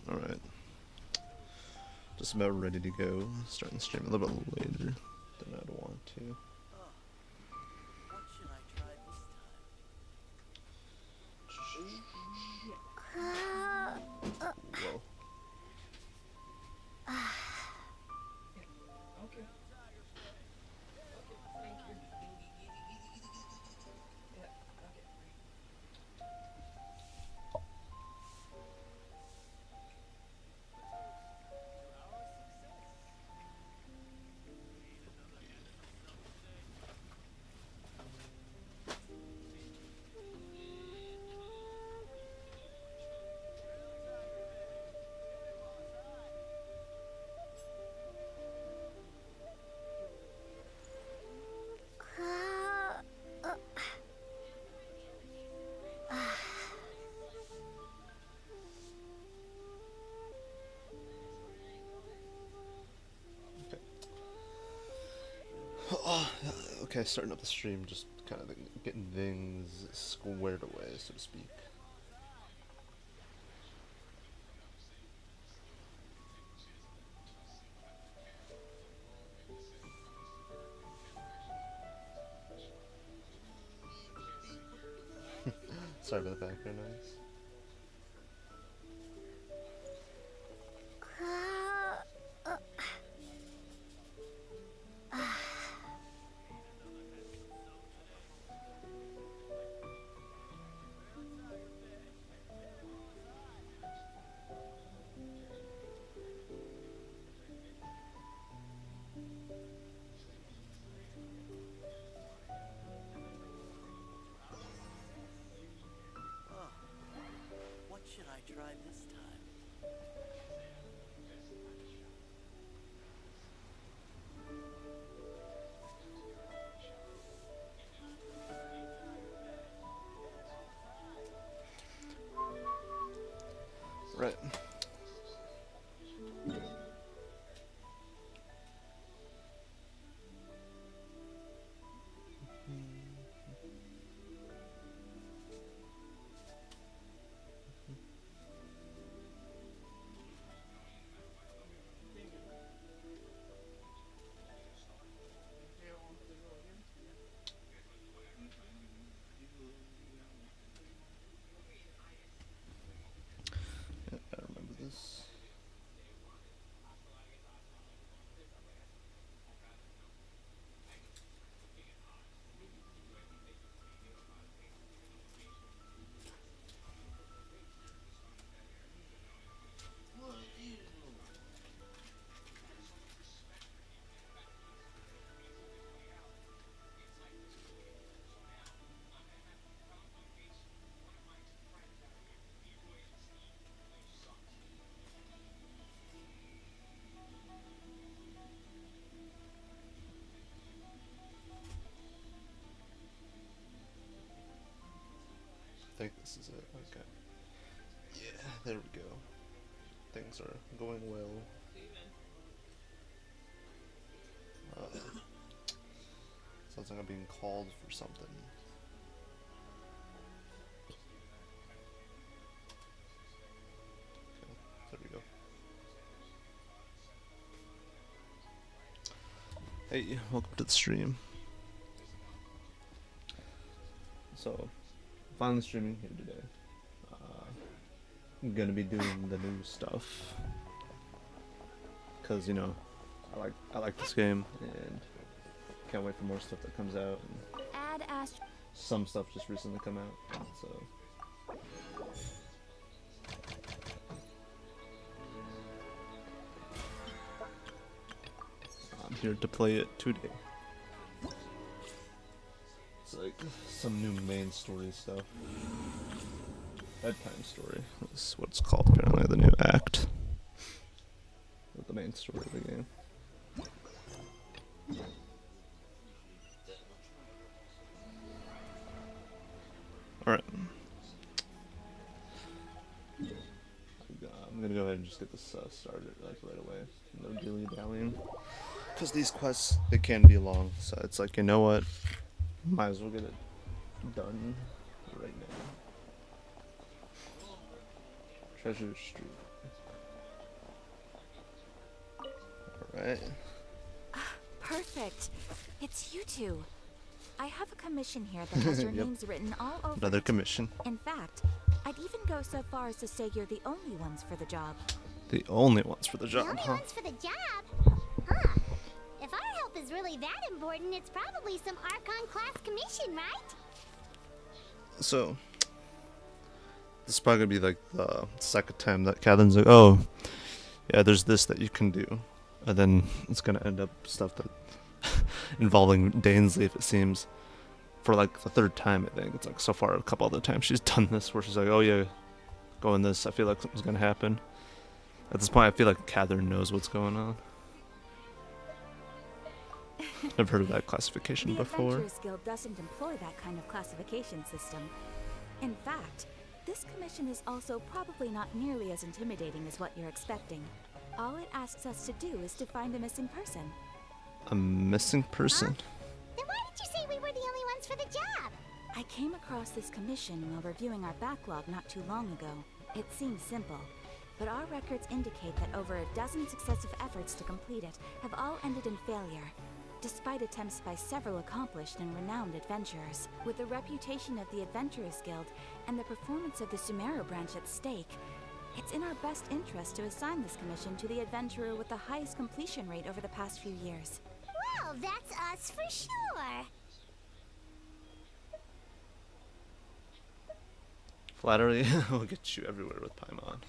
Alright. Just about ready to go. Starting the stream a little bit later than I'd want to. What should I try this Whoa. Okay. Thank you. Yeah, okay. Okay, starting up the stream, just kind of getting things squared away, so to speak. Sorry about the background noise. What should I try this time? Right. Yep, I remember this. I think this is it. Okay. Yeah, there we go. Things are going well. Sounds like I'm being called for something. Okay, there we go. Hey, welcome to the stream. So, finally streaming here today. I'm gonna be doing the new stuff, cause you know, I like this game and can't wait for more stuff that comes out. And Add Ast. some stuff just recently come out, so I'm here to play it today. It's like some new main story stuff. Bedtime story is what it's called apparently, the new act of the main story of the game. Alright. I'm gonna go ahead and just get this started like right away. No dilly-dallying. Because these quests, they can be long, so it's like, you know what? Might as well get it done right now. Treasure Street. Right? Perfect. It's you two. I have a commission here that has your Yep. names written all over Another it. commission. In fact, I'd even go so far as to say you're the only ones for the job. The only ones for the The job, only huh? ones for the job? Huh. If our help is really that important, it's probably some Archon class commission, right? So, this is probably gonna be like the second time that Catherine's like, oh, yeah, there's this that you can do. And then it's gonna end up stuff that involving Danesley, if it seems, for like the third time, I think. It's like so far a couple other times she's done this where she's like, oh yeah, go in this. I feel like something's gonna happen. At this point, I feel like Catherine knows what's going on. I've heard of that classification The before. Adventurers Guild doesn't employ that kind of classification system. In fact, this commission is also probably not nearly as intimidating as what you're expecting. All it asks us to do is to find a missing person. A missing person? Then why did you say we were the only ones for the job? I came across this commission while reviewing our backlog not too long ago. It seems simple, but our records indicate that over a dozen successive efforts to complete it have all ended in failure, despite attempts by several accomplished and renowned adventurers. With the reputation of the Adventurers Guild and the performance of the Sumera branch at stake, it's in our best interest to assign this commission to the adventurer with the highest completion rate over the past few years. Well, that's us for sure. Flattery will get you everywhere with Paimon.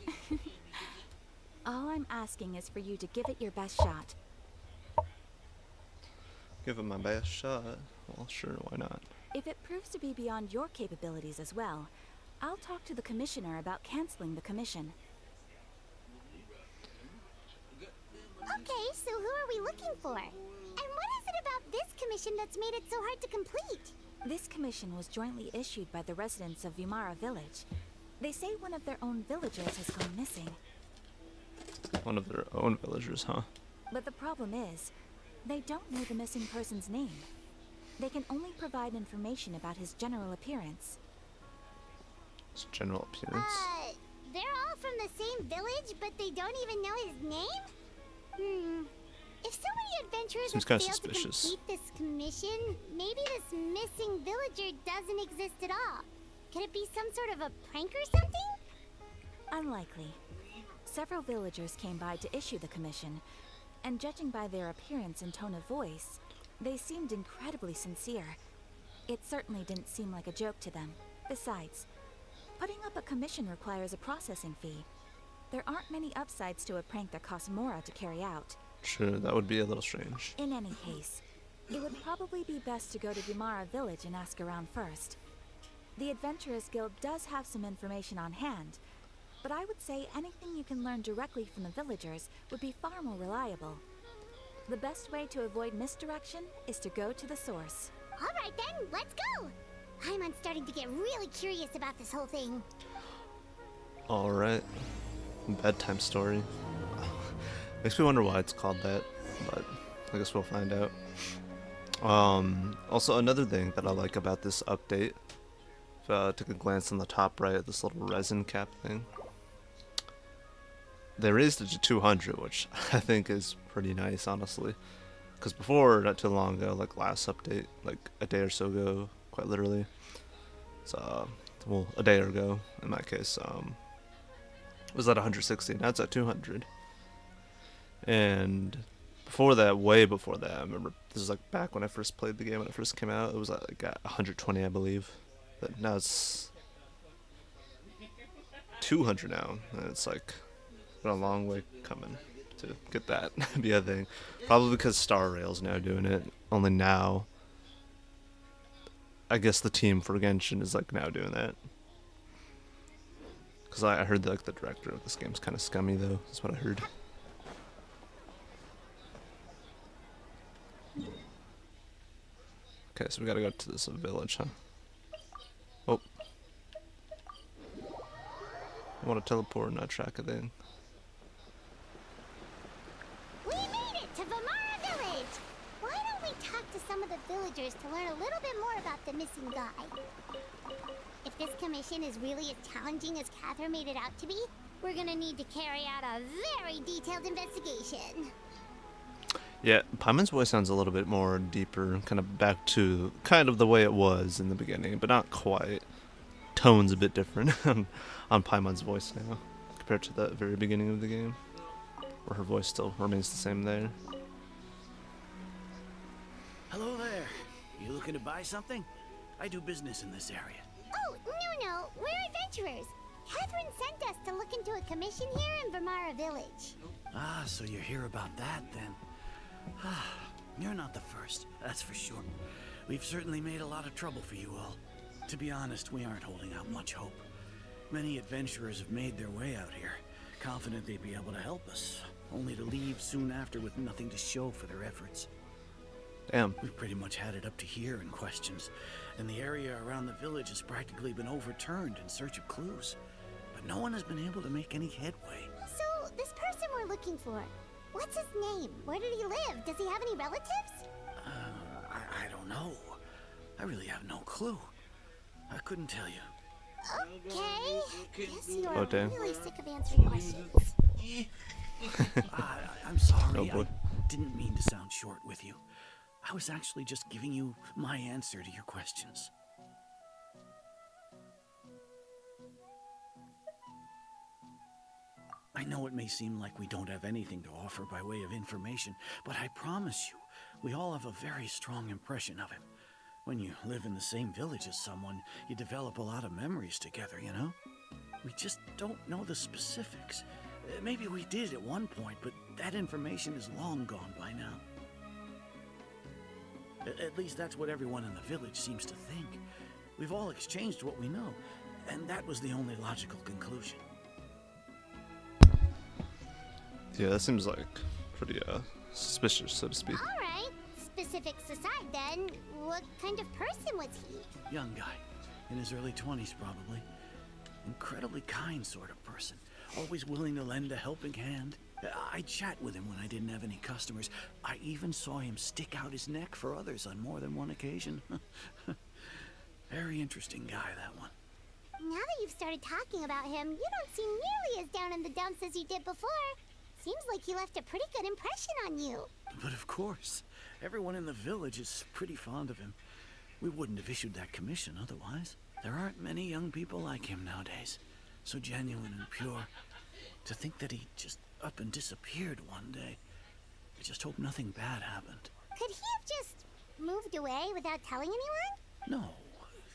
All I'm asking is for you to give it your best shot. Give him my best shot. Well, sure, why not? If it proves to be beyond your capabilities as well, I'll talk to the commissioner about canceling the commission. Okay, so who are we looking for? And what is it about this commission that's made it so hard to complete? This commission was jointly issued by the residents of Vimara Village. They say one of their own villagers has gone missing. One of their own villagers, huh? But the problem is, they don't know the missing person's name. They can only provide information about his general appearance. His general appearance. They're all from the same village, but they don't even know his name? If so many adventurers Seems have kinda failed suspicious. to complete this commission, maybe this missing villager doesn't exist at all. Could it be some sort of a prank or something? Unlikely. Several villagers came by to issue the commission, and judging by their appearance and tone of voice, they seemed incredibly sincere. It certainly didn't seem like a joke to them. Besides, putting up a commission requires a processing fee. There aren't many upsides to a prank that costs Mora to carry out. Sure, that would be a little strange. In any case, it would probably be best to go to Vimara Village and ask around first. The Adventurers Guild does have some information on hand, but I would say anything you can learn directly from the villagers would be far more reliable. The best way to avoid misdirection is to go to the source. All right then, let's go! I'm starting to get really curious about this whole thing. Alright. Bedtime story. Makes me wonder why it's called that, but I guess we'll find out. Also, another thing that I like about this update, if I took a glance on the top right at this little resin cap thing, they raised it to 200, which I think is pretty nice, honestly. Because before, not too long ago, like last update, like a day or so ago, quite literally, so, well, a day ago in my case, it was at 160, now it's at 200. And before that, way before that, I remember this is like back when I first played the game, when it first came out, it was like at 120, I believe. But now it's 200 now, and it's like been a long way coming to get that be a thing. Probably because Star Rail's now doing it. Only now, I guess the team for Genshin is like now doing that. Because I heard that, like, the director of this game's kind of scummy, though. That's what I heard. Okay, so we gotta go to this village, huh? Oh. I want to teleport and not track a thing. We made it to Vimara Village! Why don't we talk to some of the villagers to learn a little bit more about the missing guy? If this commission is really as challenging as Catherine made it out to be, we're gonna need to carry out a very detailed investigation. Yeah, Paimon's voice sounds a little bit more deeper, kind of back to kind of the way it was in the beginning, but not quite. Tone's a bit different on Paimon's voice now compared to the very beginning of the game, where her voice still remains the same there. Hello there. You looking to buy something? I do business in this area. Oh, no, we're adventurers. Catherine sent us to look into a commission here in Vermara Village. Ah, so you're here about that then. Ah, you're not the first, that's for sure. We've certainly made a lot of trouble for you all. To be honest, we aren't holding out much hope. Many adventurers have made their way out here, confident they'd be able to help us, only to leave soon after with nothing to show for their efforts. Damn. We've pretty much had it up to here in questions, and the area around the village has practically been overturned in search of clues. But no one has been able to make any headway. So, this person we're looking for, what's his name? Where did he live? Does he have any relatives? I don't know. I really have no clue. I couldn't tell you. Okay. Guess you Oh, are damn. really sick of answering questions. I'm sorry. Oh, boy. I didn't mean to sound short with you. I was actually just giving you my answer to your questions. I know it may seem like we don't have anything to offer by way of information, but I promise you, we all have a very strong impression of him. When you live in the same village as someone, you develop a lot of memories together, you know? We just don't know the specifics. Maybe we did at one point, but that information is long gone by now. At least that's what everyone in the village seems to think. We've all exchanged what we know, and that was the only logical conclusion. Yeah, that seems like pretty suspicious, so to speak. Alright. Specifics aside then, what kind of person was he? Young guy, in his early 20s probably. Incredibly kind sort of person, always willing to lend a helping hand. I'd chat with him when I didn't have any customers. I even saw him stick out his neck for others on more than one occasion. Very interesting guy, that one. Now that you've started talking about him, you don't seem nearly as down in the dumps as you did before. Seems like he left a pretty good impression on you. But of course, everyone in the village is pretty fond of him. We wouldn't have issued that commission otherwise. There aren't many young people like him nowadays. So genuine and pure. To think that he just up and disappeared one day. I just hope nothing bad happened. Could he have just moved away without telling anyone? No,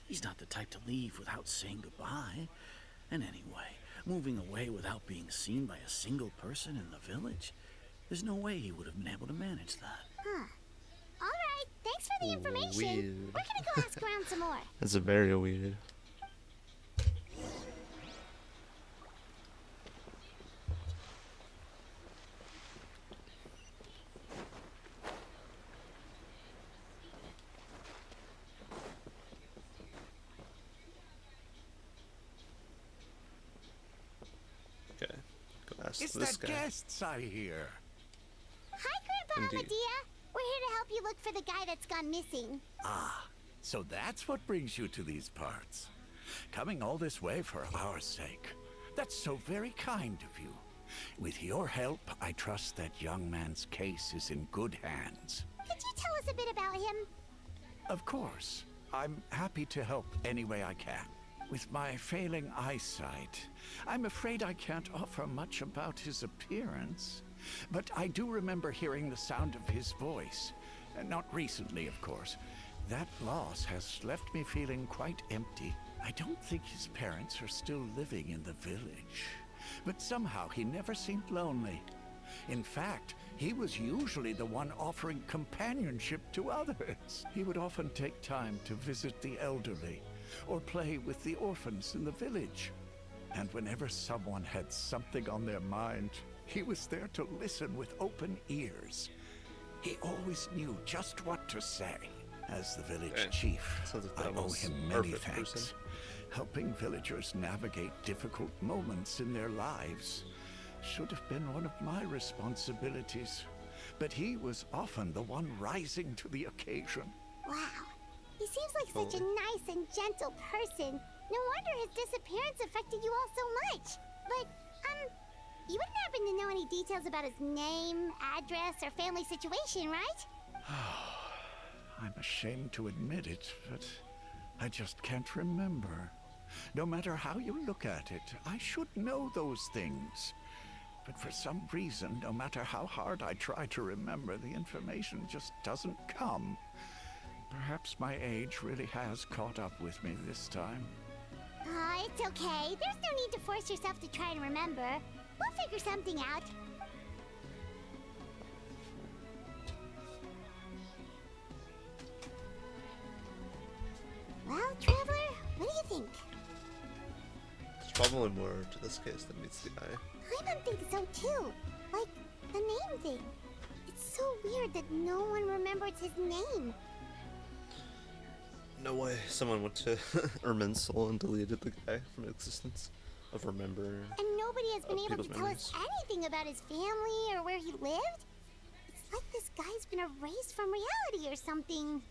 he's not the type to leave without saying goodbye. And anyway, moving away without being seen by a single person in the village, there's no way he would have been able to manage that. Huh. Alright, thanks for the information. Weird. We're gonna go ask around some more. That's a very weird. Okay, go ask It's this that guy. guests I hear. Hi, Grandpa Indeed. Amadea. We're here to help you look for the guy that's gone missing. So that's what brings you to these parts. Coming all this way for our sake. That's so very kind of you. With your help, I trust that young man's case is in good hands. Could you tell us a bit about him? Of course. I'm happy to help any way I can. With my failing eyesight, I'm afraid I can't offer much about his appearance. But I do remember hearing the sound of his voice. Not recently, of course. That loss has left me feeling quite empty. I don't think his parents are still living in the village. But somehow he never seemed lonely. In fact, he was usually the one offering companionship to others. He would often take time to visit the elderly or play with the orphans in the village. And whenever someone had something on their mind, he was there to listen with open ears. He always knew just what to say. As the village chief, Sounds like I that owe was him many perfect thanks. person. Helping villagers navigate difficult moments in their lives should have been one of my responsibilities. But he was often the one rising to the occasion. Wow. He seems like such a nice and gentle person. No wonder his disappearance affected you all so much. But, you wouldn't happen to know any details about his name, address, or family situation, right? I'm ashamed to admit it, but I just can't remember. No matter how you look at it, I should know those things. But for some reason, no matter how hard I try to remember, the information just doesn't come. Perhaps my age really has caught up with me this time. It's okay. There's no need to force yourself to try and remember. We'll figure something out. Well, Traveler, what do you think? There's probably more to this case than meets the eye. I don't think so too. Like, the name thing. It's so weird that no one remembers his name. No way someone went to Ermin's soul and deleted the guy from existence of Remember. And nobody has been able to tell us anything about his family or where he lived. It's like this guy's been erased from reality or something.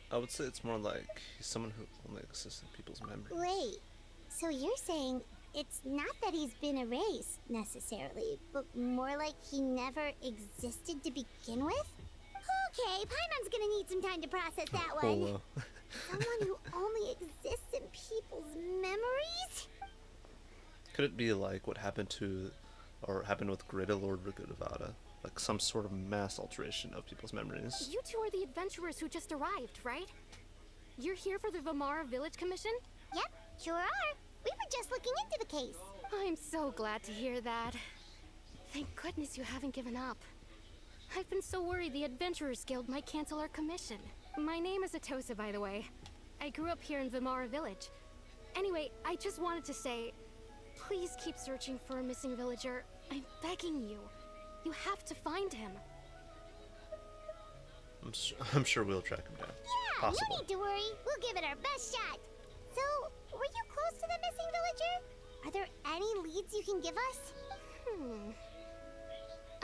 I would say it's more like he's someone who only exists in people's memories. Wait, so you're saying it's not that he's been erased, necessarily, but more like he never existed to begin with? Okay, Paimon's gonna need some time to process that one. Someone who only exists in people's memories? Could it be like what happened with Greta Lord Rigudavada? Like some sort of mass alteration of people's memories? You two are the adventurers who just arrived, right? You're here for the Vamara Village Commission? Yep, sure are. We were just looking into the case. I'm so glad to hear that. Thank goodness you haven't given up. I've been so worried the Adventurers Guild might cancel our commission. My name is Atosa, by the way. I grew up here in Vamara Village. Anyway, I just wanted to say, please keep searching for a missing villager. I'm begging you. You have to find him. I'm sure we'll track him down. Yeah, Possible. no need to worry. We'll give it our best shot. So, were you close to the missing villager? Are there any leads you can give us?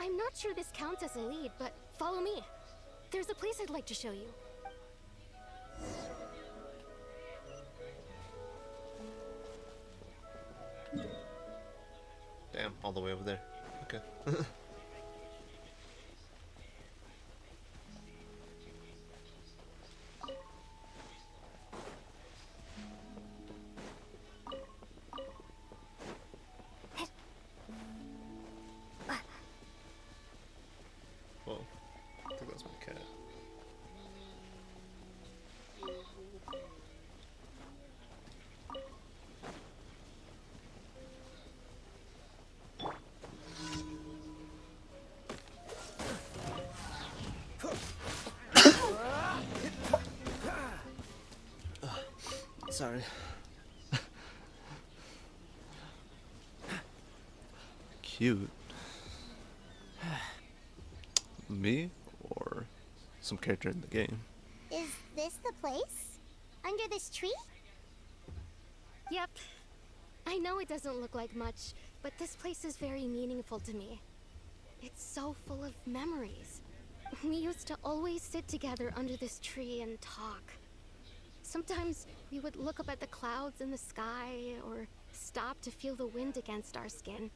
I'm not sure this counts as a lead, but follow me. There's a place I'd like to show you. Damn, all the way over there. Okay. Whoa, I think that's my cat. Sorry. Cute. Me or some character in the game? Is this the place? Under this tree? Yep. I know it doesn't look like much, but this place is very meaningful to me. It's so full of memories. We used to always sit together under this tree and talk. Sometimes we would look up at the clouds in the sky or stop to feel the wind against our skin.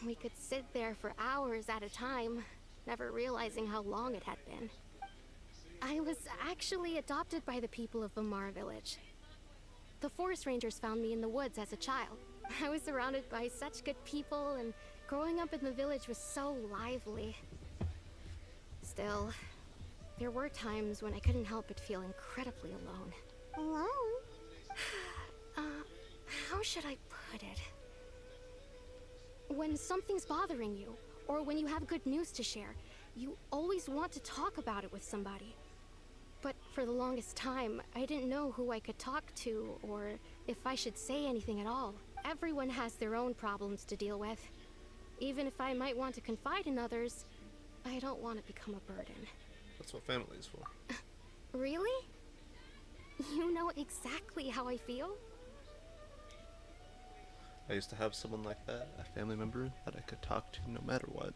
We could sit there for hours at a time, never realizing how long it had been. I was actually adopted by the people of Vamara Village. The forest rangers found me in the woods as a child. I was surrounded by such good people, and growing up in the village was so lively. Still, there were times when I couldn't help but feel incredibly alone. Alone? How should I put it? When something's bothering you, or when you have good news to share, you always want to talk about it with somebody. But for the longest time, I didn't know who I could talk to, or if I should say anything at all. Everyone has their own problems to deal with. Even if I might want to confide in others, I don't want to become a burden. That's what family is for. Really? You know exactly how I feel? I used to have someone like that, a family member that I could talk to no matter what.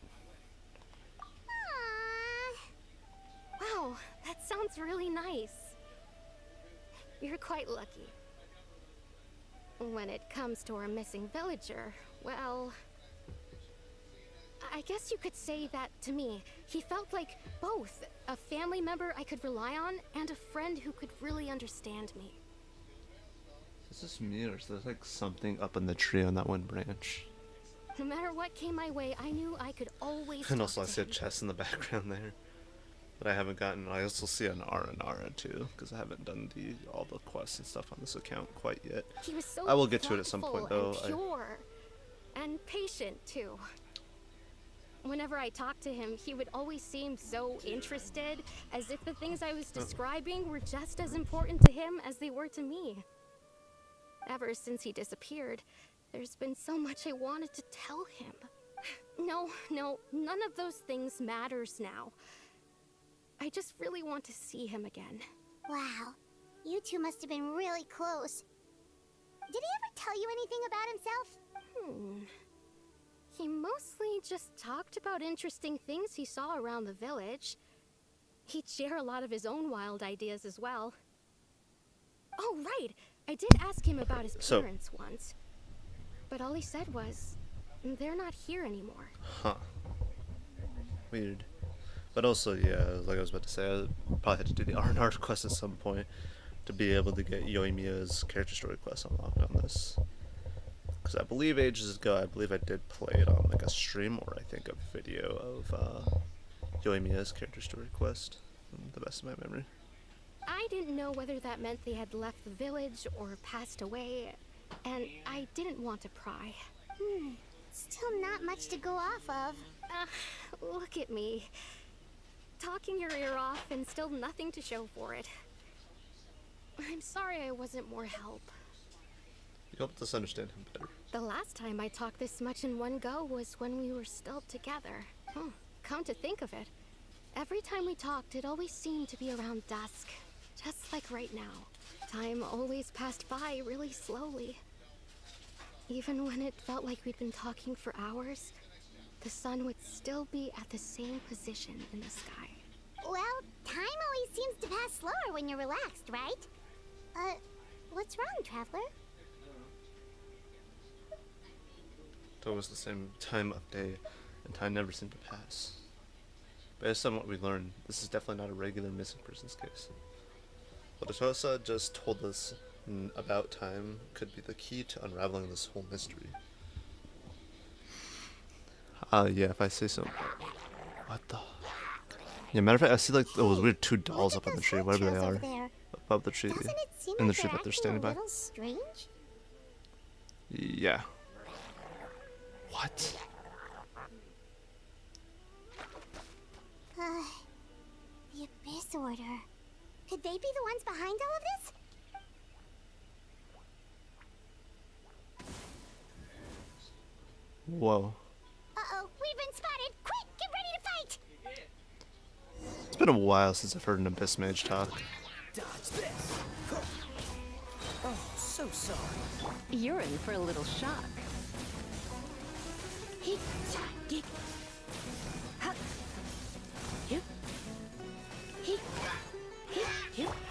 Aww. Wow, that sounds really nice. You're quite lucky. When it comes to our missing villager, well, I guess you could say that to me. He felt like both a family member I could rely on and a friend who could really understand me. Is this me or is there like something up in the tree on that one branch? No matter what came my way, I knew I could always And talk also I to see a him. chest in the background there that I haven't gotten. I also see an R too because I haven't done all the quests and stuff on this account quite yet. He was so I will get to it at some point though. thoughtful and pure and patient too. Whenever I talked to him, he would always seem so interested, as if the things I was describing were just as important to him as they were to me. Ever since he disappeared, there's been so much I wanted to tell him. No, none of those things matters now. I just really want to see him again. Wow, you two must have been really close. Did he ever tell you anything about himself? He mostly just talked about interesting things he saw around the village. He'd share a lot of his own wild ideas as well. Oh, right! I did ask him about his parents once. But all he said was, they're not here anymore. Huh. Weird. But also, yeah, like I was about to say, I probably had to do the R&R quest at some point to be able to get Yoimiya's character story quest unlocked on this. Because I believe ages ago, I did play it on like a stream or I think a video of Yoimiya's character story quest, from the best of my memory. I didn't know whether that meant they had left the village or passed away, and I didn't want to pry. Still not much to go off of. Look at me. Talking your ear off and still nothing to show for it. I'm sorry I wasn't more help. You helped us understand him better. The last time I talked this much in one go was when we were still together. Come to think of it, every time we talked, it always seemed to be around dusk. Just like right now. Time always passed by really slowly. Even when it felt like we'd been talking for hours, the sun would still be at the same position in the sky. Well, time always seems to pass slower when you're relaxed, right? What's wrong, Traveler? It's always the same time of day, and time never seemed to pass. Based on what we learned, this is definitely not a regular missing persons case. What Atosa just told us about time could be the key to unraveling this whole mystery. Yeah, if I say so. What the? Yeah, matter of fact, I see like those weird two dolls up on the tree, whatever they are, above the tree, Doesn't it seem in the like tree they're that they're acting standing a by. little strange? Yeah. What? The Abyss Order. Could they be the ones behind all of this? Whoa. Uh-oh, we've been spotted! Quick, get ready to fight! It's been a while since I've heard an Abyss Mage talk. Dodge this. Oh, so sorry. You're in for a little shock.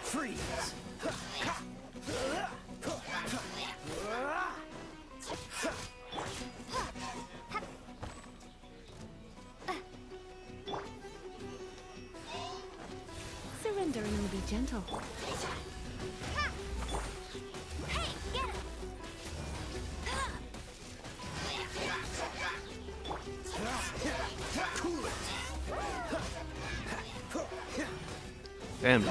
Freeze. Surrender and you'll be gentle. Hey, get him! Damn.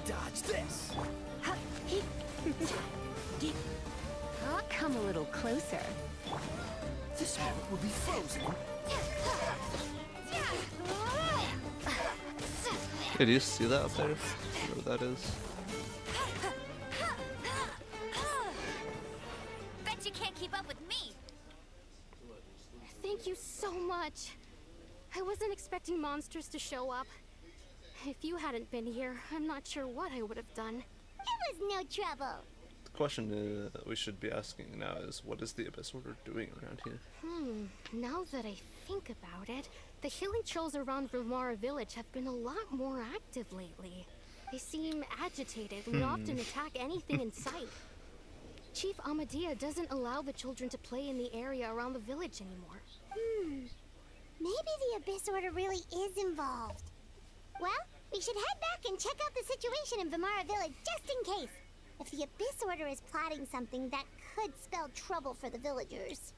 Dodge this. Come a little closer. This one will be frozen. Hey, do you see that up there? Whatever that is. Bet you can't keep up with me! Thank you so much. I wasn't expecting monsters to show up. If you hadn't been here, I'm not sure what I would have done. It was no trouble. question we should be asking now is, what is the Abyss Order doing around here? Now that I think about it, the healing trolls around Vimara village have been a lot more active lately. They seem agitated and often attack anything in sight. Chief Amadea doesn't allow the children to play in the area around the village anymore. Maybe the Abyss Order really is involved. Well, we should head back and check out the situation in Vimara village just in case. If the Abyss Order is plotting something that could spell trouble for the villagers.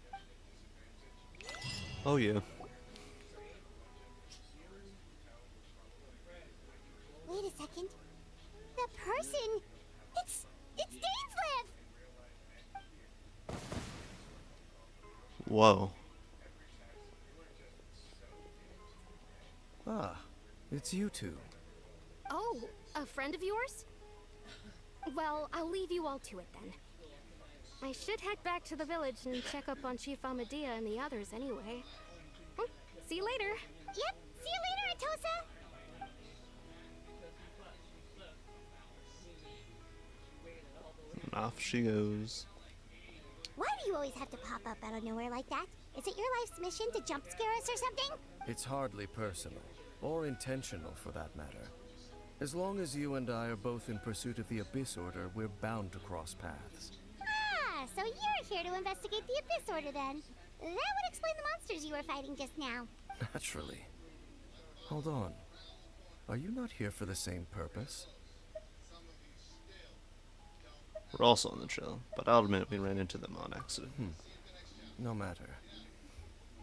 Oh yeah. Wait a second. The person... It's Dainslev! Whoa. Ah, it's you two. Oh, a friend of yours? Well, I'll leave you all to it then. I should head back to the village and check up on Chief Amadea and the others anyway. See you later. Yep, see you later, Atosa! And off she goes. Why do you always have to pop up out of nowhere like that? Is it your life's mission to jump scare us or something? It's hardly personal, or intentional for that matter. As long as you and I are both in pursuit of the Abyss Order, we're bound to cross paths. Ah, so you're here to investigate the Abyss Order then. That would explain the monsters you were fighting just now. Naturally. Hold on. Are you not here for the same purpose? We're also on the trail, but I'll admit we ran into them on accident. No matter.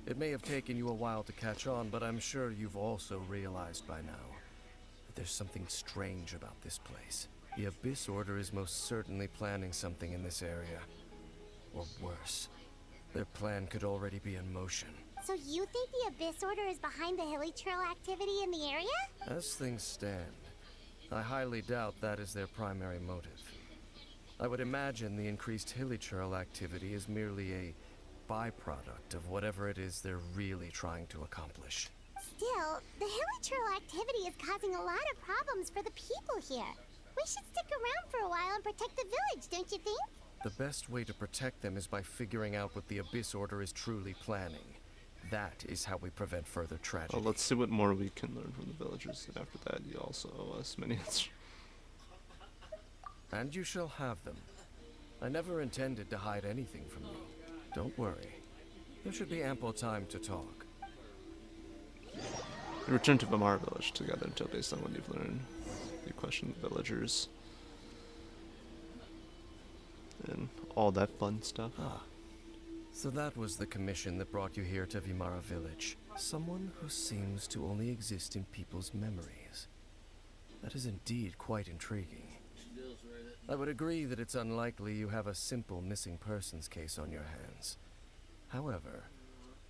It may have taken you a while to catch on, but I'm sure you've also realized by now that there's something strange about this place. The Abyss Order is most certainly planning something in this area. Or worse, their plan could already be in motion. So you think the Abyss Order is behind the hilly trail activity in the area? As things stand, I highly doubt that is their primary motive. I would imagine the increased hilichurl activity is merely a byproduct of whatever it is they're really trying to accomplish. Still, the hilichurl activity is causing a lot of problems for the people here. We should stick around for a while and protect the village, don't you think? The best way to protect them is by figuring out what the Abyss Order is truly planning. That is how we prevent further tragedy. Well, let's see what more we can learn from the villagers, and after that you also owe us many answers. And you shall have them. I never intended to hide anything from you. Don't worry. There should be ample time to talk. We return to Vimara village together until, based on what you've learned, you question the villagers. And all that fun stuff. Ah. So that was the commission that brought you here to Vimara village. Someone who seems to only exist in people's memories. That is indeed quite intriguing. I would agree that it's unlikely you have a simple missing persons case on your hands. However,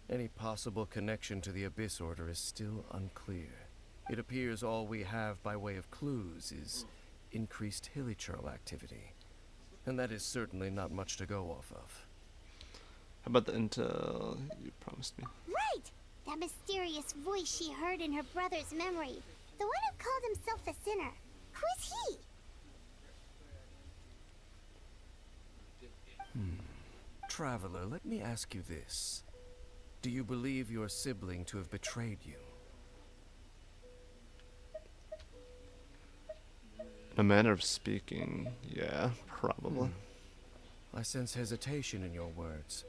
any possible connection to the Abyss Order is still unclear. It appears all we have by way of clues is increased hilichurl activity. And that is certainly not much to go off of. How about the intel you promised me? Right! That mysterious voice she heard in her brother's memory. The one who called himself a sinner. Who is he? Traveler, let me ask you this. Do you believe your sibling to have betrayed you? In a manner of speaking, yeah, probably. I sense hesitation in your words.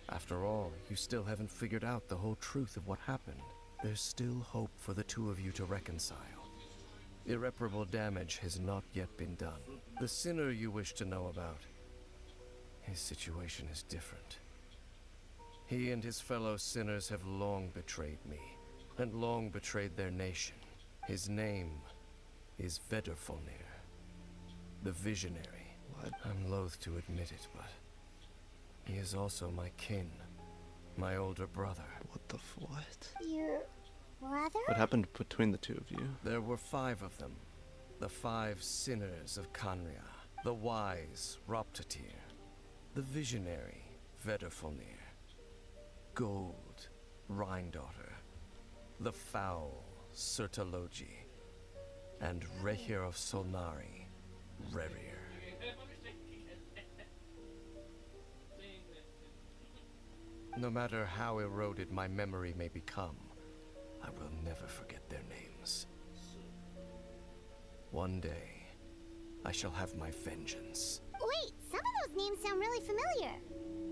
After all, you still haven't figured out the whole truth of what happened. There's still hope for the two of you to reconcile. Irreparable damage has not yet been done. The sinner you wish to know about, his situation is different. He and his fellow sinners have long betrayed me, and long betrayed their nation. His name is Vedrfolnir, the Visionary. What? I'm loath to admit it, but he is also my kin, my older brother. What the what? Your brother? What happened between the two of you? There were 5 of them, the 5 sinners of Kanria, the wise Roptatir, the visionary Vedrfolnir, Gold Rhindaughter, the foul Sertalogi, and Rehir of Solnari, Rerir. No matter how eroded my memory may become, I will never forget their names. One day, I shall have my vengeance. Wait, some of those names sound really familiar.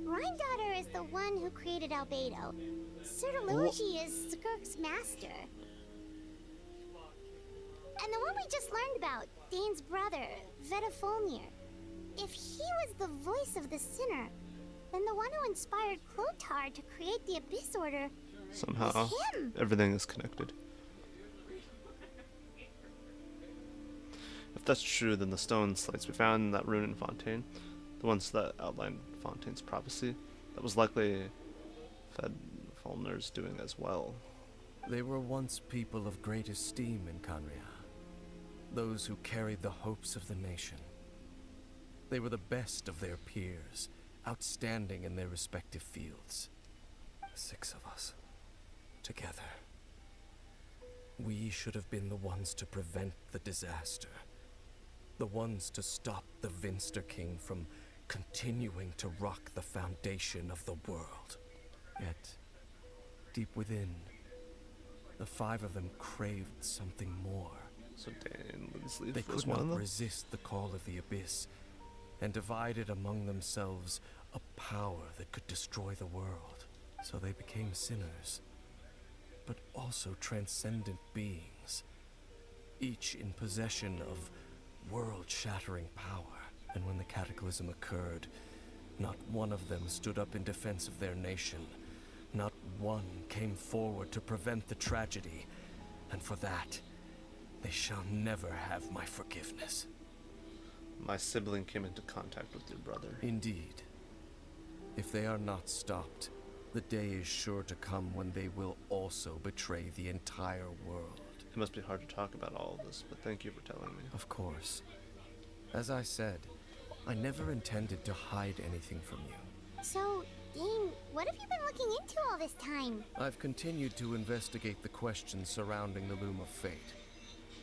Rhymedaughter is the one who created Albedo. Sertaluigi is Skirk's master. And the one we just learned about, Dane's brother, Vetafolnir. If he was the voice of the sinner, then the one who inspired Clotar to create the Abyss Order Somehow, is him. everything is connected. If that's true, then the stone slates we found in that rune in Fontaine, the ones that outlined Fontaine's prophecy, that was likely Fedfalner's doing as well. They were once people of great esteem in Canria. Those who carried the hopes of the nation. They were the best of their peers, outstanding in their respective fields. 6 of us, together. We should have been the ones to prevent the disaster. The ones to stop the Vinster King from continuing to rock the foundation of the world. Yet, deep within, the 5 of them craved something more. So Dan Linsleaf They was could one of not them? resist the call of the Abyss, and divided among themselves a power that could destroy the world. So they became sinners, but also transcendent beings, each in possession of world-shattering power. And when the cataclysm occurred, not one of them stood up in defense of their nation. Not one came forward to prevent the tragedy, and for that, they shall never have my forgiveness. My sibling came into contact with your brother. Indeed. If they are not stopped, the day is sure to come when they will also betray the entire world. It must be hard to talk about all of this, but thank you for telling me. Of course. As I said, I never intended to hide anything from you. So, Dane, what have you been looking into all this time? I've continued to investigate the questions surrounding the Loom of Fate.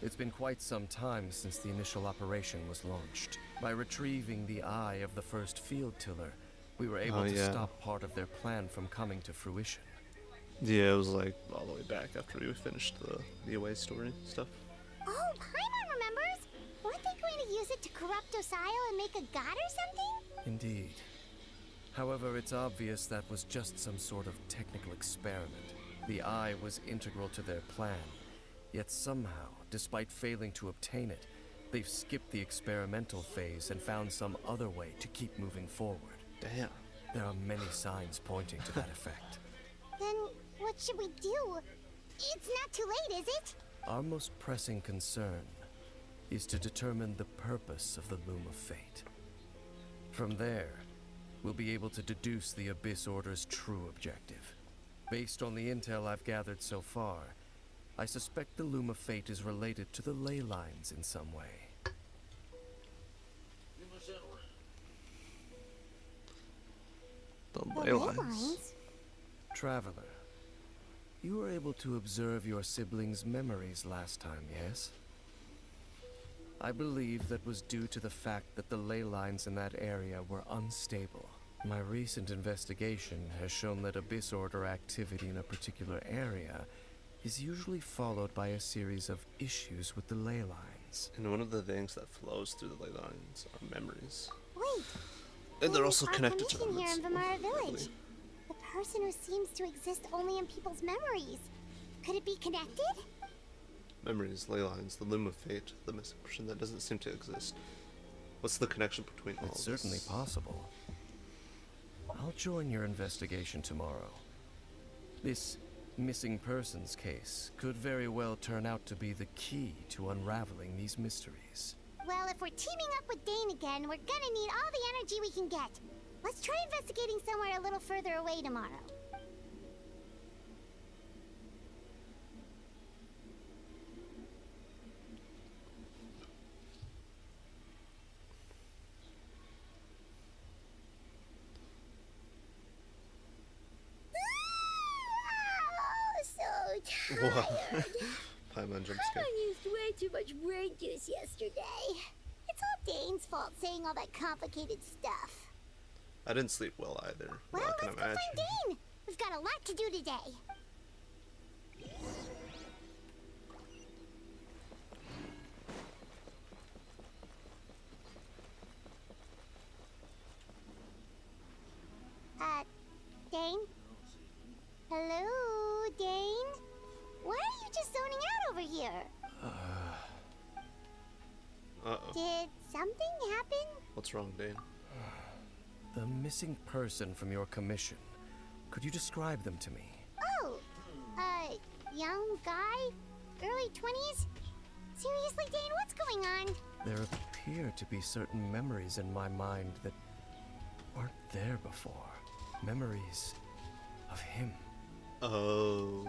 It's been quite some time since the initial operation was launched. By retrieving the eye of the first field tiller, we were able to stop part of their plan from coming to fruition. Yeah, it was like all the way back after we finished the away story stuff. Oh, Paimon remembers! Weren't they going to use it to corrupt Osial and make a god or something? Indeed. However, it's obvious that was just some sort of technical experiment. The eye was integral to their plan, yet somehow, despite failing to obtain it, they've skipped the experimental phase and found some other way to keep moving forward. Damn. There are many signs pointing to that effect. Then, what should we do? It's not too late, is it? Our most pressing concern is to determine the purpose of the Loom of Fate. From there, we'll be able to deduce the Abyss Order's true objective. Based on the intel I've gathered so far, I suspect the Loom of Fate is related to the ley lines in some way. The ley lines. Traveler, you were able to observe your siblings' memories last time, yes? I believe that was due to the fact that the ley lines in that area were unstable. My recent investigation has shown that Abyss Order activity in a particular area is usually followed by a series of issues with the ley lines. And one of the things that flows through the ley lines are memories. Wait. And they're then also our connected to commission them. here in It's Vimara Village. lovely. The person who seems to exist only in people's memories. Could it be connected? Memories, ley lines, the Loom of Fate, the missing person that doesn't seem to exist. What's the connection between all It's of this? certainly possible. I'll join your investigation tomorrow. This missing persons case could very well turn out to be the key to unraveling these mysteries. Well, if we're teaming up with Dane again, we're gonna need all the energy we can get. Let's try investigating somewhere a little further away tomorrow. So tired. Wow. Paimon jump scare. I used way too much brain juice yesterday. It's all Dane's fault saying all that complicated stuff. I didn't sleep well either. Well, I can let's go imagine. find Dane. We've got a lot to do today. Dane? Hello, Dane? Why are you just zoning out over here? Uh-oh. Did something happen? What's wrong, Dane? The missing person from your commission. Could you describe them to me? Oh, young guy? Early 20s? Seriously, Dane, what's going on? There appear to be certain memories in my mind that weren't there before. Memories of him. Oh.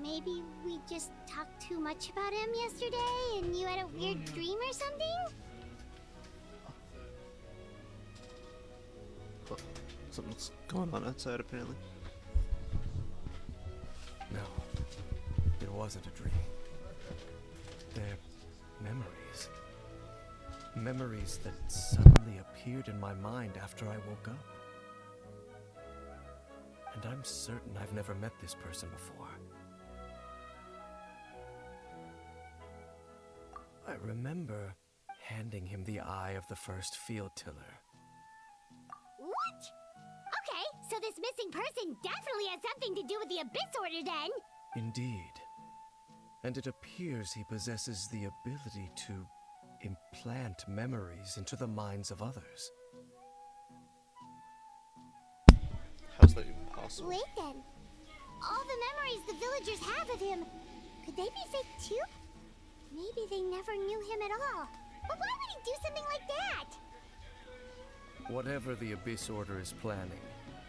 Maybe we just talked too much about him yesterday and you had a weird dream or something? Well, something's going on outside, apparently. No, it wasn't a dream. They're memories. Memories that suddenly appeared in my mind after I woke up. And I'm certain I've never met this person before. I remember handing him the eye of the first field tiller. What? Okay, so this missing person definitely has something to do with the Abyss Order then. Indeed. And it appears he possesses the ability to implant memories into the minds of others. How's that even possible? Wait then. All the memories the villagers have of him, could they be fake too? Maybe they never knew him at all. But why would he do something like that? Whatever the Abyss Order is planning,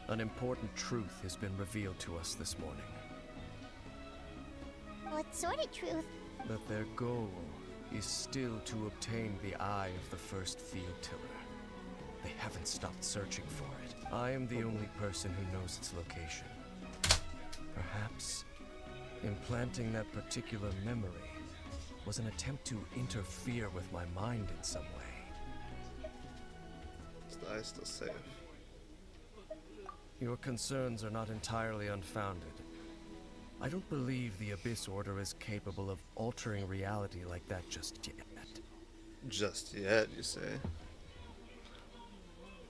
an important truth has been revealed to us this morning. What sort of truth? That their goal is still to obtain the eye of the first field tiller. They haven't stopped searching for it. I am the only person who knows its location. Perhaps implanting that particular memory was an attempt to interfere with my mind in some way. Is the eye still safe? Your concerns are not entirely unfounded. I don't believe the Abyss Order is capable of altering reality like that just yet. Just yet, you say?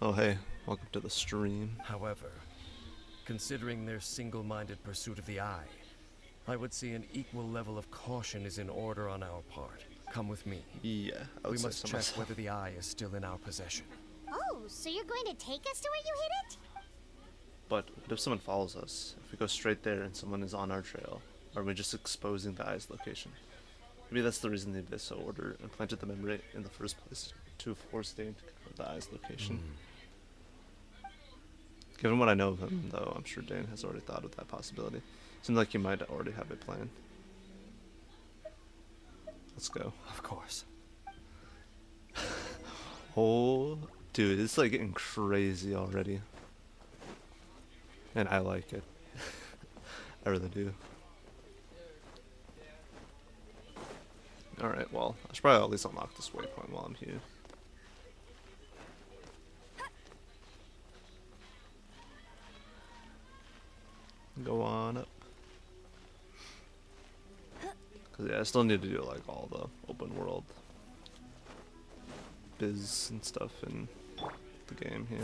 Oh hey, welcome to the stream. However, considering their single-minded pursuit of the eye, I would say an equal level of caution is in order on our part. Come with me. Yeah, I would We say must so check myself. whether the eye is still in our possession. Oh, so you're going to take us to where you hid it? But what if someone follows us? If we go straight there and someone is on our trail, are we just exposing the eye's location? Maybe that's the reason the Abyss Order implanted the memory in the first place, to force Dane to confirm the eye's location. Given what I know of him, though, I'm sure Dane has already thought of that possibility. Seems like he might already have a plan. Let's go. Of course. Oh, dude, it's like getting crazy already. And I like it. I really do. Alright, well, I should probably at least unlock this waypoint while I'm here. Go on up. Cause yeah, I still need to do like all the open world biz and stuff in the game here.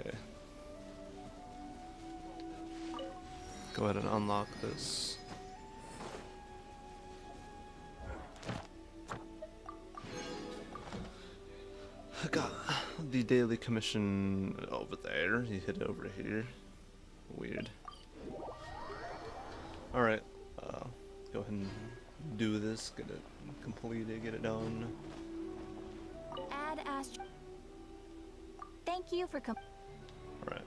Okay. Go ahead and unlock this. I got the daily commission over there. You hit it over here. Weird. Alright. Go ahead and do this. Get it completed. Get it done. Add Astro. Thank you for Alright.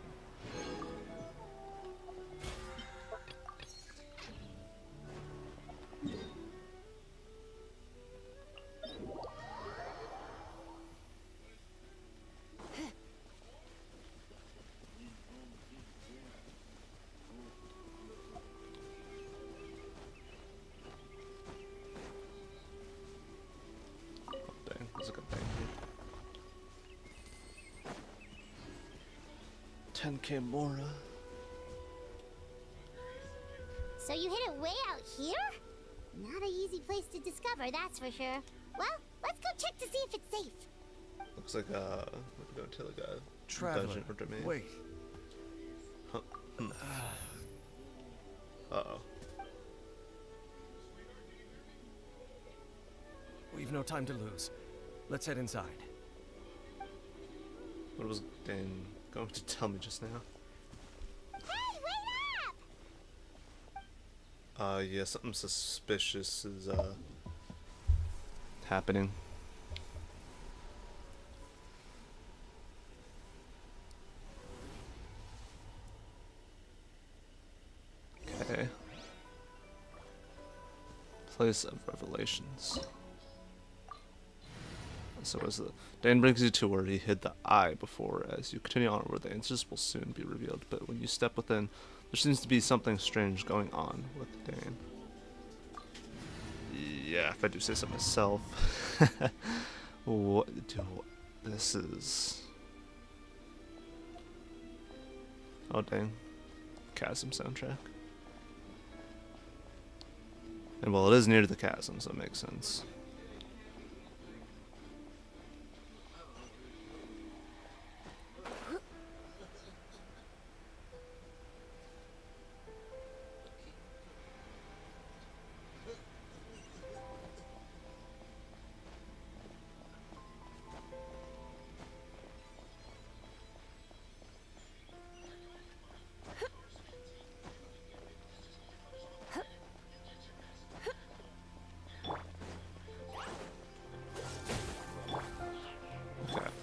10K Mora. So you hid it way out here? Not an easy place to discover, that's for sure. Well, let's go check to see if it's safe. Looks like we could go to like a Traveler, dungeon or domain. wait. Huh. Uh-oh. We've no time to lose. Let's head inside. What was Dan going to tell me just now? Hey, wait up! Yeah, something suspicious is happening. Okay. Place of Revelations. So as the Dan brings you to where he hid the eye before, as you continue onward, the answers will soon be revealed. But when you step within, there seems to be something strange going on with Dan. Yeah, if I do say so myself. What do this is? Oh dang, Chasm soundtrack. And well, it is near to the chasm, so it makes sense.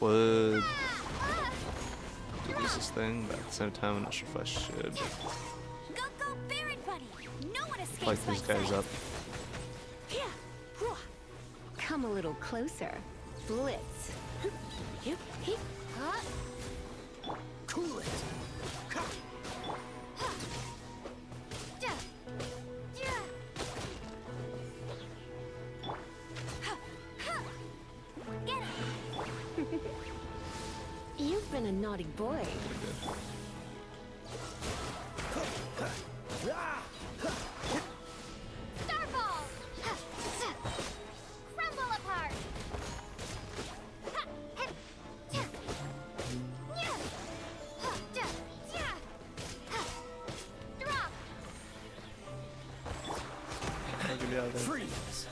Would do this thing, but at the same time, I'm not sure if I should Go, go, Baron Bunny! No one escapes fight these my guys sight. up. Come a little closer. Blitz. Cool it. You've been a naughty boy. Starball! Crumble apart! Drop! I'll get you out of there. Freeze.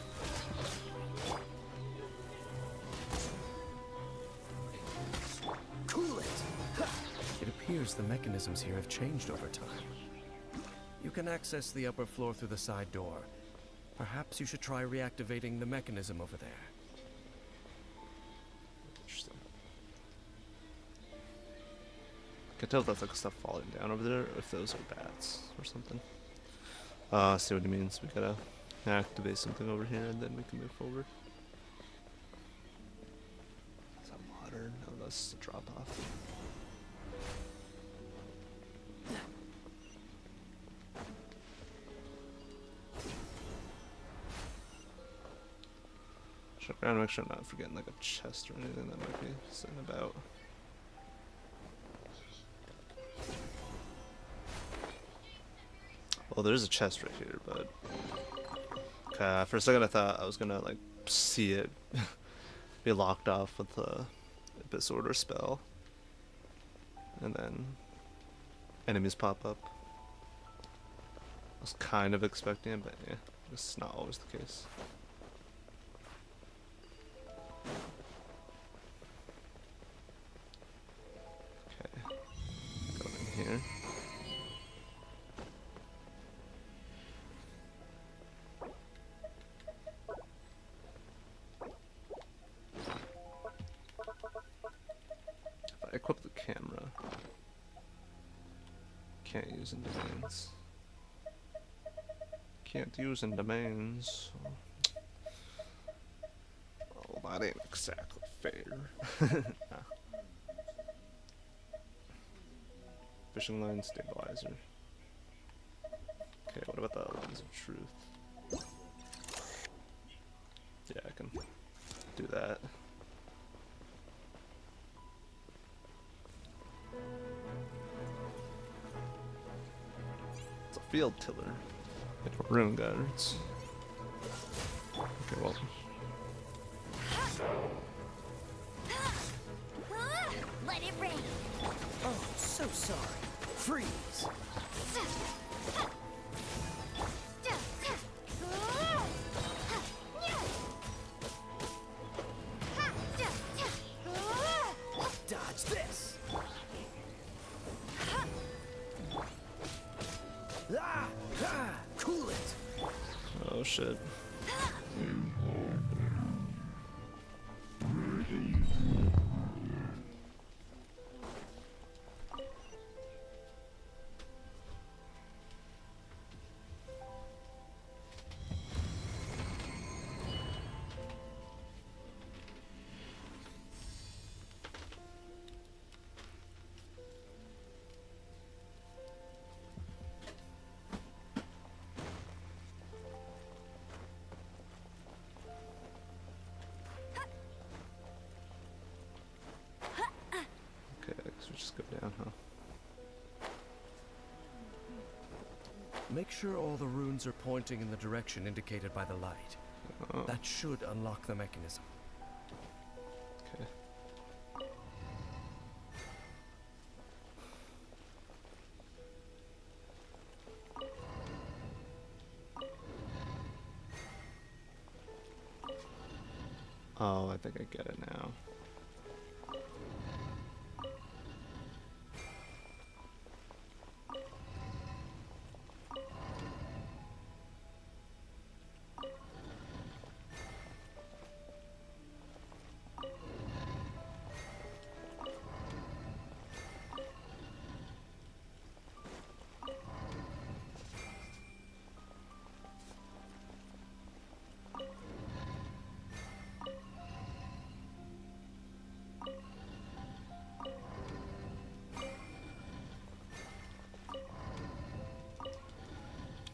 Cool it. It appears the mechanisms here have changed over time. You can access the upper floor through the side door. Perhaps you should try reactivating the mechanism over there. Interesting. I can tell if that's like stuff falling down over there, or if those are bats or something. I see what he means. We gotta activate something over here, and then we can move forward. Is that water? No, that's a drop off. Trying to make sure I'm not forgetting like a chest or anything that might be sitting about. Well, there's a chest right here, but for a second I thought I was gonna like see it be locked off with the Abyss Order spell, and then enemies pop up. I was kind of expecting it, but yeah, this is not always the case. Okay, go in here. If I equip the camera, can't use in domains. Can't use in domains. Oh, that ain't exactly fair. Nah. Fishing line stabilizer. Okay, what about the lens of truth? Yeah, I can do that. field tiller. Like rune guards. Okay, well. Let it rain. Oh, so sorry. Freeze. Dodge this. Cool it. Oh shit. Okay, I guess we just go down, huh? Make sure all the runes are pointing in the direction indicated by the light. Oh, That should unlock the mechanism. okay. Oh, I think I get it now.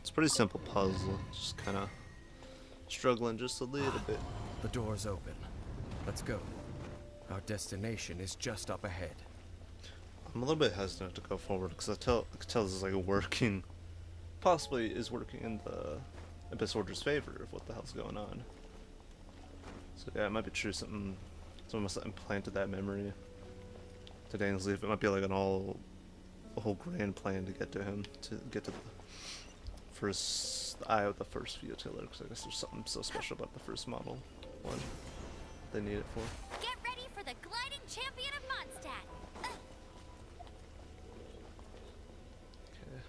It's a pretty simple puzzle, just kind of struggling just a little bit. The door's open. Let's go. Our destination is just up ahead. I'm a little bit hesitant to go forward because I can tell this is like working, possibly is working in the Abyss Order's favor of what the hell's going on. So yeah, it might be true. Someone must have implanted that memory to Daniel's Leaf. It might be like a whole grand plan to get to him, to get to the eye of the first field tiller. Because I guess there's something so special about the first model one they need it for. Get ready for the gliding champion of Mondstadt. Okay.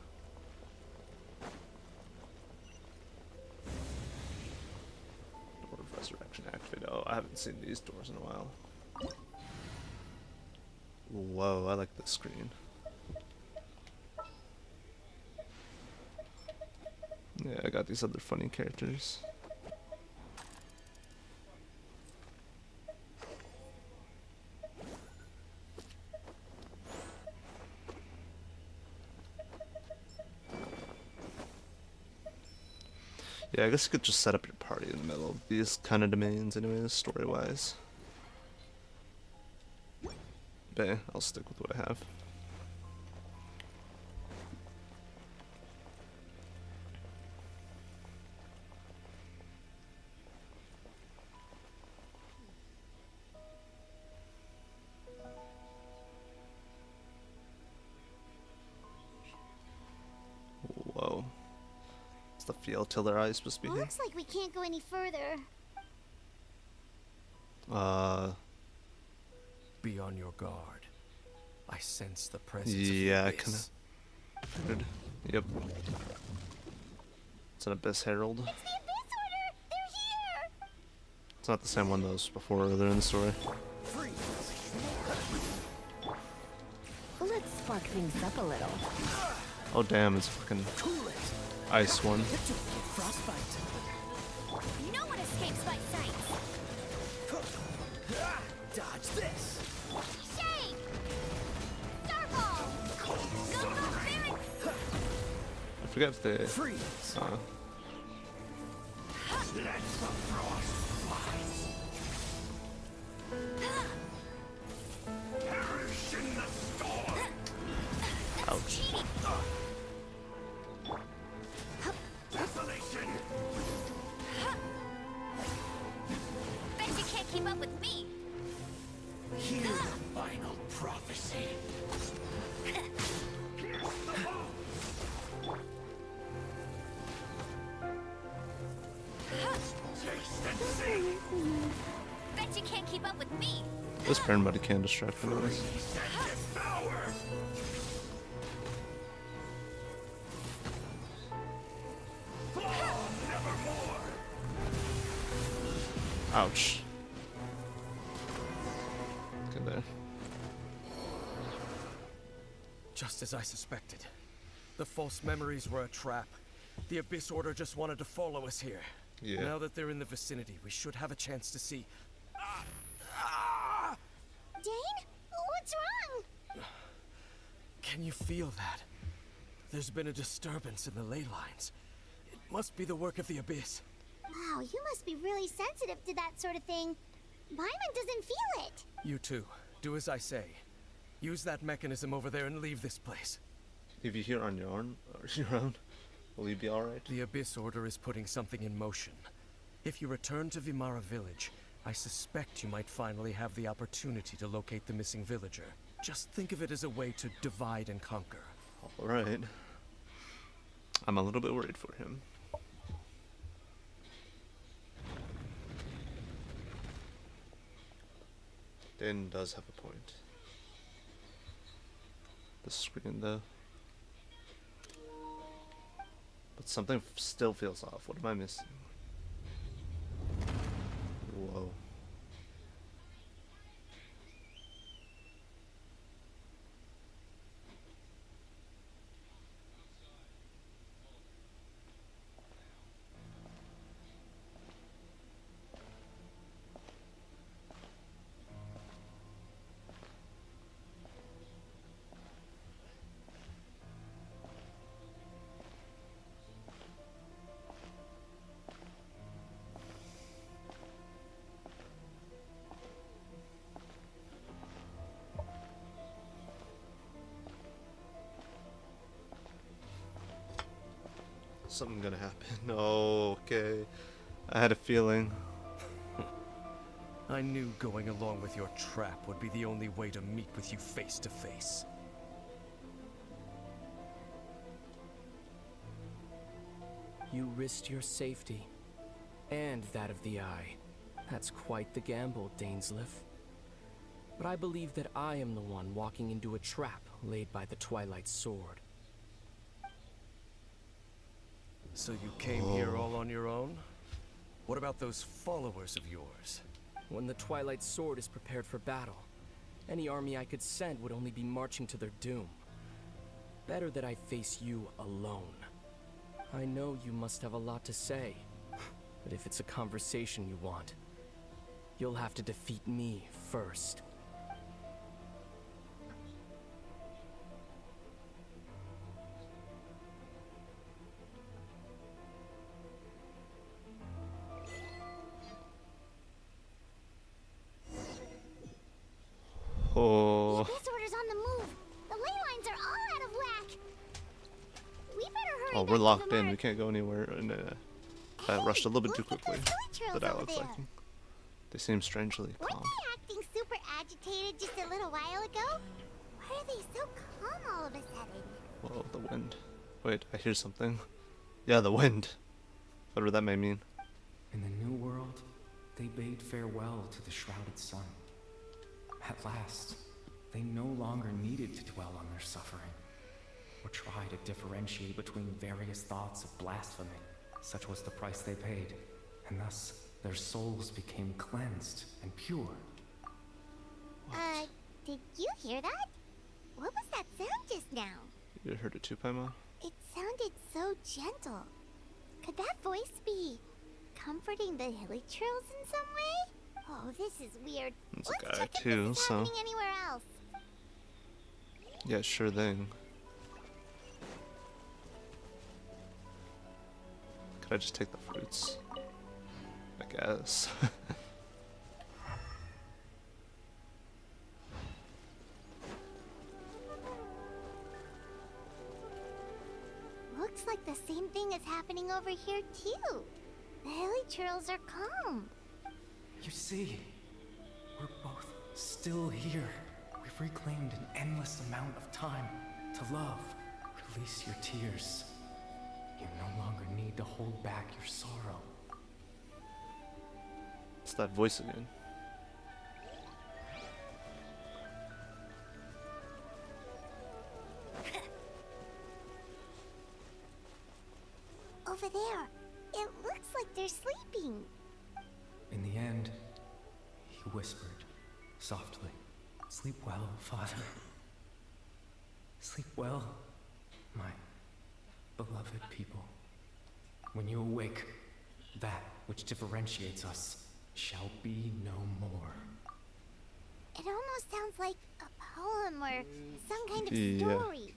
Door of Resurrection activated. Oh, I haven't seen these doors in a while. Whoa, I like this screen. Yeah, I got these other funny characters. Yeah, I guess you could just set up your party in the middle of these kind of domains anyways, story-wise. But yeah, I'll stick with what I have. Whoa. It's the field tiller eye supposed to be here? Looks like we can't go any further. Be on your guard. I sense the presence Yeah, I of the kinda Abyss. figured. Yep. It's an Abyss Herald. It's the Abyss Order! They're here! It's not the same one that was before earlier in the story. Let's spark things up a little. Oh damn, it's fucking ice one. Frostbite. No one escapes my sight! Dodge this. Shade! Starball! Go Spirit! I forget if they... Freeze. Let the frost fly. Perish in the storm. ouch. Cheating! up with me. This burn buddy can distract anyways. Ouch. Good there. Just as I suspected. The false memories were a trap. The Abyss Order just wanted to follow us here. Yeah. Now that they're in the vicinity, we should have a chance to see. Dane? What's wrong? Can you feel that? There's been a disturbance in the ley lines. It must be the work of the Abyss. Wow, you must be really sensitive to that sort of thing. Paimon doesn't feel it. You too. Do as I say. Use that mechanism over there and leave this place. If you hear on your own, will you be alright? The Abyss Order is putting something in motion. If you return to Vimara Village, I suspect you might finally have the opportunity to locate the missing villager. Just think of it as a way to divide and conquer. Alright. I'm a little bit worried for him. Dan does have a point. The screen though. But something still feels off. What am I missing? Whoa. Something gonna happen. Oh, okay. I had a feeling. I knew going along with your trap would be the only way to meet with you face to face. You risked your safety, and that of the Eye. That's quite the gamble, Dainsleif. But I believe that I am the one walking into a trap laid by the Twilight Sword. So you came here all on your own? What about those followers of yours? When the Twilight Sword is prepared for battle, any army I could send would only be marching to their doom. Better that I face you alone. I know you must have a lot to say, but if it's a conversation you want, you'll have to defeat me first. Oh. The Abyss Order's on the move. The ley lines are all out of whack. We better hurry. Oh, back we're to locked in. Vimara. We can't go anywhere. And I Hey, rushed a little bit too look at quickly. those hilly trails The dialogue's over there. like they seem strangely Weren't calm. they acting super agitated just a little while ago? Why are they so calm all of a sudden? Whoa, the wind. Wait, I hear something. Yeah, the wind. Whatever that may mean. In the new world, they bade farewell to the shrouded sun. At last, they no longer needed to dwell on their suffering, or try to differentiate between various thoughts of blasphemy. Such was the price they paid, and thus their souls became cleansed and pure. Did you hear that? What was that sound just now? You heard it too, Paimon? It sounded so gentle. Could that voice be comforting the hilly trails in some way? Oh, this is weird. It's a Let's guy check if too, this is so happening anywhere else. yeah, sure thing. Could I just take the fruits? I guess. Looks like the same thing is happening over here too. The hilly trails are calm. You see, we're both still here. We've reclaimed an endless amount of time to love. Release your tears. You no longer need to hold back your sorrow. It's that voice again. over there. It looks like they're sleeping. In the end, he whispered, softly, "Sleep well, Father. Sleep well, my beloved people. When you awake, that which differentiates us shall be no more." It almost sounds like a poem or some kind of Yeah. story.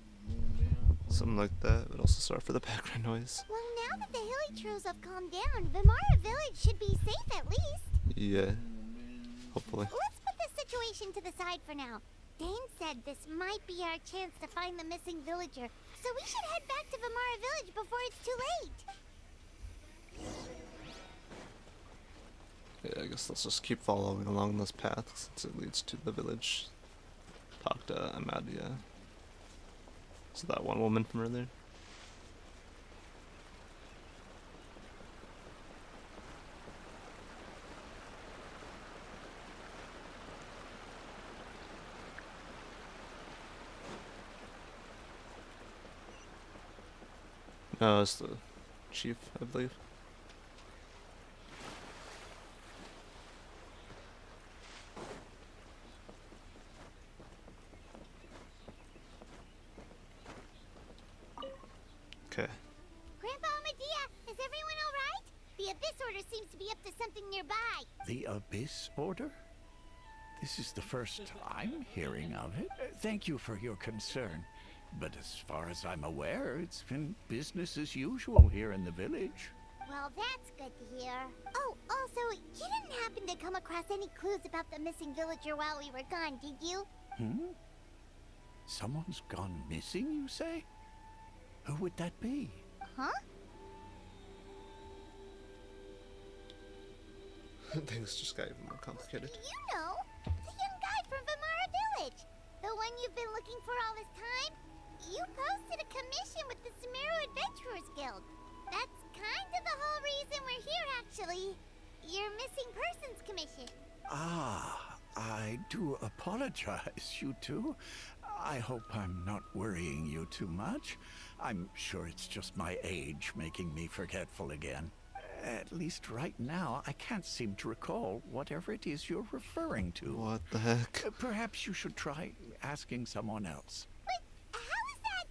Something like that, but also sorry for the background noise. Well, now that the Hilly have calmed down, Vimara Village should be safe at least. Yeah. Hopefully. Let's put this situation to the side for now. Dane said this might be our chance to find the missing villager, so we should head back to Vimara Village before it's too late. Yeah, I guess let's just keep following along this path since it leads to the village. Talk to Amadia. So that one woman from earlier. No, it's the chief, I believe. Okay. Grandpa Medea, is everyone alright? The Abyss Order seems to be up to something nearby. The Abyss Order? This is the first I'm hearing of it. Thank you for your concern. But as far as I'm aware, it's been business as usual here in the village. Well, that's good to hear. Oh, also, you didn't happen to come across any clues about the missing villager while we were gone, did you? Someone's gone missing, you say? Who would that be? Huh? Things just got even more complicated. You know, the young guy from Vimara Village. The one you've been looking for all this time. You posted a commission with the Sumeru Adventurers Guild. That's kind of the whole reason we're here, actually. Your missing persons commission. Ah, I do apologize, you two. I hope I'm not worrying you too much. I'm sure it's just my age making me forgetful again. At least right now, I can't seem to recall whatever it is you're referring to. What the heck? Perhaps you should try asking someone else. But how is that?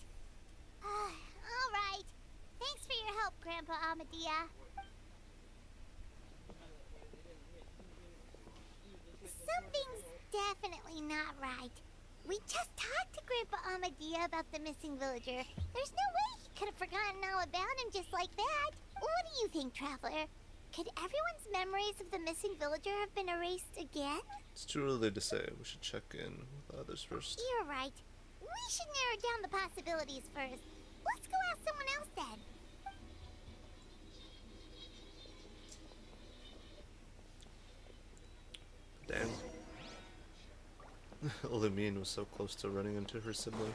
All right. Thanks for your help, Grandpa Amadea. Something's definitely not right. We just talked to Grandpa Amadea about the missing villager. There's no way he could have forgotten all about him just like that. What do you think, Traveler? Could everyone's memories of the missing villager have been erased again? It's too early to say. We should check in with others first. You're right. We should narrow down the possibilities first. Let's go ask someone else then. Dang. Lumine was so close to running into her sibling.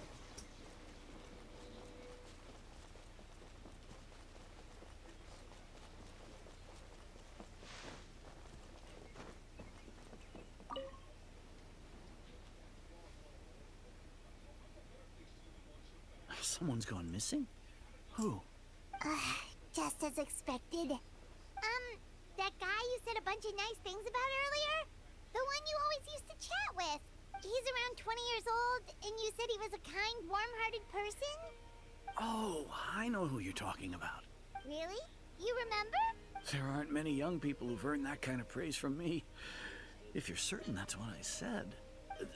Someone's gone missing? Who? Just as expected. That guy you said a bunch of nice things about earlier? The one you always used to chat with. He's around 20 years old, and you said he was a kind, warm-hearted person? Oh, I know who you're talking about. Really? You remember? There aren't many young people who've earned that kind of praise from me. If you're certain that's what I said,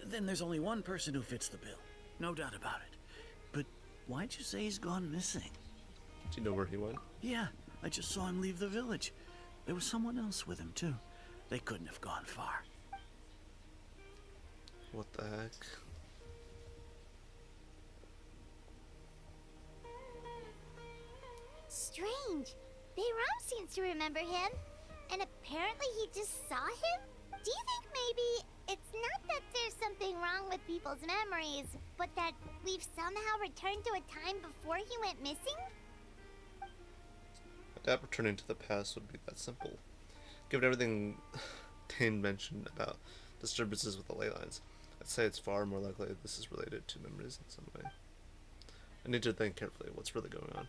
then there's only one person who fits the bill. No doubt about it. But why'd you say he's gone missing? Do you know where he went? Yeah, I just saw him leave the village. There was someone else with him, too. They couldn't have gone far. What the heck? Strange. Bayram seems to remember him. And apparently he just saw him? Do you think maybe it's not that there's something wrong with people's memories, but that we've somehow returned to a time before he went missing? I doubt returning to the past would be that simple. Given everything Dane mentioned about disturbances with the ley lines, I'd say it's far more likely that this is related to memories in some way. I need to think carefully what's really going on.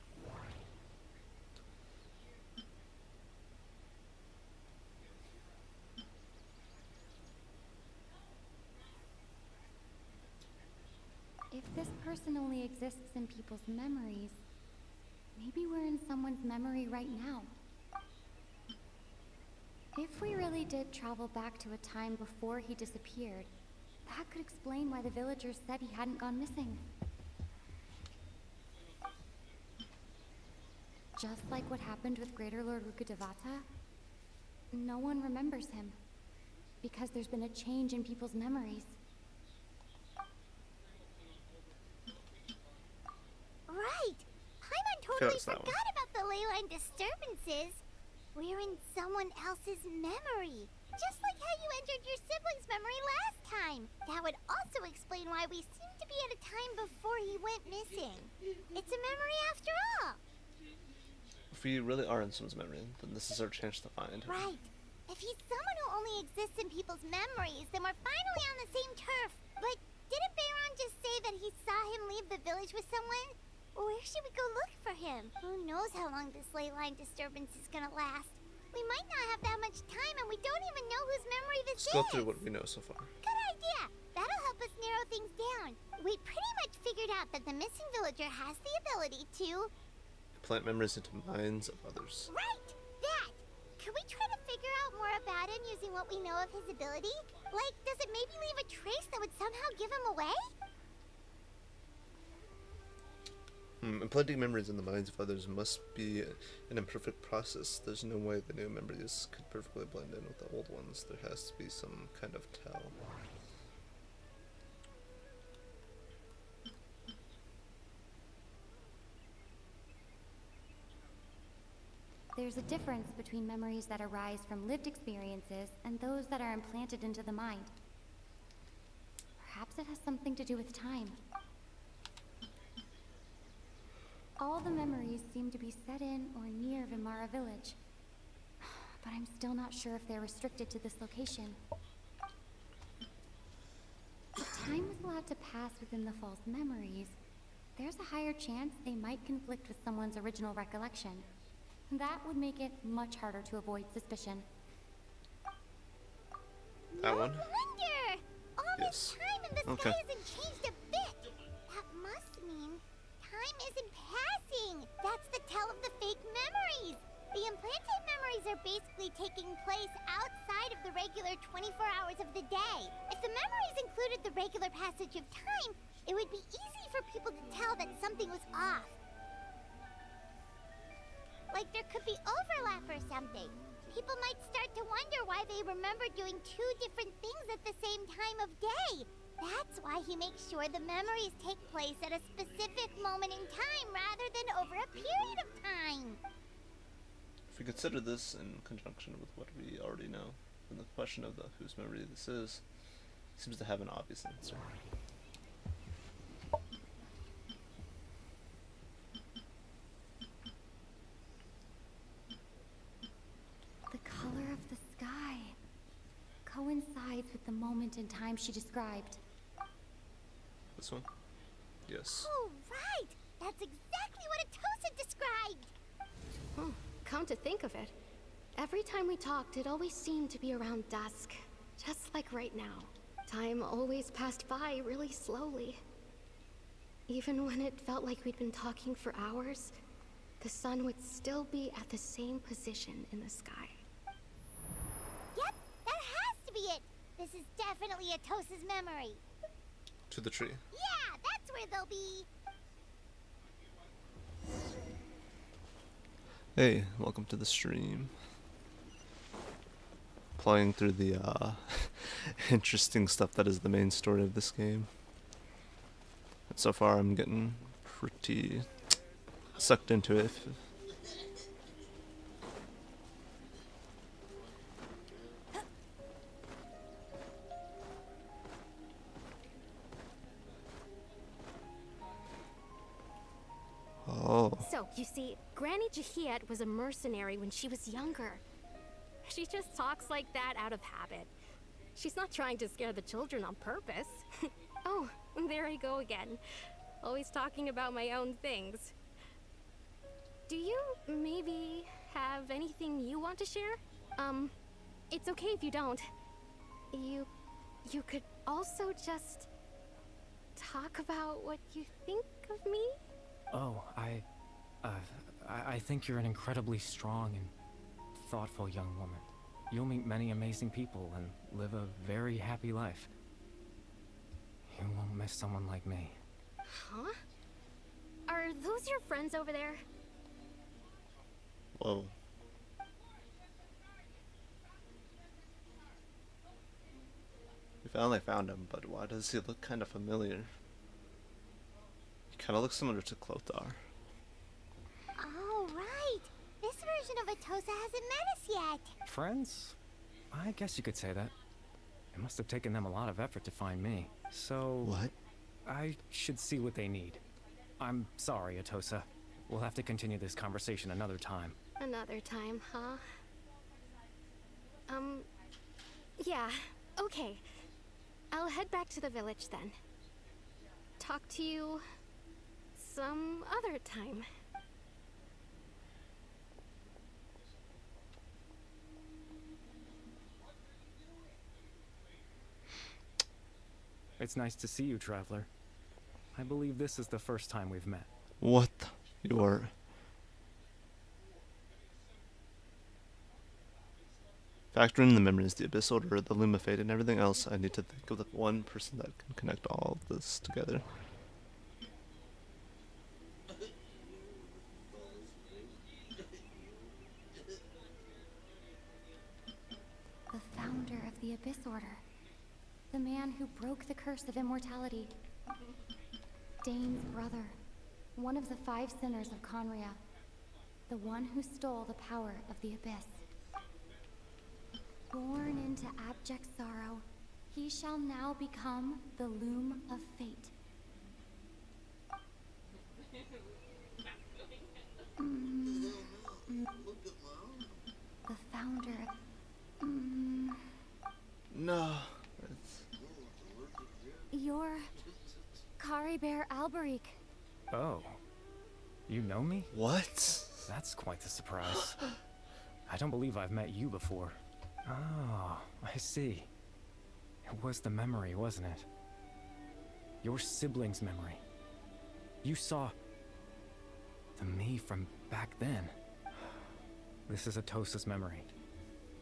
exists in people's memories, maybe we're in someone's memory right now. If we really did travel back to a time before he disappeared, that could explain why the villagers said he hadn't gone missing. Just like what happened with Greater Lord Rukkhadevata, no one remembers him, because there's been a change in people's memories. Right! Paimon totally forgot about the ley line disturbances. We're in someone else's memory. Just like how you entered your sibling's memory last time. That would also explain why we seem to be at a time before he went missing. It's a memory after all. If we really are in someone's memory, then this is our chance to find him. Right. If he's someone who only exists in people's memories, then we're finally on the same turf. But didn't Bayron just say that he saw him leave the village with someone? Where should we go look for him? Who knows how long this ley line disturbance is gonna last? We might not have that much time, and we don't even know whose memory this is. Let's go through what we know so far. Good idea. That'll help us narrow things down. We pretty much figured out that the missing villager has the ability to plant memories into minds of others. Right! That! Can we try to figure out more about him using what we know of his ability? Like, does it maybe leave a trace that would somehow give him away? Implanting memories in the minds of others must be an imperfect process. There's no way the new memories could perfectly blend in with the old ones. There has to be some kind of tell. There's a difference between memories that arise from lived experiences and those that are implanted into the mind. Perhaps it has something to do with time. All the memories seem to be set in or near Vimara village, but I'm still not sure if they're restricted to this location. If time was allowed to pass within the false memories, there's a higher chance they might conflict with someone's original recollection. That would make it much harder to avoid suspicion. That one? No wonder! All this time and the sky hasn't changed a bit! That must mean time isn't passing! That's the tell of the fake memories! The implanted memories are basically taking place outside of the regular 24 hours of the day. If the memories included the regular passage of time, it would be easy for people to tell that something was off. Like there could be overlap or something. People might start to wonder why they remember doing two different things at the same time of day. That's why he makes sure the memories take place at a specific moment in time rather than over a period of time. If we consider this in conjunction with what we already know, then the question of whose memory this is seems to have an obvious answer. The color of the sky coincides with the moment in time she described. This one? Yes. Oh, right! That's exactly what Atosa described! Oh, come to think of it, every time we talked, it always seemed to be around dusk. Just like right now. Time always passed by really slowly. Even when it felt like we'd been talking for hours, the sun would still be at the same position in the sky. Yep, that has to be it! This is definitely Atosa's memory. To the tree. Yeah, that's where they'll be. Hey, welcome to the stream. Playing through the interesting stuff that is the main story of this game. And so far I'm getting pretty sucked into it. Oh. So, you see, Granny Jahiet was a mercenary when she was younger. She just talks like that out of habit. She's not trying to scare the children on purpose. Oh, there I go again. Always talking about my own things. Do you maybe have anything you want to share? It's okay if you don't. You could also just talk about what you think of me? Oh, I think you're an incredibly strong and thoughtful young woman. You'll meet many amazing people and live a very happy life. You won't miss someone like me. Huh? Are those your friends over there? Whoa. We finally found him, but why does he look kind of familiar? He kind of looks similar to Clothar. Oh, right. This version of Atosa hasn't met us yet. Friends? I guess you could say that. It must have taken them a lot of effort to find me. So... What? I should see what they need. I'm sorry, Atosa. We'll have to continue this conversation another time. Another time, huh? Yeah, okay. I'll head back to the village then. Talk to you some other time. It's nice to see you, Traveler. I believe this is the first time we've met. What? You are... Factor in the memories, the Abyss Order, the Luma Fate, and everything else. I need to think of the one person that can connect all of this together. The founder of the Abyss Order. The man who broke the curse of immortality. Dane's brother. One of the 5 sinners of Conria. The one who stole the power of the Abyss. Born into abject sorrow, he shall now become the Loom of Fate. The founder of... No. You're... Kari Bear Alberic. Oh. You know me? What? That's quite the surprise. I don't believe I've met you before. Oh, I see. It was the memory, wasn't it? Your sibling's memory. You saw... the me from back then. This is Atosa's memory.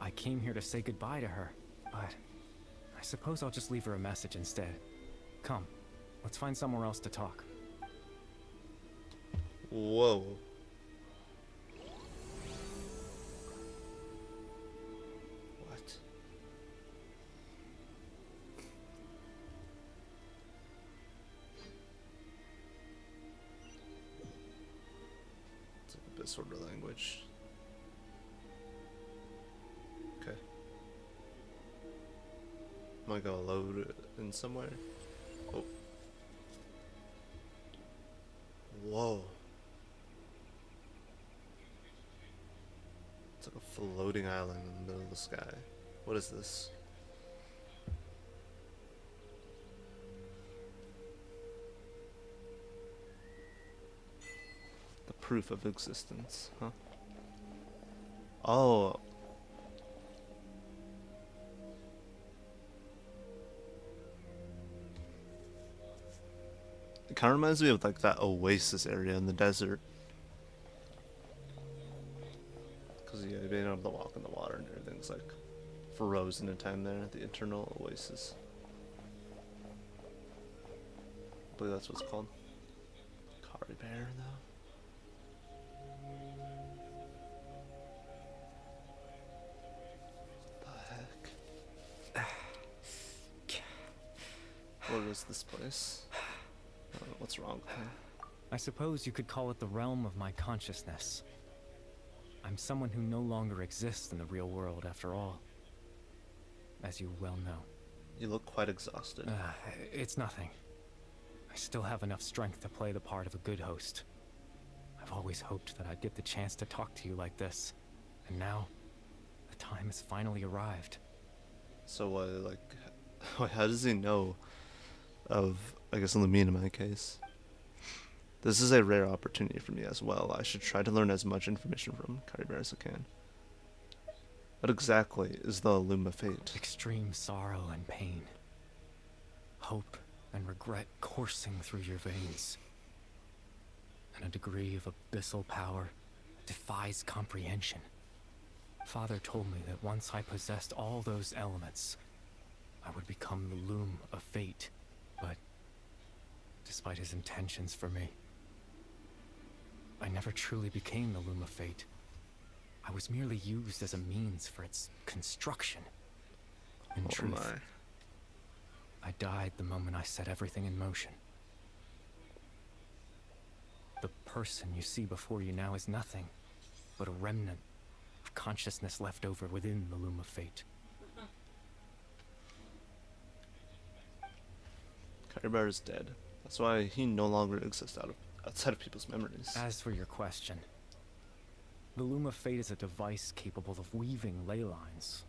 I came here to say goodbye to her, but... I suppose I'll just leave her a message instead. Come, let's find somewhere else to talk. Whoa. What? It's like a bit sort of language. Okay. Am I gonna load it in somewhere? Oh. Whoa. It's like a floating island in the middle of the sky. What is this? The proof of existence, huh? Oh. It kind of reminds me of like that oasis area in the desert. Because yeah, being able to walk in the water and everything's like frozen in time there, the internal oasis. I believe that's what it's called. Kari Bear, though. The heck? What is this place? What's wrong with me? I suppose you could call it the realm of my consciousness. I'm someone who no longer exists in the real world after all. As you well know. You look quite exhausted. It's nothing. I still have enough strength to play the part of a good host. I've always hoped that I'd get the chance to talk to you like this. And now, the time has finally arrived. So like, how does he know of, I guess, Lumine in my case? This is a rare opportunity for me as well. I should try to learn as much information from Kari Bear as I can. What exactly is the Luma Fate? Extreme sorrow and pain. Hope and regret coursing through your veins. and a degree of abyssal power that defies comprehension. Father told me that once I possessed all those elements, I would become the Loom of Fate. But despite his intentions for me, I never truly became the Loom of Fate. I was merely used as a means for its construction. In truth, I died the moment I set everything in motion. The person you see before you now is nothing but a remnant of consciousness left over within the Loom of Fate. Kyber is dead. That's why he no longer exists outside of people's memories. As for your question, the Loom of Fate is a device capable of weaving ley lines.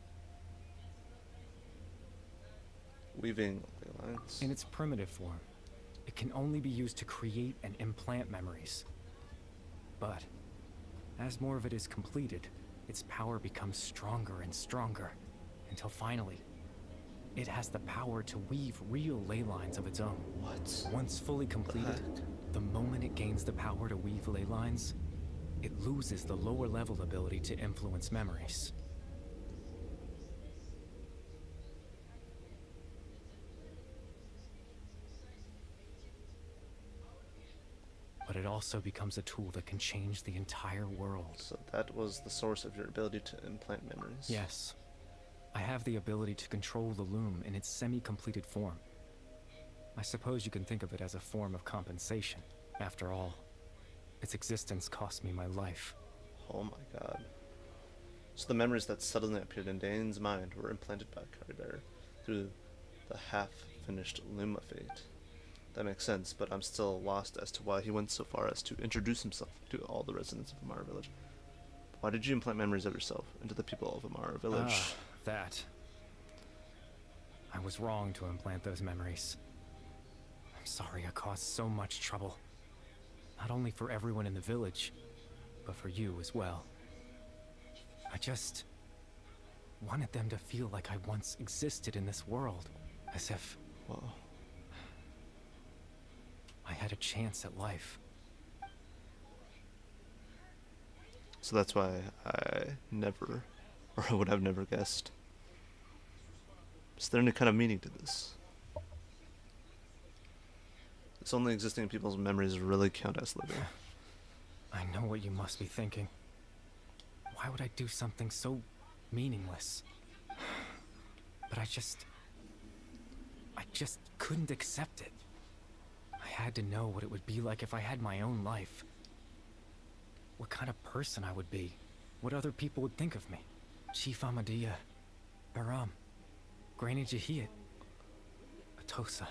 Weaving ley lines? In its primitive form, it can only be used to create and implant memories. But as more of it is completed, its power becomes stronger and stronger, until finally, it has the power to weave real ley lines of its own. What? Once fully completed, the moment it gains the power to weave ley lines, it loses the lower level ability to influence memories. But it also becomes a tool that can change the entire world. So that was the source of your ability to implant memories? Yes. I have the ability to control the Loom in its semi-completed form. I suppose you can think of it as a form of compensation. After all, its existence cost me my life. Oh my god. So the memories that suddenly appeared in Dane's mind were implanted by Kyber through the half-finished Loom of Fate. That makes sense, but I'm still lost as to why he went so far as to introduce himself to all the residents of Amara Village. Why did you implant memories of yourself into the people of Amara Village? That. I was wrong to implant those memories. I'm sorry I caused so much trouble. Not only for everyone in the village, but for you as well. I just wanted them to feel like I once existed in this world, as if I had a chance at life. So that's why I never, or I would have never guessed. Is there any kind of meaning to this? It's only existing in people's memories really count as living. I know what you must be thinking. Why would I do something so meaningless? But I just couldn't accept it. I had to know what it would be like if I had my own life. What kind of person I would be. What other people would think of me. Chief Ahmadiyya, Baram, Granny Jahiyat, Atosa.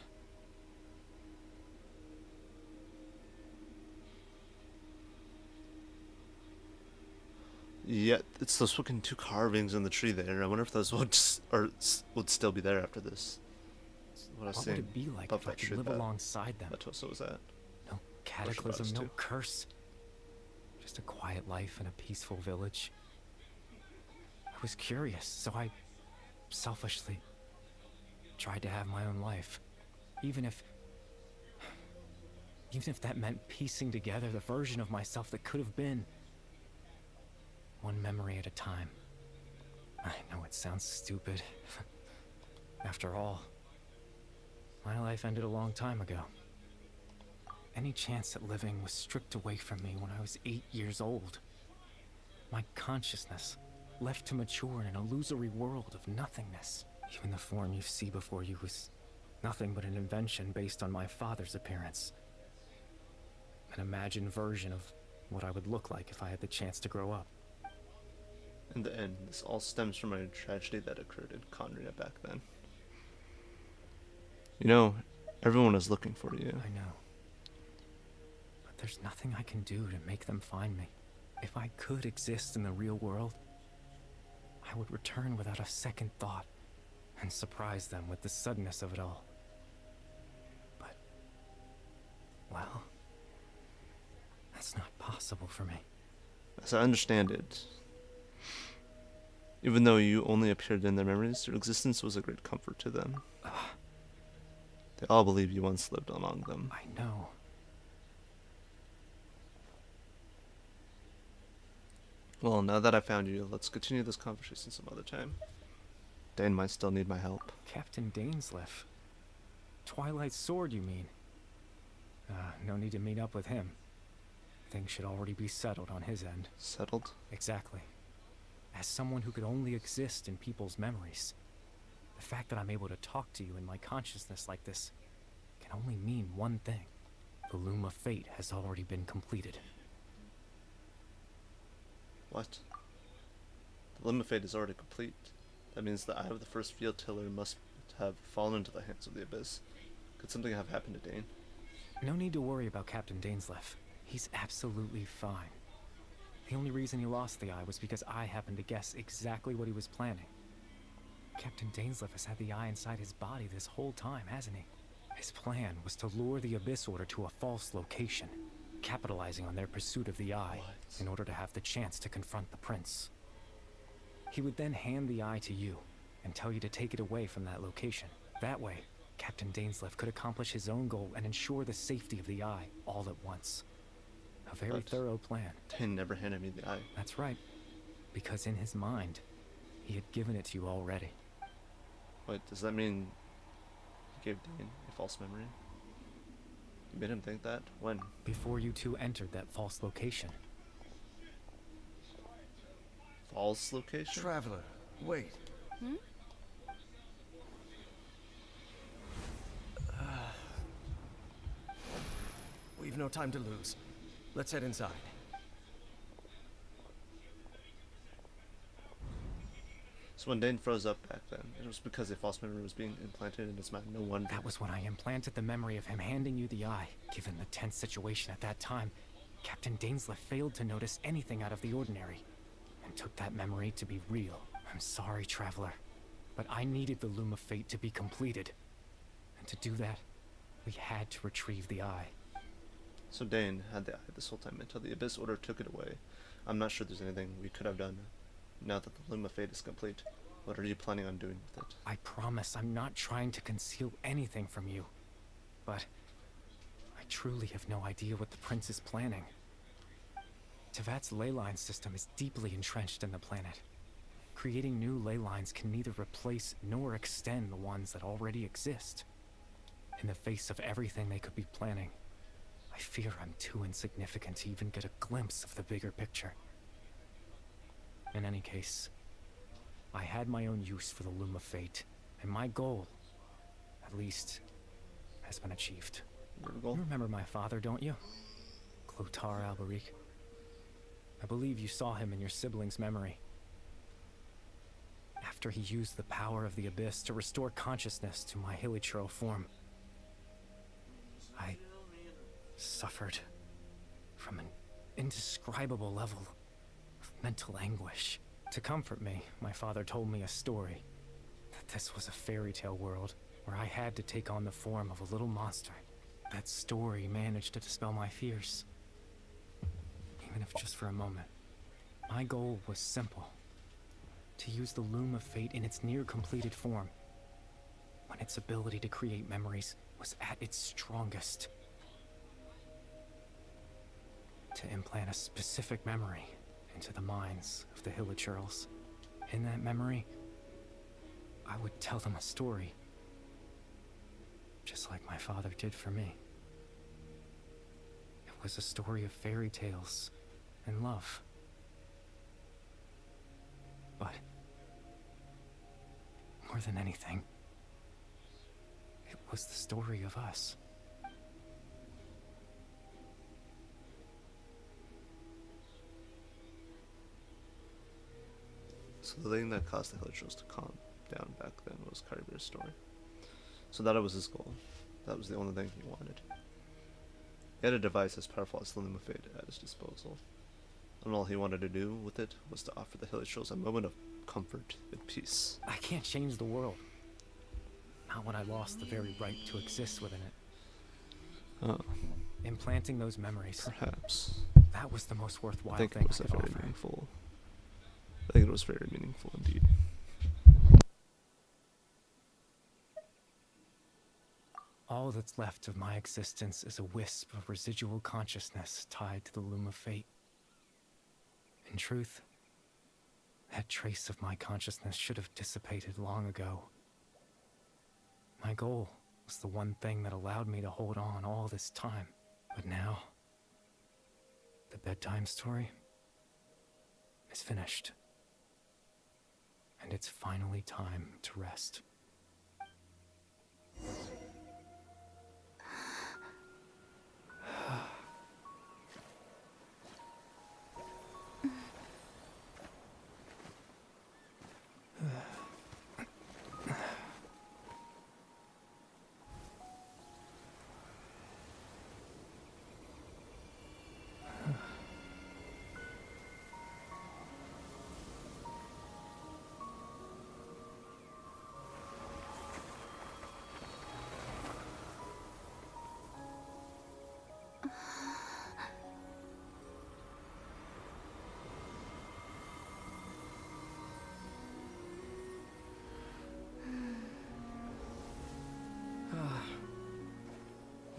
Yeah, it's those fucking two carvings in the tree there. I wonder if those would still be there after this. That's what I was What saying. would it be like Above if I that could tree live that alongside them? Atosa was at. No cataclysm, no too. curse. Just a quiet life in a peaceful village. I was curious, so I selfishly tried to have my own life. Even if that meant piecing together the version of myself that could have been. One memory at a time. I know it sounds stupid. After all, my life ended a long time ago. Any chance at living was stripped away from me when I was 8 years old. My consciousness left to mature in an illusory world of nothingness. Even the form you see before you was nothing but an invention based on my father's appearance. An imagined version of what I would look like if I had the chance to grow up. In the end, this all stems from a tragedy that occurred in Conria back then. You know, everyone is looking for you. I know. But there's nothing I can do to make them find me. If I could exist in the real world, I would return without a second thought and surprise them with the suddenness of it all. But, well, that's not possible for me. As I understand it, even though you only appeared in their memories, your existence was a great comfort to them. They all believe you once lived among them. I know. Well, now that I found you, let's continue this conversation some other time. Dane might still need my help. Captain Dainsleif. Twilight's sword, you mean? No need to meet up with him. Things should already be settled on his end. Settled? Exactly. As someone who could only exist in people's memories, the fact that I'm able to talk to you in my consciousness like this can only mean one thing. The Loom of Fate has already been completed. What? The Loom of Fate is already complete. That means the Eye of the First Field Tiller must have fallen into the hands of the Abyss. Could something have happened to Dane? No need to worry about Captain Dainsleif. He's absolutely fine. The only reason he lost the eye was because I happened to guess exactly what he was planning. Captain Dainsleif has had the eye inside his body this whole time, hasn't he? His plan was to lure the Abyss Order to a false location, capitalizing on their pursuit of the eye in order to have the chance to confront the prince. He would then hand the eye to you and tell you to take it away from that location. That way, Captain Dainsleif could accomplish his own goal and ensure the safety of the eye all at once. A very thorough plan. Dane never handed me the eye. That's right. Because in his mind, he had given it to you already. Wait, does that mean he gave Dane a false memory? You made him think that? When? Before you two entered that false location. False location? Traveler, wait. Hmm? We've no time to lose. Let's head inside. So when Dane froze up back then, it was because a false memory was being implanted in his mind. No wonder. That was when I implanted the memory of him handing you the eye. Given the tense situation at that time, Captain Dainsleif failed to notice anything out of the ordinary, and took that memory to be real. I'm sorry, Traveler, but I needed the Loom of Fate to be completed. And to do that, we had to retrieve the eye. So Dane had the eye this whole time until the Abyss Order took it away. I'm not sure there's anything we could have done now that the Loom of Fate is complete. What are you planning on doing with it? I promise I'm not trying to conceal anything from you. But I truly have no idea what the prince is planning. Tevat's ley line system is deeply entrenched in the planet. Creating new ley lines can neither replace nor extend the ones that already exist. In the face of everything they could be planning, I fear I'm too insignificant to even get a glimpse of the bigger picture. In any case, I had my own use for the Loom of Fate, and my goal, at least, has been achieved. Your goal? You remember my father, don't you? Clotar Alberic. I believe you saw him in your sibling's memory. After he used the power of the Abyss to restore consciousness to my hilichurl form, I suffered from an indescribable level of mental anguish. To comfort me, my father told me a story, that this was a fairy tale world where I had to take on the form of a little monster. That story managed to dispel my fears, even if just for a moment. My goal was simple: to use the Loom of Fate in its near-completed form, when its ability to create memories was at its strongest. To implant a specific memory into the minds of the hilichurls. In that memory, I would tell them a story, just like my father did for me. It was a story of fairy tales and love. But more than anything, it was the story of us. So the thing that caused the Hilichurls to calm down back then was Karivir's story. So that was his goal. That was the only thing he wanted. He had a device as powerful as the Loom of Fate at his disposal, and all he wanted to do with it was to offer the Hilichurls a moment of comfort and peace. I can't change the world. Not when I lost the very right to exist within it. Oh. Implanting those memories. Perhaps. That was the most worthwhile I think thing it was I a could very offer. meaningful. I think it was very meaningful indeed. All that's left of my existence is a wisp of residual consciousness tied to the Loom of Fate. In truth, That trace of my consciousness should have dissipated long ago. My goal was the one thing that allowed me to hold on all this time. But now, the bedtime story is finished. And it's finally time to rest.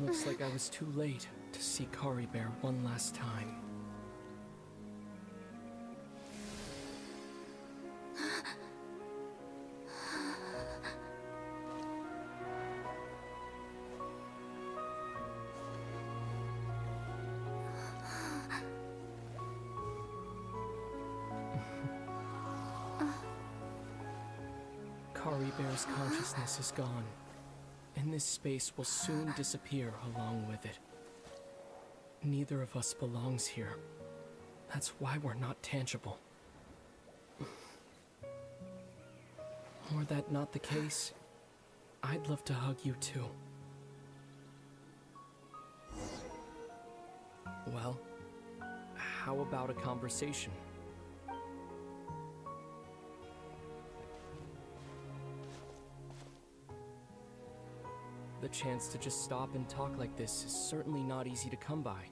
Looks like I was too late to see Kari Bear one last time. Kari Bear's consciousness is gone, and this space will soon disappear along with it. Neither of us belongs here. That's why we're not tangible. Were that not the case, I'd love to hug you too. Well, how about a conversation? The chance to just stop and talk like this is certainly not easy to come by.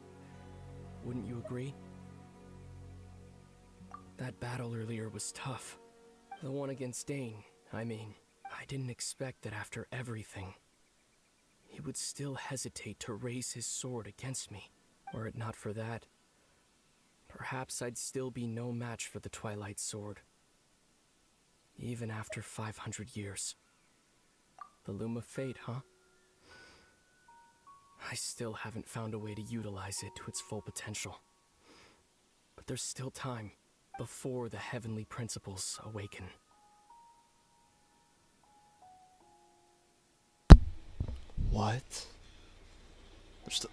Wouldn't you agree? That battle earlier was tough. The one against Dane, I mean. I didn't expect that after everything, he would still hesitate to raise his sword against me. Were it not for that, perhaps I'd still be no match for the Twilight Sword. Even after 500 years. The Loom of Fate, huh? I still haven't found a way to utilize it to its full potential. But there's still time before the heavenly principles awaken. What? There's still...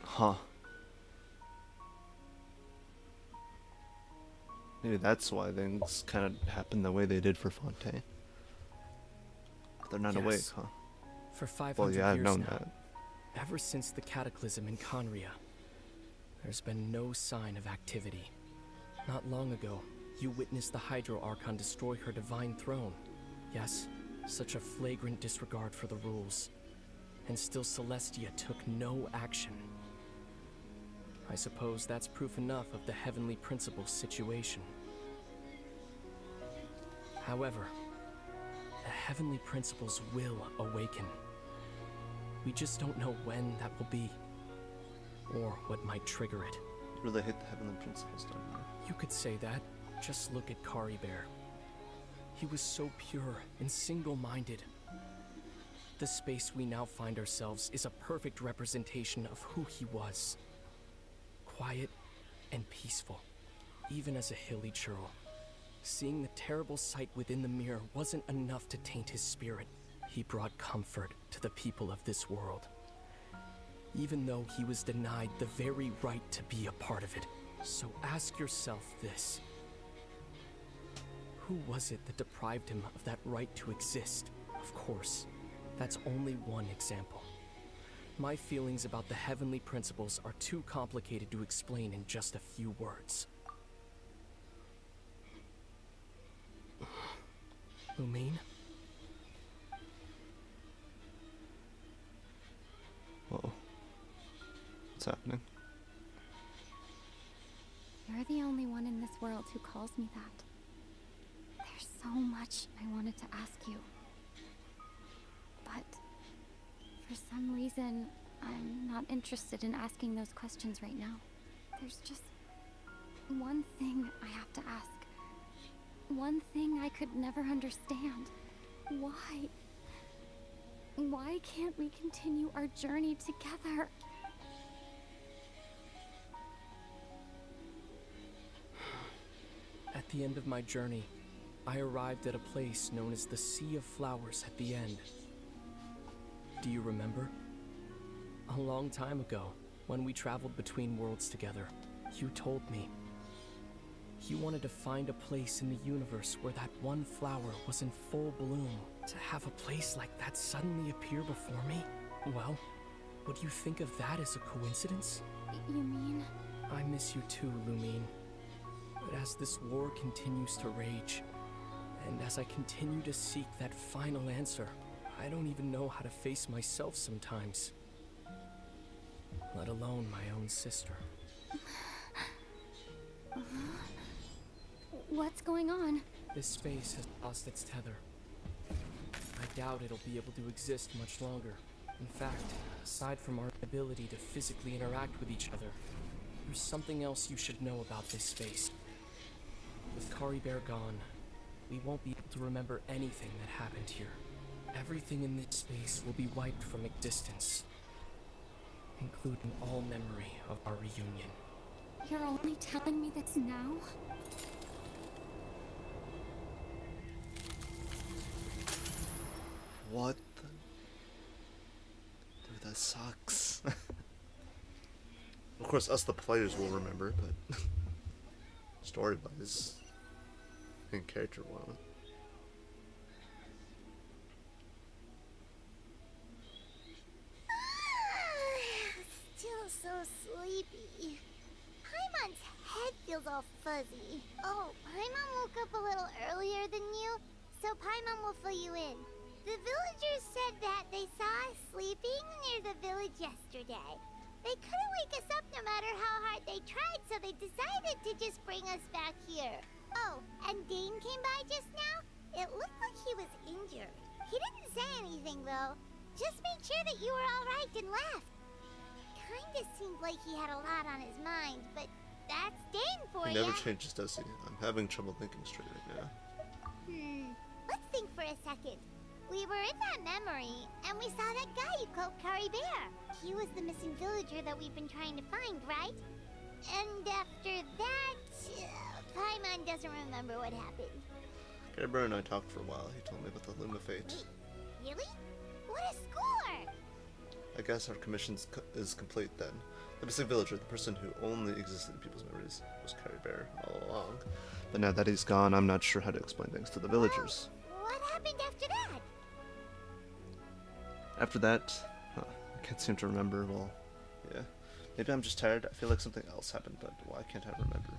Huh. Maybe that's why things kind of happen the way they did for Fontaine. They're not awake, huh? For 500 Well, yeah, I've years known now, that. ever since the cataclysm in Conria, there's been no sign of activity. Not long ago, you witnessed the Hydro Archon destroy her divine throne. Yes, such a flagrant disregard for the rules. And still Celestia took no action. I suppose that's proof enough of the Heavenly Principle's situation. However, the Heavenly Principles will awaken. We just don't know when that will be, or what might trigger it. You really hate the Heavenly Principles, don't you? You could say that. Just look at Kari Bear. He was so pure and single-minded. The space we now find ourselves is a perfect representation of who he was. Quiet and peaceful, even as a hilly churl. Seeing the terrible sight within the mirror wasn't enough to taint his spirit. He brought comfort to the people of this world, even though he was denied the very right to be a part of it. So ask yourself this. Who was it that deprived him of that right to exist? Of course, that's only one example. My feelings about the Heavenly Principles are too complicated to explain in just a few words. Lumine? Uh-oh. What's happening? You're the only one in this world who calls me that. There's so much I wanted to ask you. But for some reason, I'm not interested in asking those questions right now. There's just one thing I have to ask. one thing I could never understand. Why? Why can't we continue our journey together? At the end of my journey, I arrived at a place known as the Sea of Flowers at the end. Do you remember? A long time ago, when we traveled between worlds together, you told me. You wanted to find a place in the universe where that one flower was in full bloom. To have a place like that suddenly appear before me? Well, would you think of that as a coincidence? You mean? I miss you too, Lumine. But as this war continues to rage, and as I continue to seek that final answer, I don't even know how to face myself sometimes. Let alone my own sister. What's going on? This space has lost its tether. I doubt it'll be able to exist much longer. In fact, aside from our ability to physically interact with each other, there's something else you should know about this space. With Kari Bear gone, we won't be able to remember anything that happened here. Everything in this space will be wiped from existence, including all memory of our reunion. You're only telling me this now? What the... Dude, that sucks. Of course, us the players will remember, but... story-wise... and character won't. Still so sleepy. Paimon's head feels all fuzzy. Oh, Paimon woke up a little earlier than you, so Paimon will fill you in. The villagers said that they saw us sleeping near the village yesterday. They couldn't wake us up no matter how hard they tried, so they decided to just bring us back here. Oh, and Dane came by just now. It looked like he was injured. He didn't say anything, though. Just made sure that you were all right and left. Kinda seemed like he had a lot on his mind, but that's Dane for He you. never changes, does he? I'm having trouble thinking straight right now. Let's think for a second. We were in that memory, and we saw that guy you called Kari Bear. He was the missing villager that we've been trying to find, right? And after that, Paimon doesn't remember what happened. Gabriel and I talked for a while. He told me about the Loom of Fate. Wait, really? What a score! I guess our commission is complete then. The missing villager, the person who only existed in people's memories, was Kari Bear all along. But now that he's gone, I'm not sure how to explain things to the villagers. What happened after that? After that, I can't seem to remember. Well, yeah. Maybe I'm just tired. I feel like something else happened, but why can't I remember?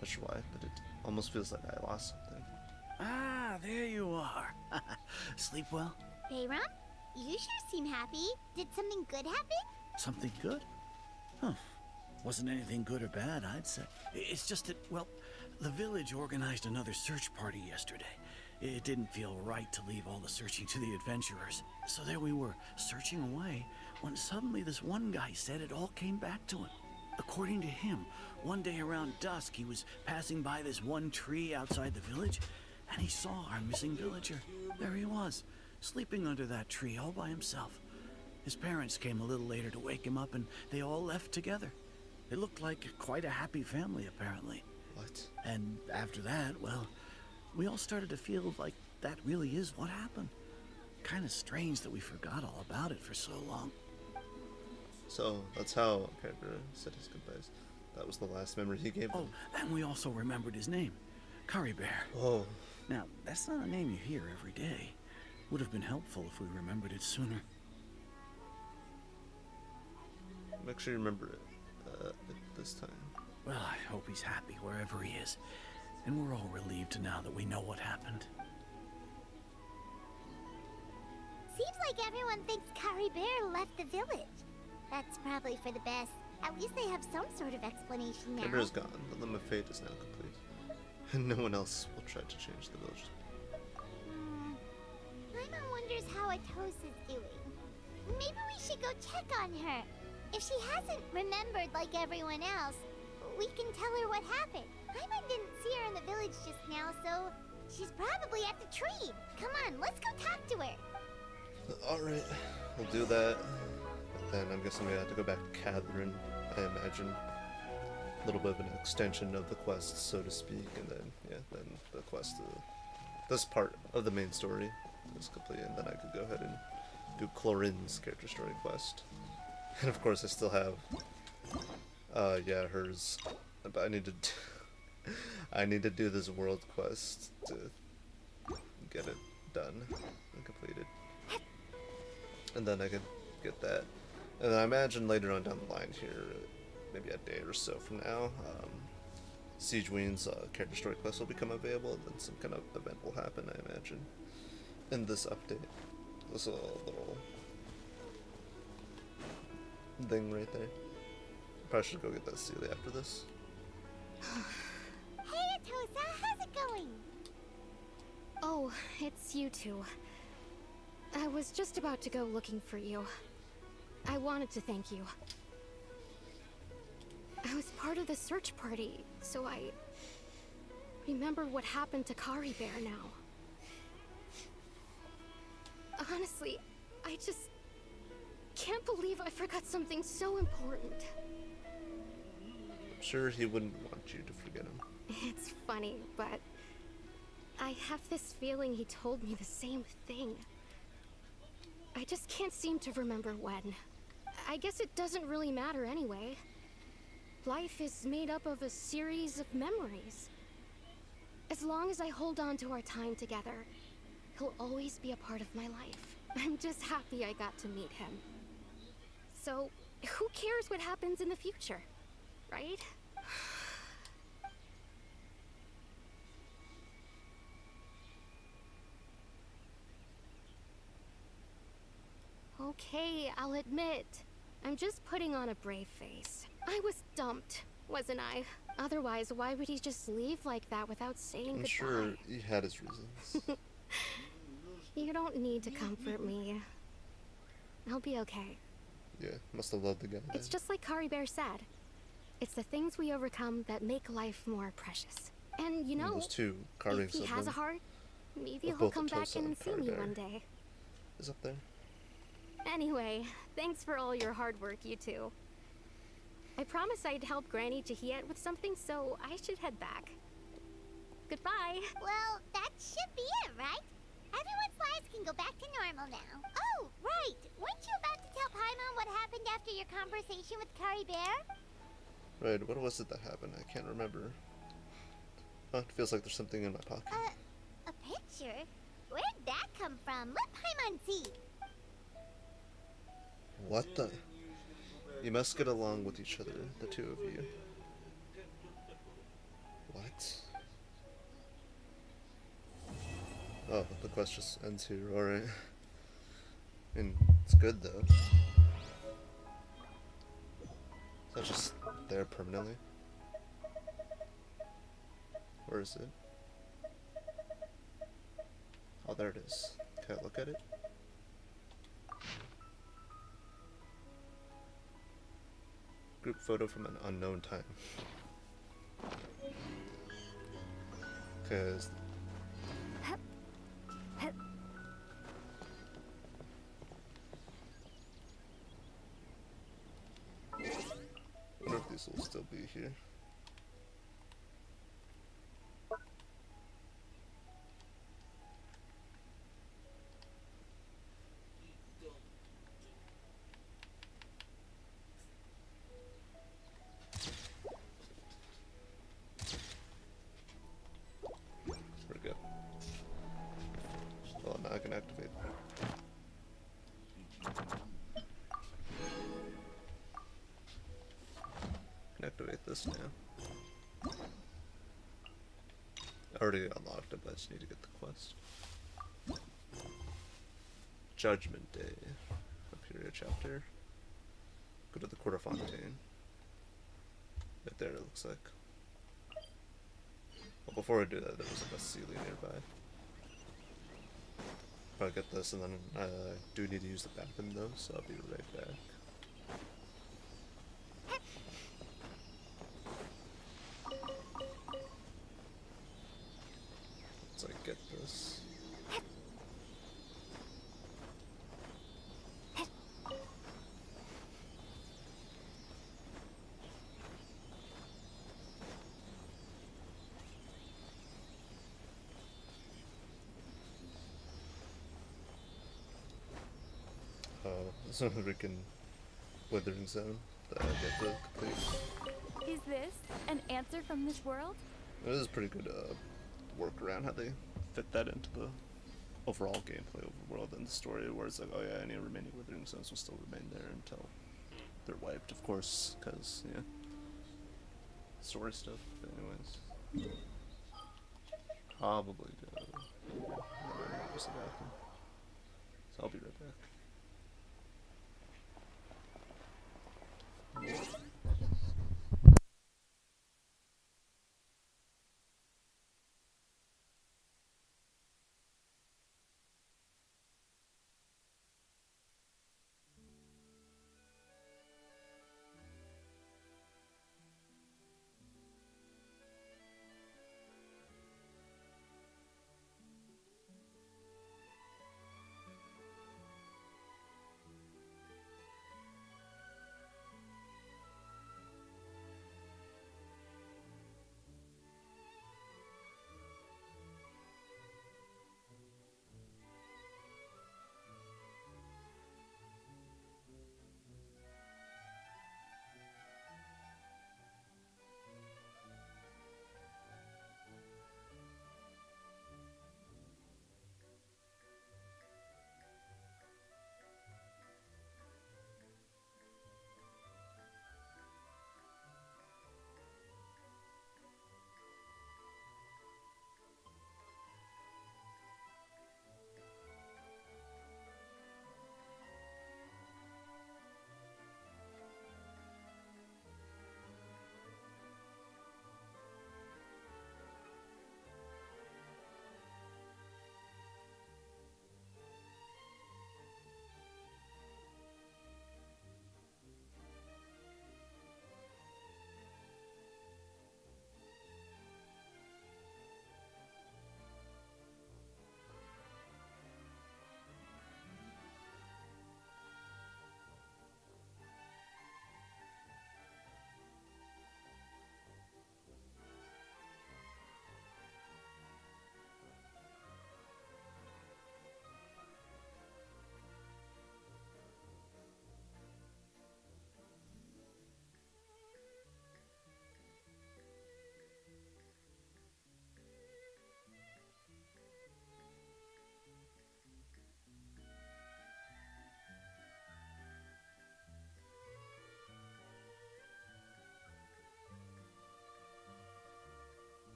Not sure why, but it almost feels like I lost something. Ah, there you are. Sleep well? Bayram? You sure seem happy. Did something good happen? Something good? Huh. Wasn't anything good or bad, I'd say. It's just that, well, the village organized another search party yesterday. It didn't feel right to leave all the searching to the adventurers. So there we were, searching away, when suddenly this one guy said it all came back to him. According to him, one day around dusk, he was passing by this one tree outside the village, and he saw our missing villager. There he was, sleeping under that tree all by himself. His parents came a little later to wake him up, and they all left together. It looked like quite a happy family, apparently. What? And after that, well, we all started to feel like that really is what happened. Kind of strange that we forgot all about it for so long. So, that's how Gabriel said his goodbyes. That was the last memory he gave them. Oh, and we also remembered his name. Kari Bear. Oh. Now, that's not a name you hear every day. Would have been helpful if we remembered it sooner. Make sure you remember it this time. Well, I hope he's happy wherever he is. And we're all relieved now that we know what happened. Seems like everyone thinks Kari Bear left the village. That's probably for the best. At least they have some sort of explanation now. Gabriel's gone. The Limb of Fate is now complete. And no one else will try to change the village. Paimon wonders how Atos is doing. Maybe we should go check on her. If she hasn't remembered like everyone else, we can tell her what happened. Paimon didn't see her in the village just now, so She's probably at the tree. Come on, let's go talk to her. Alright, we'll do that. But then I'm guessing we have to go back to Catherine, I imagine. A little bit of an extension of the quest, so to speak, and then, yeah, then the quest, this part of the main story is complete, and then I could go ahead and do Clorin's character story quest. And of course I still have, yeah, hers, but I need to, I need to do this world quest to get it done and completed. And then I could get that. And then I imagine later on down the line here, maybe a day or so from now, Siege Ween's character story quest will become available, and then some kind of event will happen, I imagine, in this update. This little thing right there. Probably should go get that Celia after this. Hey, Atosa, how's it going? Oh, it's you two. I was just about to go looking for you. I wanted to thank you. I was part of the search party, so I remember what happened to Kari Bear now. Honestly, I just can't believe I forgot something so important. I'm sure he wouldn't want you to forget him. It's funny, but I have this feeling he told me the same thing. I just can't seem to remember when. I guess it doesn't really matter anyway. Life is made up of a series of memories. As long as I hold on to our time together, he'll always be a part of my life. I'm just happy I got to meet him. So, who cares what happens in the future, right? Okay, I'll admit. I'm just putting on a brave face. I was dumped, wasn't I? Otherwise, why would he just leave like that without saying goodbye? I'm sure he had his reasons. You don't need to comfort me. I'll be okay. Yeah, must have loved the guy. It's just like Kari Bear said. It's the things we overcome that make life more precious. And you know, those two carvings if he of has a them, heart, maybe of he'll both come back Atosa and and see Kari me Bear, one day. is up there. Anyway, thanks for all your hard work, you two. I promised I'd help Granny Jahiet with something, so I should head back. Goodbye. Well, that should be it, right? Everyone's lives can go back to normal now. Oh, right! Weren't you about to tell Paimon what happened after your conversation with Kari Bear? Right, what was it that happened? I can't remember. Oh, it feels like there's something in my pocket. A picture? Where'd that come from? Let Paimon see. What the? You must get along with each other, the two of you. What? Oh, the quest just ends here, alright. I mean, it's good though. Is that just there permanently? Where is it? Oh, there it is. Can I look at it? Group photo from an unknown time. Cause I wonder if these will still be here. There we go. Well, now I can activate. Can activate this now. I already unlocked it, but I just need to get the quest. Judgment Day. Period chapter. Go to the Quarter Fontaine. Right there, it looks like. Well, before I do that, there was like a Celia nearby. Probably get this, and then I do need to use the bathroom though, so I'll be right back. It's like get this. This one freaking withering zone that I get to complete. Is this an answer from this world? It is pretty good workaround how they fit that into the overall gameplay overworld and the story, where it's like, oh yeah, any remaining withering zones will still remain there until they're wiped, of course, because yeah, story stuff. But anyways, probably go. So I'll be right back.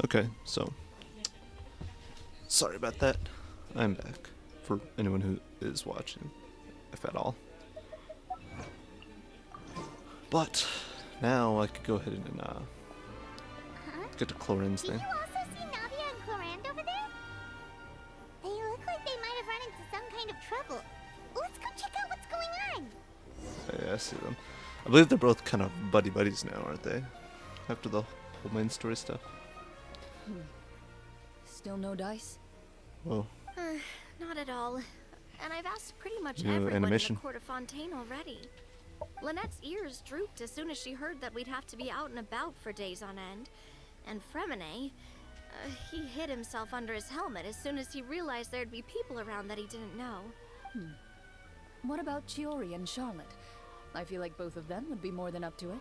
Okay, so sorry about that. I'm back for anyone who is watching, if at all. But now I could go ahead and get to Clorin's Did thing. you also see Navia and Clorand over there? They look like they might have run into some kind of trouble. Let's go check out what's going on. Yeah, I see them. I believe they're both kind of buddies now, aren't they? After the whole main story stuff. Still no dice? Whoa. Not at all. And I've asked pretty much New everyone animation. in the court of Fontaine already. Lynette's ears drooped as soon as she heard that we'd have to be out and about for days on end. And Fremine, he hid himself under his helmet as soon as he realized there'd be people around that he didn't know. What about Chiori and Charlotte? I feel like both of them would be more than up to it.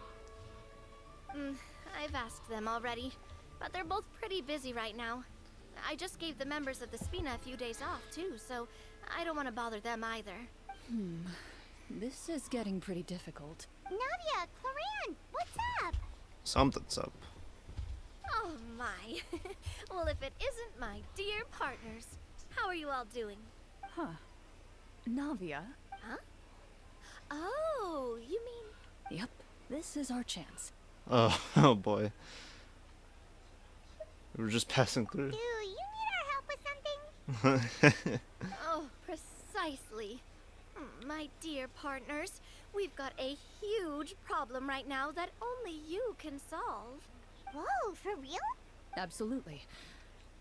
I've asked them already, but they're both pretty busy right now. I just gave the members of the Spina a few days off, too, so I don't want to bother them either. This is getting pretty difficult. Navia, Clorand, what's up? Something's up. Oh my. Well, if it isn't my dear partners, how are you all doing? Huh. Navia? Huh? Oh, you mean... Yep, this is our chance. Oh, oh boy. We were just passing through. Do you need our help with something? Oh, precisely. My dear partners, we've got a huge problem right now that only you can solve. Whoa, for real? Absolutely.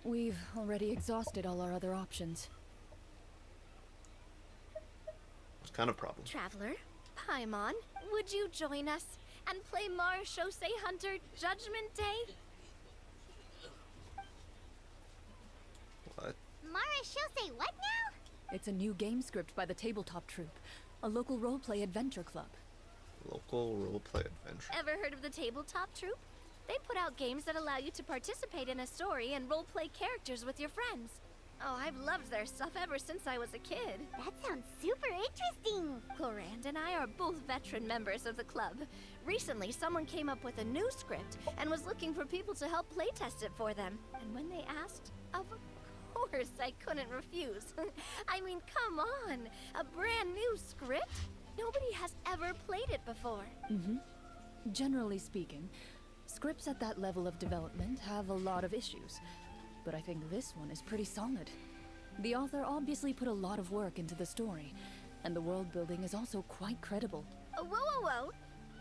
We've already exhausted all our other options. What kind of problem? Traveler, Paimon, would you join us and play Marechaussee Hunter Judgment Day? What? Marechaussee what now? It's a new game script by the Tabletop Troupe, a local roleplay adventure club. Local roleplay adventure. Ever heard of the Tabletop Troupe? They put out games that allow you to participate in a story and roleplay characters with your friends. Oh, I've loved their stuff ever since I was a kid. That sounds super interesting. Clorand and I are both veteran members of the club. Recently, someone came up with a new script and was looking for people to help playtest it for them. And when they asked, of course I couldn't refuse. I mean, come on, a brand new script? Nobody has ever played it before. Generally speaking, scripts at that level of development have a lot of issues. But I think this one is pretty solid. The author obviously put a lot of work into the story, and the world building is also quite credible. Whoa, whoa, whoa!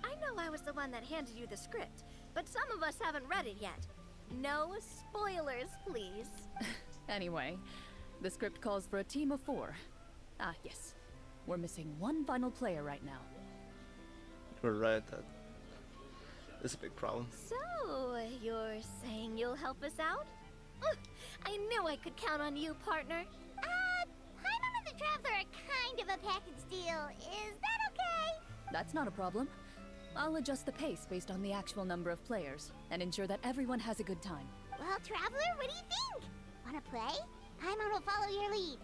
I know I was the one that handed you the script, but some of us haven't read it yet. No spoilers, please. Anyway, the script calls for a team of 4. Ah, yes. We're missing one final player right now. We're right. That is a big problem. So, you're saying you'll help us out? I knew I could count on you, partner. Paimon and the Traveler are kind of a package deal. Is that okay? That's not a problem. I'll adjust the pace based on the actual number of players, and ensure that everyone has a good time. Well, Traveler, what do you think? Wanna play? Paimon will follow your lead.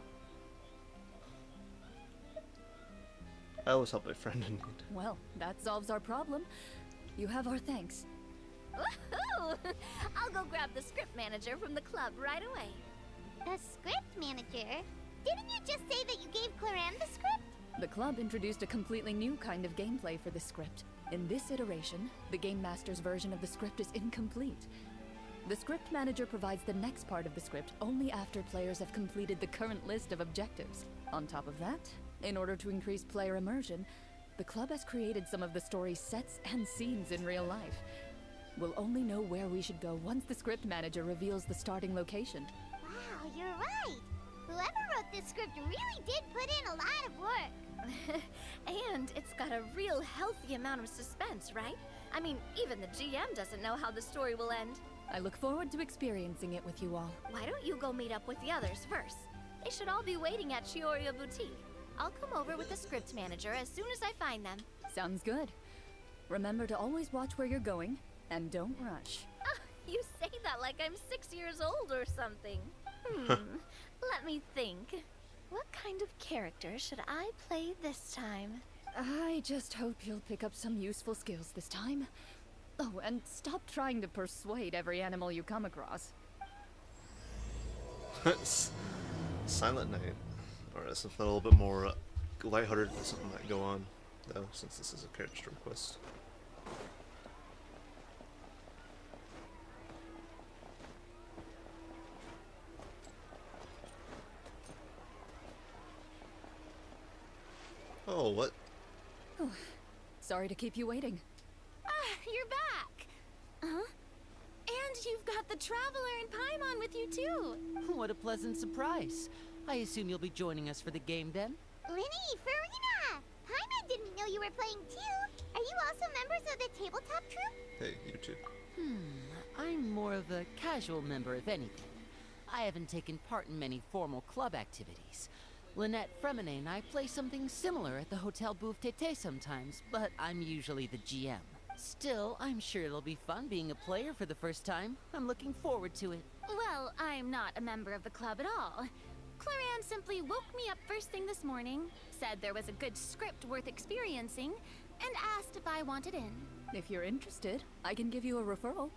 I always help my friend in need. Well, that solves our problem. You have our thanks. Woohoo! I'll go grab the script manager from the club right away. A script manager? Didn't you just say that you gave Clorand the script? The club introduced a completely new kind of gameplay for this script. In this iteration, the Game Master's version of the script is incomplete. The script manager provides the next part of the script only after players have completed the current list of objectives. On top of that, in order to increase player immersion, the club has created some of the story's sets and scenes in real life. We'll only know where we should go once the script manager reveals the starting location. Wow, you're right. Whoever wrote this script really did put in a lot of work. And it's got a real healthy amount of suspense, right? I mean, even the GM doesn't know how the story will end. I look forward to experiencing it with you all. Why don't you go meet up with the others first? They should all be waiting at Chioria Boutique. I'll come over with the script manager as soon as I find them. Sounds good. Remember to always watch where you're going, and don't rush. You say that like I'm 6 years old or something. Let me think. What kind of character should I play this time? I just hope you'll pick up some useful skills this time. Oh, and stop trying to persuade every animal you come across. Silent Night. Alright, something a little bit more lighthearted, something might go on, though, since this is a character request. Oh, what? Oh, sorry to keep you waiting. Ah, you're back! Huh? And you've got the Traveler and Paimon with you too! What a pleasant surprise. I assume you'll be joining us for the game then? Linny, Farina! Paimon didn't know you were playing too! Are you also members of the tabletop troupe? Hey, you too. I'm more of a casual member, if anything. I haven't taken part in many formal club activities. Lynette Fremine and I play something similar at the Hotel Bouffe Tété sometimes, but I'm usually the GM. Still, I'm sure it'll be fun being a player for the first time. I'm looking forward to it. Well, I'm not a member of the club at all. Claran simply woke me up first thing this morning, said there was a good script worth experiencing, and asked if I wanted in. If you're interested, I can give you a referral.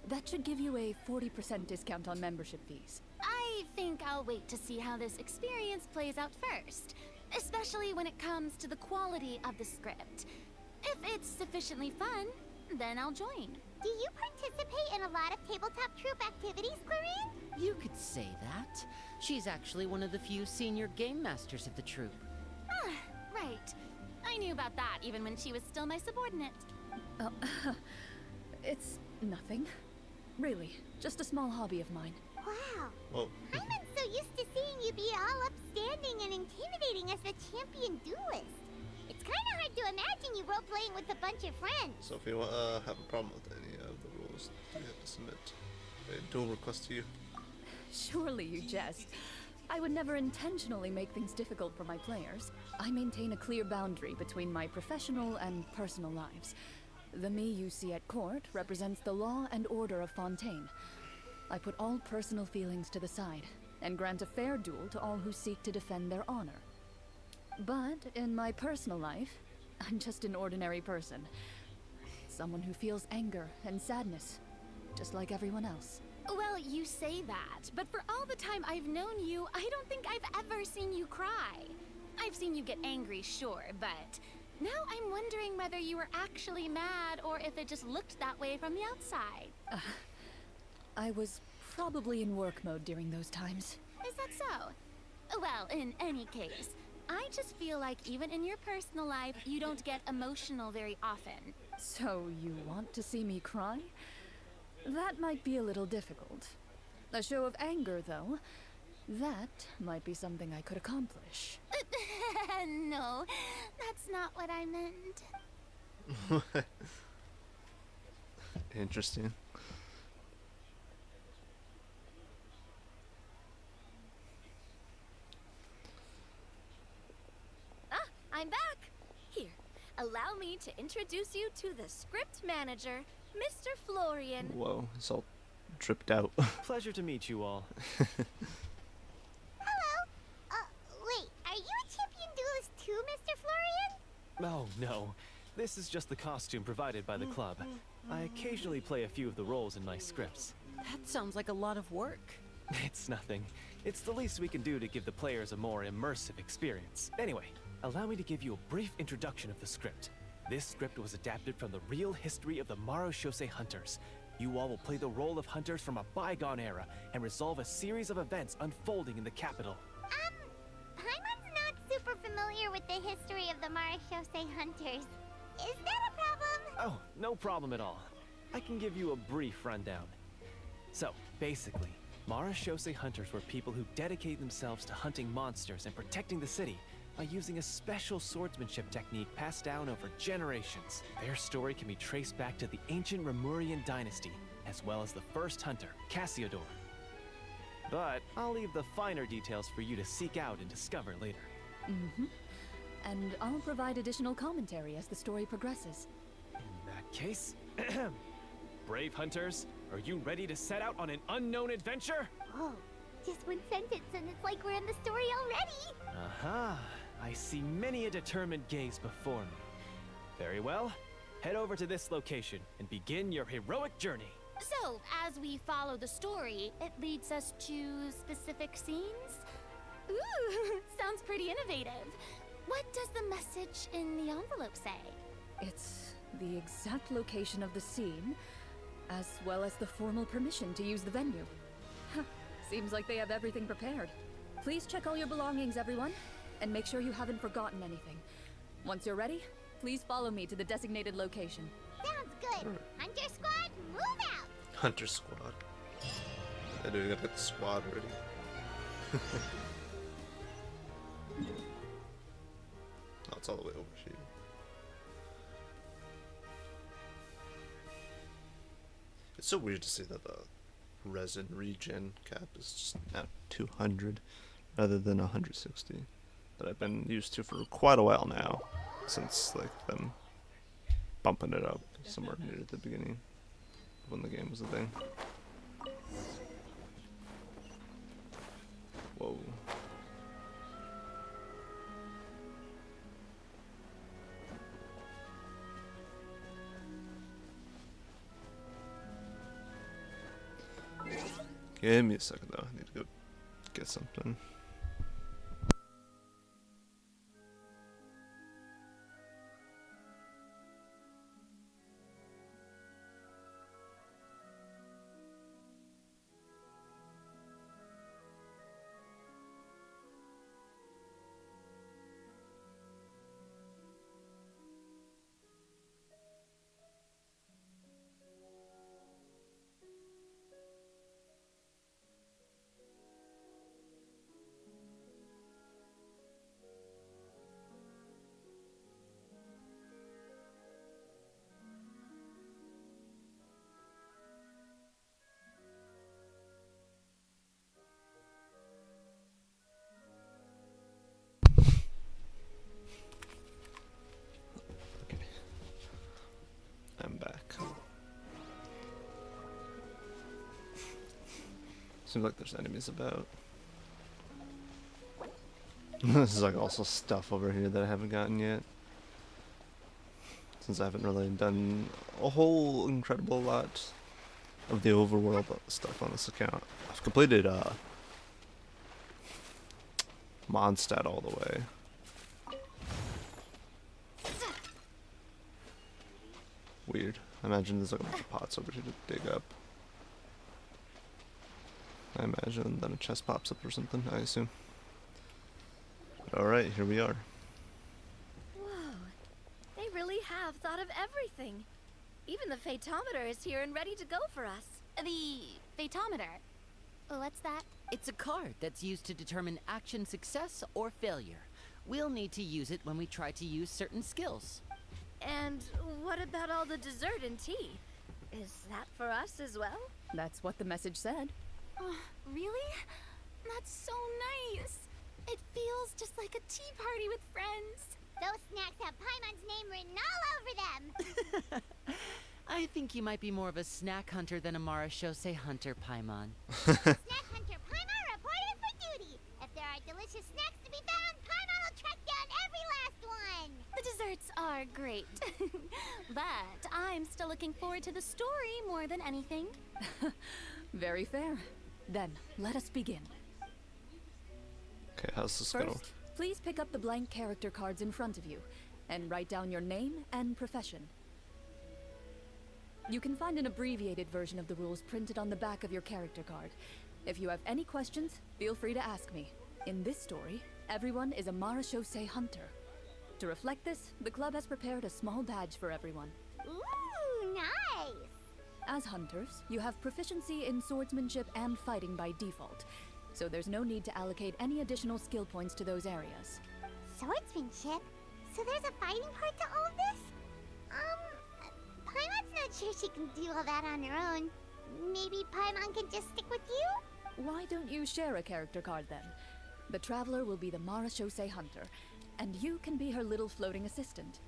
That should give you a 40% discount on membership fees. I think I'll wait to see how this experience plays out first, especially when it comes to the quality of the script. If it's sufficiently fun, then I'll join. Do you participate in a lot of tabletop troupe activities, Clarin? You could say that. She's actually one of the few senior game masters of the troupe. Ah, right. I knew about that even when she was still my subordinate. Oh, it's nothing. Really, just a small hobby of mine. Wow. Whoa. Paimon's so used to seeing you be all upstanding and intimidating as the champion duelist. It's kind of hard to imagine you role-playing with a bunch of friends. So if you have a problem with any of the rules, you have to submit a dual request to you. Surely you jest. I would never intentionally make things difficult for my players. I maintain a clear boundary between my professional and personal lives. The me you see at court represents the law and order of Fontaine. I put all personal feelings to the side and grant a fair duel to all who seek to defend their honor. But in my personal life, I'm just an ordinary person. Someone who feels anger and sadness, just like everyone else. Well, you say that, but for all the time I've known you, I don't think I've ever seen you cry. I've seen you get angry, sure, but now I'm wondering whether you were actually mad or if it just looked that way from the outside. I was probably in work mode during those times. Is that so? Well, in any case, I just feel like even in your personal life, you don't get emotional very often. So you want to see me cry? That might be a little difficult. A show of anger, though, that might be something I could accomplish. No, that's not what I meant. Interesting. I'm back! Here, allow me to introduce you to the script manager, Mr. Florian. Whoa, it's all dripped out. Pleasure to meet you all. Hello. Wait, are you a champion duelist too, Mr. Florian? Oh, no. This is just the costume provided by the club. I occasionally play a few of the roles in my scripts. That sounds like a lot of work. It's nothing. It's the least we can do to give the players a more immersive experience. Anyway, allow me to give you a brief introduction of the script. This script was adapted from the real history of the Marechaussee Hunters. You all will play the role of hunters from a bygone era and resolve a series of events unfolding in the capital. Paimon's not super familiar with the history of the Marechaussee Hunters. Is that a problem? Oh, no problem at all. I can give you a brief rundown. So, basically, Marechaussee Hunters were people who dedicated themselves to hunting monsters and protecting the city by using a special swordsmanship technique passed down over generations. Their story can be traced back to the ancient Remurian dynasty, as well as the first hunter, Cassiodor. But I'll leave the finer details for you to seek out and discover later. Mm-hmm. And I'll provide additional commentary as the story progresses. In that case, brave hunters, are you ready to set out on an unknown adventure? Whoa, just one sentence and it's like we're in the story already. Aha, I see many a determined gaze before me. Very well, Head over to this location and begin your heroic journey. So, as we follow the story, it leads us to specific scenes? Ooh, sounds pretty innovative. What does the message in the envelope say? It's the exact location of the scene, as well as the formal permission to use the venue. Huh, seems like they have everything prepared. Please check all your belongings, everyone, and make sure you haven't forgotten anything. Once you're ready, please follow me to the designated location. Sounds good. Hunter Squad, move out! Hunter Squad. I do got the squad ready. Oh, it's all the way over here. It's so weird to see that the resin regen cap is just now 200 rather than 160 that I've been used to for quite a while now, since like them bumping it up somewhere near the beginning when the game was a thing. Whoa. Give me a second though, I need to go get something. I'm back. Seems like there's enemies about. This is like also stuff over here that I haven't gotten yet. Since I haven't really done a whole incredible lot of the overworld stuff on this account. I've completed Mondstadt all the way. Weird. I imagine there's like a bunch of pots over here to dig up. I imagine then a chest pops up or something, I assume. Alright, here we are. Whoa. They really have thought of everything. Even the Fatometer is here and ready to go for us. The Fatometer? What's that? It's a card that's used to determine action success or failure. We'll need to use it when we try to use certain skills. And what about all the dessert and tea? Is that for us as well? That's what the message said. Oh, really? That's so nice. It feels just like a tea party with friends. Those snacks have Paimon's name written all over them. I think you might be more of a snack hunter than a Marashose hunter, Paimon. Snack hunter Paimon reported for duty. If there are delicious snacks to be found, Paimon will track down every last one. The desserts are great. But I'm still looking forward to the story more than anything. Very fair. Then, let us begin. Okay, how's this First, go? please pick up the blank character cards in front of you, and write down your name and profession. You can find an abbreviated version of the rules printed on the back of your character card. If you have any questions, feel free to ask me. In this story, everyone is a Marashose hunter. To reflect this, the club has prepared a small badge for everyone. Ooh, nice! As hunters, you have proficiency in swordsmanship and fighting by default, so there's no need to allocate any additional skill points to those areas. Swordsmanship? So there's a fighting part to all this? Paimon's not sure she can do all that on her own. Maybe Paimon can just stick with you? Why don't you share a character card then? The Traveler will be the Marashose hunter, and you can be her little floating assistant.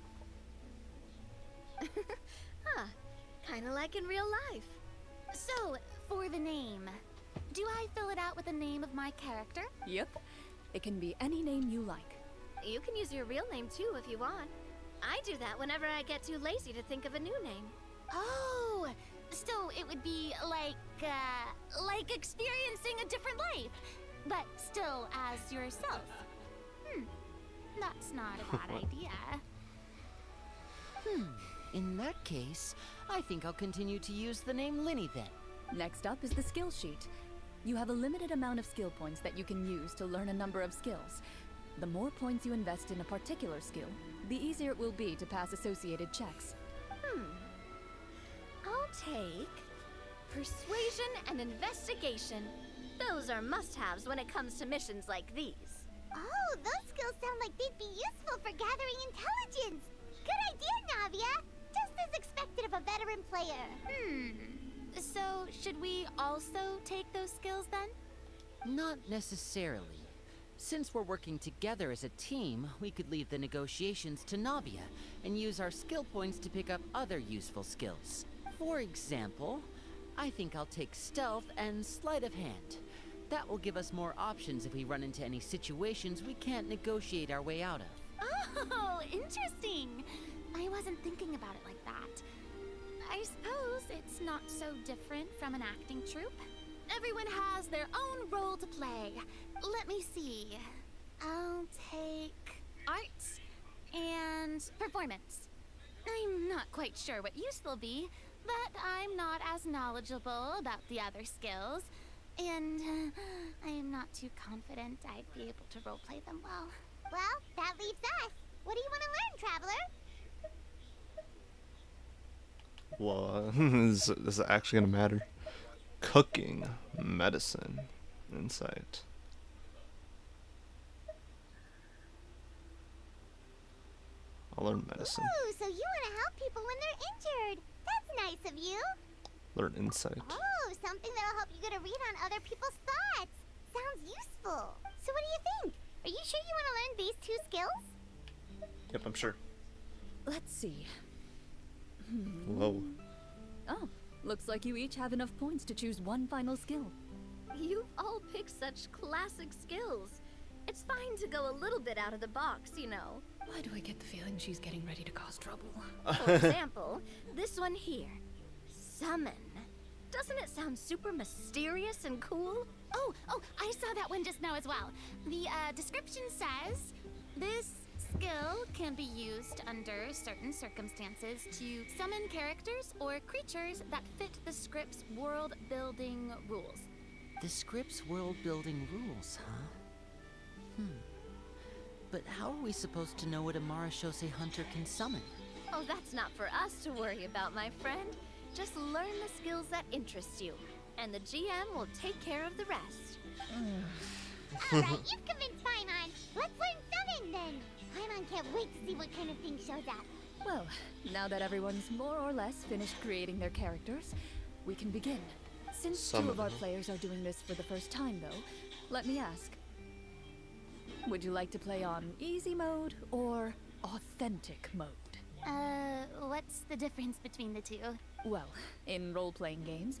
Huh. Kinda like in real life. So, for the name, do I fill it out with the name of my character? Yep. It can be any name you like. You can use your real name too if you want. I do that whenever I get too lazy to think of a new name. Oh, so it would be like experiencing a different life, but still as yourself. That's not a bad idea. In that case, I think I'll continue to use the name Linny then. Next up is the skill sheet. You have a limited amount of skill points that you can use to learn a number of skills. The more points you invest in a particular skill, the easier it will be to pass associated checks. I'll take persuasion and investigation. Those are must-haves when it comes to missions like these. Oh, those skills sound like they'd be useful for gathering intelligence. Good idea, Navia. Just as expected of a veteran player. So, should we also take those skills then? Not necessarily. Since we're working together as a team, we could leave the negotiations to Navia and use our skill points to pick up other useful skills. For example, I think I'll take stealth and sleight of hand. That will give us more options if we run into any situations we can't negotiate our way out of. Oh, interesting. I wasn't thinking about it like that. I suppose it's not so different from an acting troupe. Everyone has their own role to play. Let me see. I'll take arts and performance. I'm not quite sure what use they'll be, but I'm not as knowledgeable about the other skills, and I am not too confident I'd be able to roleplay them well. Well, that leaves us. What do you want to learn, Traveler? Well, is it actually gonna matter? Cooking, medicine, insight. I'll learn medicine. Ooh, so you want to help people when they're injured. That's nice of you. Learn insight. Oh, something that'll help you get a read on other people's thoughts. Sounds useful. So what do you think? Are you sure you want to learn these two skills? Yep, I'm sure. Let's see. Whoa. Oh, looks like you each have enough points to choose one final skill. You've all picked such classic skills. It's fine to go a little bit out of the box, you know. Why do I get the feeling she's getting ready to cause trouble? For example, this one here. Summon. Doesn't it sound super mysterious and cool? Oh, I saw that one just now as well. The description says, this skill can be used under certain circumstances to summon characters or creatures that fit the script's world-building rules. The script's world-building rules, huh? But how are we supposed to know what a Marashose hunter can summon? Oh, that's not for us to worry about, my friend. Just learn the skills that interest you, and the GM will take care of the rest. Alright, you've convinced Paimon. Let's learn summon then. Paimon can't wait to see what kind of thing shows up. Well, now that everyone's more or less finished creating their characters, we can begin. Since two of our players are doing this for the first time, though, let me ask. Would you like to play on easy mode or authentic mode? What's the difference between the two? Well, in role-playing games,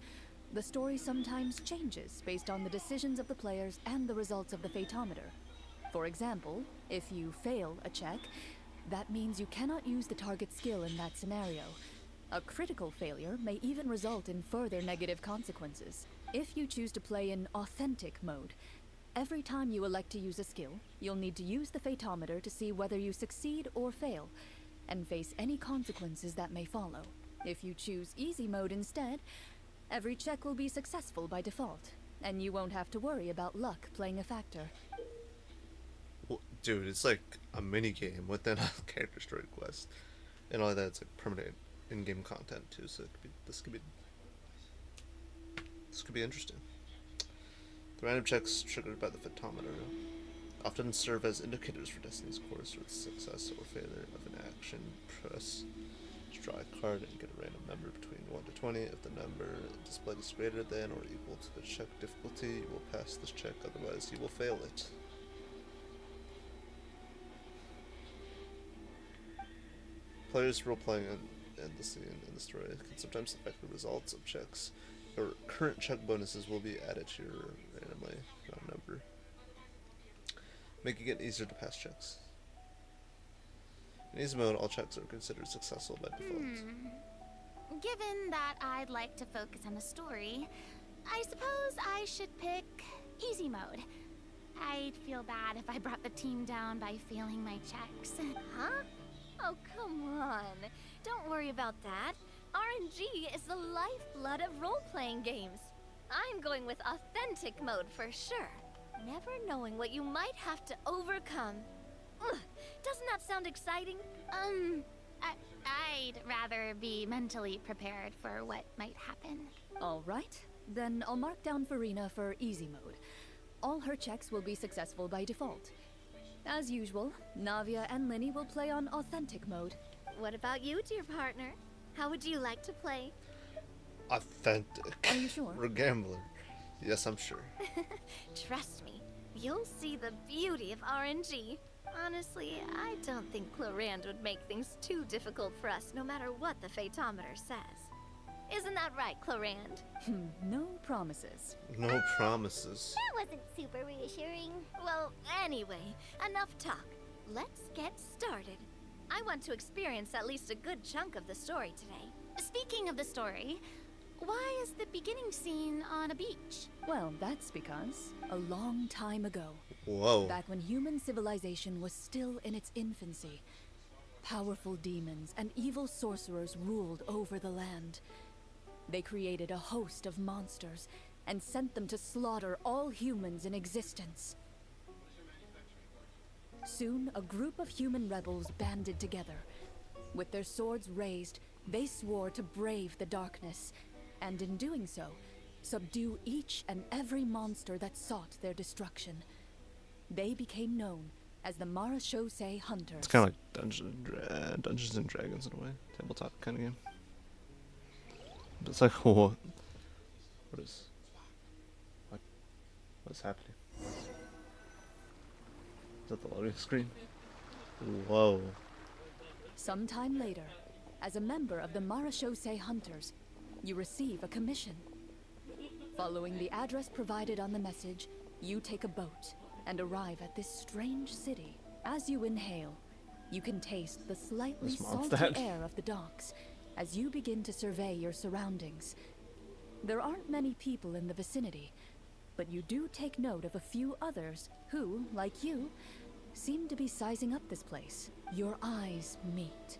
the story sometimes changes based on the decisions of the players and the results of the Fatometer. For example, if you fail a check, that means you cannot use the target skill in that scenario. A critical failure may even result in further negative consequences. If you choose to play in authentic mode, every time you elect to use a skill, you'll need to use the Fatometer to see whether you succeed or fail, and face any consequences that may follow. If you choose easy mode instead, every check will be successful by default, and you won't have to worry about luck playing a factor. Well, dude, it's like a mini game within a character story quest, and all that. It's like permanent in-game content too. So this could be interesting. The random checks triggered by the Fatometer often serve as indicators for Destiny's course or success or failure of an action. Press draw a card and get a random number between 1 to 20. If the number displayed is greater than or equal to the check difficulty, you will pass this check, otherwise you will fail it. Players role-playing in the scene in the story can sometimes affect the results of checks. Your current check bonuses will be added to your randomly round number, making it easier to pass checks. In easy mode, all checks are considered successful by default. Given that I'd like to focus on the story, I suppose I should pick easy mode. I'd feel bad if I brought the team down by failing my checks. Huh? Oh, come on. Don't worry about that. RNG is the lifeblood of role-playing games. I'm going with authentic mode for sure. Never knowing what you might have to overcome. Ugh, doesn't that sound exciting? I'd rather be mentally prepared for what might happen. All right, then I'll mark down Farina for easy mode. All her checks will be successful by default. As usual, Navia and Linny will play on authentic mode. What about you, dear partner? How would you like to play? Authentic. Are you sure? We're gambler. Yes, I'm sure. Trust me, you'll see the beauty of RNG. Honestly, I don't think Clorand would make things too difficult for us, no matter what the Phaetometer says. Isn't that right, Clorand? No promises. No promises. That wasn't super reassuring. Well, anyway, enough talk. Let's get started. I want to experience at least a good chunk of the story today. Speaking of the story, why is the beginning scene on a beach? Well, that's because a long time ago, whoa, back when human civilization was still in its infancy, powerful demons and evil sorcerers ruled over the land. They created a host of monsters and sent them to slaughter all humans in existence. Soon, a group of human rebels banded together. With their swords raised, they swore to brave the darkness, and in doing so, subdue each and every monster that sought their destruction. They became known as the Marachose Hunters. It's kind of like Dungeons and Dragons in a way, tabletop kind of game. But it's like, what is happening? Is that the loading screen? Whoa. Sometime later, as a member of the Marachose Hunters, you receive a commission. Following the address provided on the message, you take a boat and arrive at this strange city. As you inhale, you can taste the slightly salty air of the docks as you begin to survey your surroundings. There aren't many people in the vicinity, but you do take note of a few others who, like you, seem to be sizing up this place. Your eyes meet,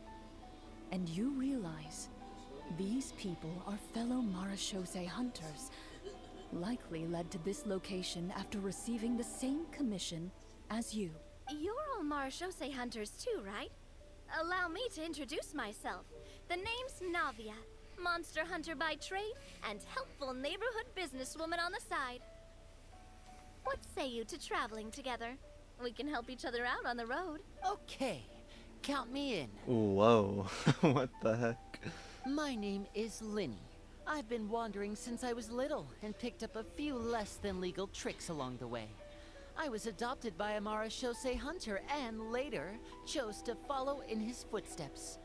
and you realize these people are fellow Marachose Hunters, likely led to this location after receiving the same commission as you. You're all Marachose Hunters too, right? Allow me to introduce myself. The name's Navia, monster hunter by trade, and helpful neighborhood businesswoman on the side. What say you to traveling together? We can help each other out on the road. Okay, count me in. Whoa, what the heck? My name is Linny. I've been wandering since I was little and picked up a few less than legal tricks along the way. I was adopted by a Marachose hunter and later chose to follow in his footsteps.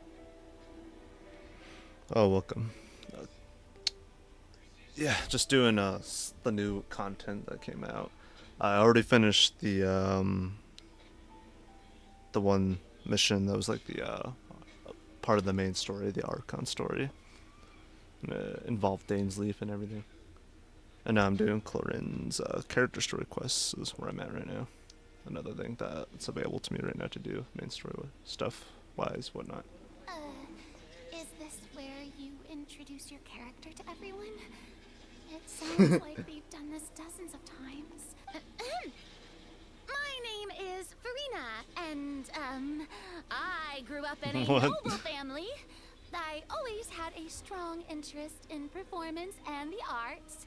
Oh, welcome. Yeah, just doing the new content that came out. I already finished the one mission that was like the part of the main story, the Archon story. Involved Dainsleif and everything. And now I'm doing Clorin's character story quests is where I'm at right now. Another thing that's available to me right now to do, main story stuff wise, whatnot. Is this where you introduce your character to everyone? It sounds like they've done this dozens of times. My name is Farina, and I grew up in a noble family. I always had a strong interest in performance and the arts.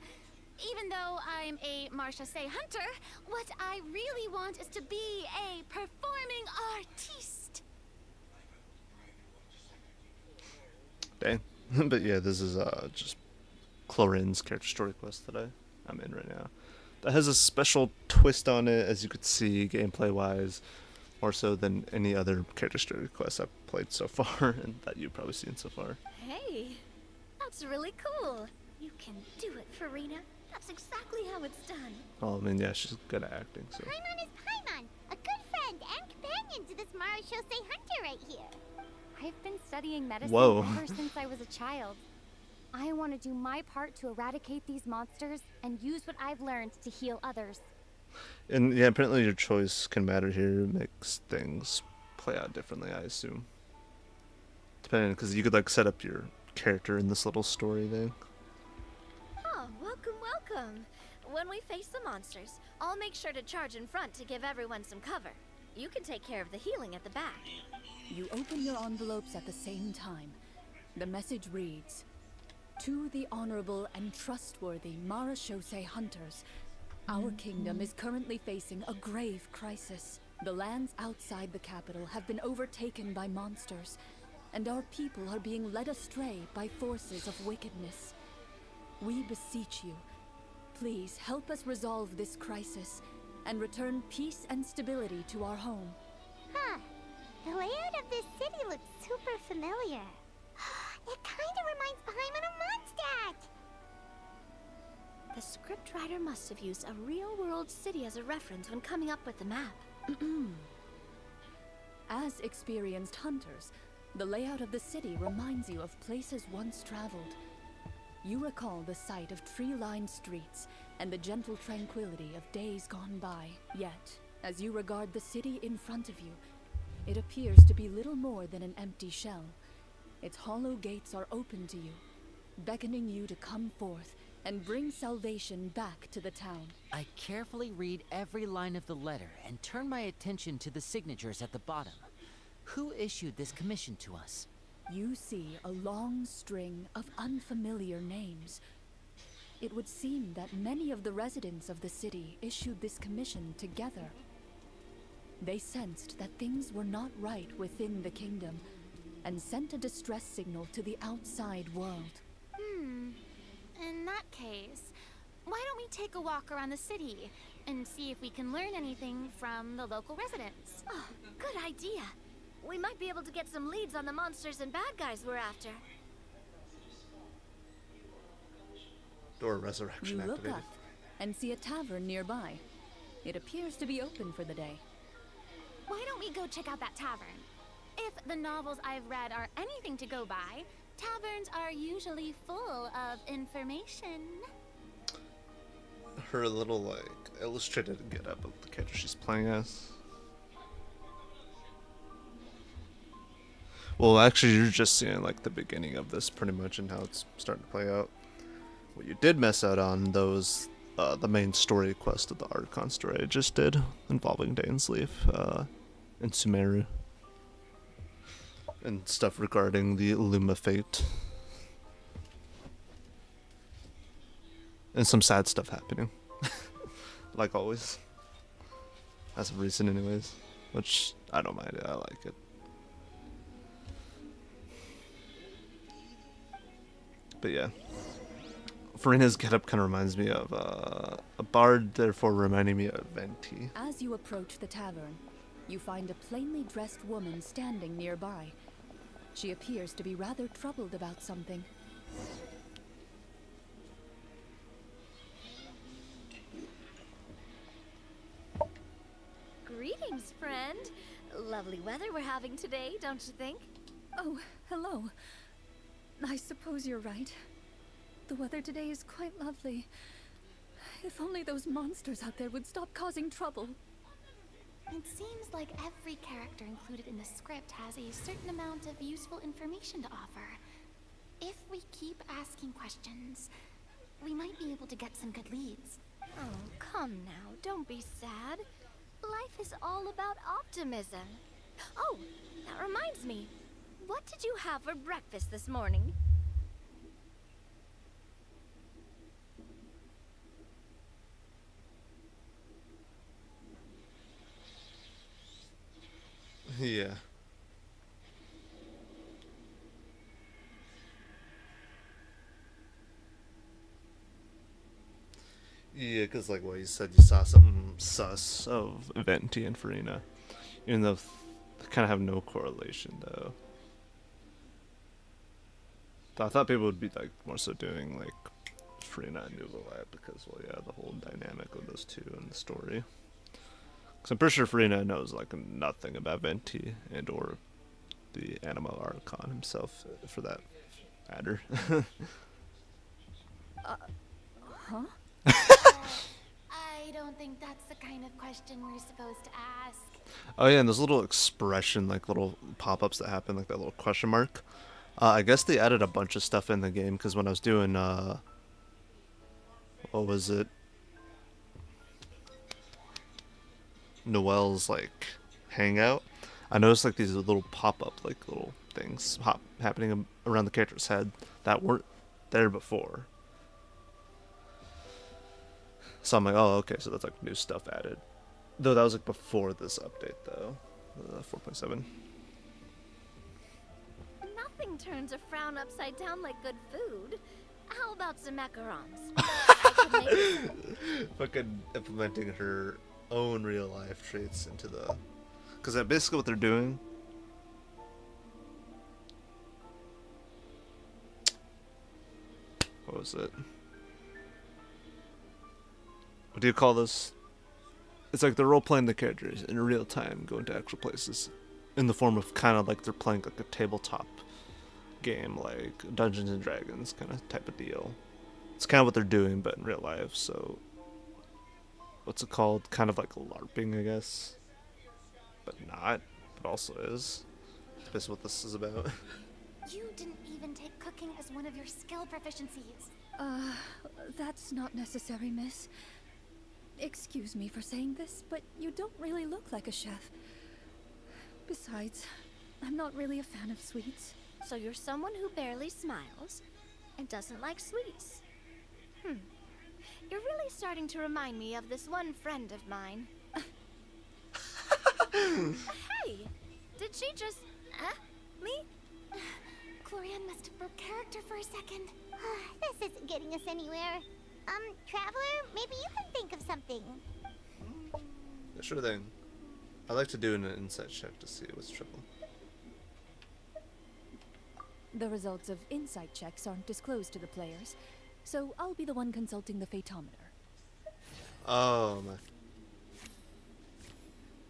Even though I'm a Marachose hunter, what I really want is to be a performing artiste. Dang. But yeah, this is just Clorin's character story quest that I'm in right now. That has a special twist on it, as you could see, gameplay wise, more so than any other character story quest I've played so far and that you've probably seen so far. Hey, that's really cool. You can do it, Farina. That's exactly how it's done. Oh, I mean, yeah, she's good at acting, so. Paimon is Paimon, a good friend and companion to this Marashose Hunter right here. I've been studying medicine Whoa. ever since I was a child. I want to do my part to eradicate these monsters and use what I've learned to heal others. And yeah, apparently your choice can matter here. It makes things play out differently, I assume. Depending, because you could like set up your character in this little story thing. Oh, welcome, welcome. When we face the monsters, I'll make sure to charge in front to give everyone some cover. You can take care of the healing at the back. You open your envelopes at the same time. The message reads, "To the honorable and trustworthy Marashose hunters, our kingdom is currently facing a grave crisis. The lands outside the capital have been overtaken by monsters, and our people are being led astray by forces of wickedness. We beseech you, please help us resolve this crisis and return peace and stability to our home." Huh. The layout of this city looks super familiar. It kinda reminds Paimon of Mondstadt! The scriptwriter must have used a real-world city as a reference when coming up with the map. As experienced hunters, the layout of the city reminds you of places once traveled. You recall the sight of tree-lined streets and the gentle tranquility of days gone by. Yet, as you regard the city in front of you, it appears to be little more than an empty shell. Its hollow gates are open to you, beckoning you to come forth and bring salvation back to the town. I carefully read every line of the letter and turn my attention to the signatures at the bottom. Who issued this commission to us? You see a long string of unfamiliar names. It would seem that many of the residents of the city issued this commission together. They sensed that things were not right within the kingdom and sent a distress signal to the outside world. In that case, why don't we take a walk around the city and see if we can learn anything from the local residents? Oh, good idea. We might be able to get some leads on the monsters and bad guys we're after. Door resurrection You look activated. up and see a tavern nearby. It appears to be open for the day. Why don't we go check out that tavern? If the novels I've read are anything to go by, taverns are usually full of information. Her little like illustrated get-up of the character she's playing as. Well, actually, you're just seeing like the beginning of this pretty much and how it's starting to play out. What you did miss out on those the main story quest of the Archon story I just did involving Dainsleif and Sumeru and stuff regarding the Illuma fate and some sad stuff happening, like always, as of recent, anyways. Which I don't mind it. I like it. But yeah, Farina's getup kind of reminds me of a bard, therefore reminding me of Venti. As you approach the tavern, you find a plainly dressed woman standing nearby. She appears to be rather troubled about something. Greetings, friend. Lovely weather we're having today, don't you think? Oh, hello. I suppose you're right. The weather today is quite lovely. If only those monsters out there would stop causing trouble. It seems like every character included in the script has a certain amount of useful information to offer. If we keep asking questions, we might be able to get some good leads. Oh, come now, don't be sad. Life is all about optimism. Oh, that reminds me. What did you have for breakfast this morning? Yeah. Yeah, because like what you said, you saw something sus of Venti and Farina, even though they kind of have no correlation though. I thought people would be like more so doing like Farina and Nouveau because, well, yeah, the whole dynamic of those two in the story. Cause I'm pretty sure Farina knows like nothing about Venti and or the Animo Archon himself, for that matter. Huh? I don't think that's the kind of question we're supposed to ask. Oh yeah, and those little expression, like little pop-ups that happen, like that little question mark. I guess they added a bunch of stuff in the game because when I was doing, what was it? Noelle's like hangout. I noticed like these little pop-up, like little things happening around the character's head that weren't there before. So I'm like, oh, okay, so that's like new stuff added. Though that was like before this update, though, 4.7. Nothing turns a frown upside down like good food. How about some macarons? I could make some. Fucking implementing her own real life traits into the, because basically what they're doing. What was it? What do you call this? It's like they're role-playing the characters in real time, going to actual places, in the form of kind of like they're playing like a tabletop game, like Dungeons and Dragons kind of type of deal. It's kind of what they're doing, but in real life. So, what's it called? Kind of like LARPing, I guess, but not, but also is. That's basically what this is about. You didn't even take cooking as one of your skill proficiencies. That's not necessary, miss. Excuse me for saying this, but you don't really look like a chef. Besides, I'm not really a fan of sweets. So you're someone who barely smiles and doesn't like sweets. You're really starting to remind me of this one friend of mine. Hey, did she just... me? Glorian must have broke character for a second. This isn't getting us anywhere. Traveler, maybe you can think of something. Yeah, sure thing. I like to do an insight check to see what's trouble. The results of insight checks aren't disclosed to the players, so I'll be the one consulting the phaetometer. Oh my.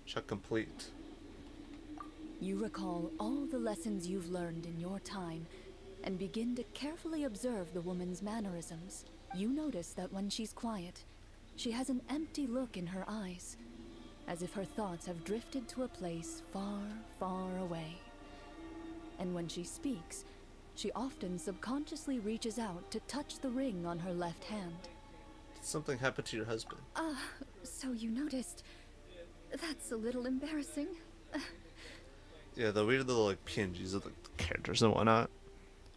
Check complete. You recall all the lessons you've learned in your time and begin to carefully observe the woman's mannerisms. You notice that when she's quiet, she has an empty look in her eyes, as if her thoughts have drifted to a place far, far away. And when she speaks, she often subconsciously reaches out to touch the ring on her left hand. Did something happen to your husband? So you noticed. That's a little embarrassing. Yeah, the weird little like PNGs of the characters and whatnot.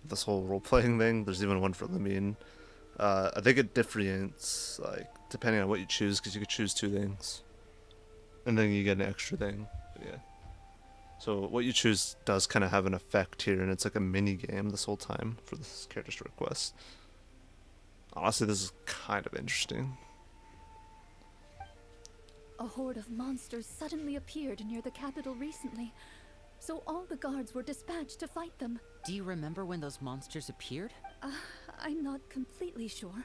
This whole role-playing thing. There's even one for Lamine. I think it differentiates, like, depending on what you choose, because you could choose 2 things. And then you get an extra thing. But yeah. So what you choose does kind of have an effect here, and it's like a mini-game this whole time for this character's request. Honestly, this is kind of interesting. A horde of monsters suddenly appeared near the capital recently, so all the guards were dispatched to fight them. Do you remember when those monsters appeared? I'm not completely sure.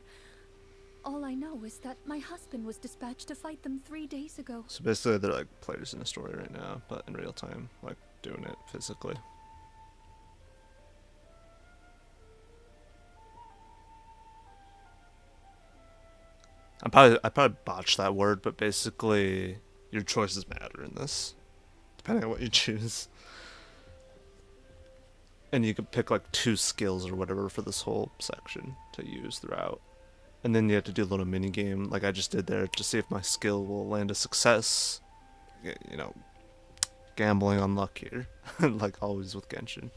All I know is that my husband was dispatched to fight them 3 days ago. So basically they're like players in a story right now, but in real time, like doing it physically. I probably botched that word, but basically your choices matter in this, depending on what you choose. And you could pick like 2 skills or whatever for this whole section to use throughout. And then you have to do a little mini game like I just did there to see if my skill will land a success. You know, gambling on luck here, like always with Genshin.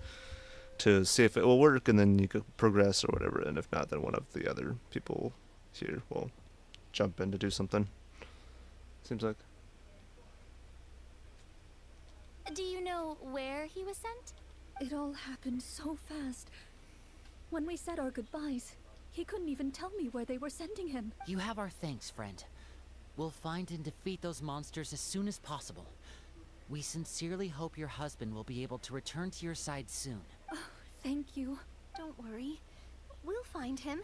To see if it will work, and then you could progress or whatever. And if not, then one of the other people here will jump in to do something. Seems like. Do you know where he was sent? It all happened so fast. When we said our goodbyes, he couldn't even tell me where they were sending him. You have our thanks, friend. We'll find and defeat those monsters as soon as possible. We sincerely hope your husband will be able to return to your side soon. Oh, thank you. Don't worry. We'll find him.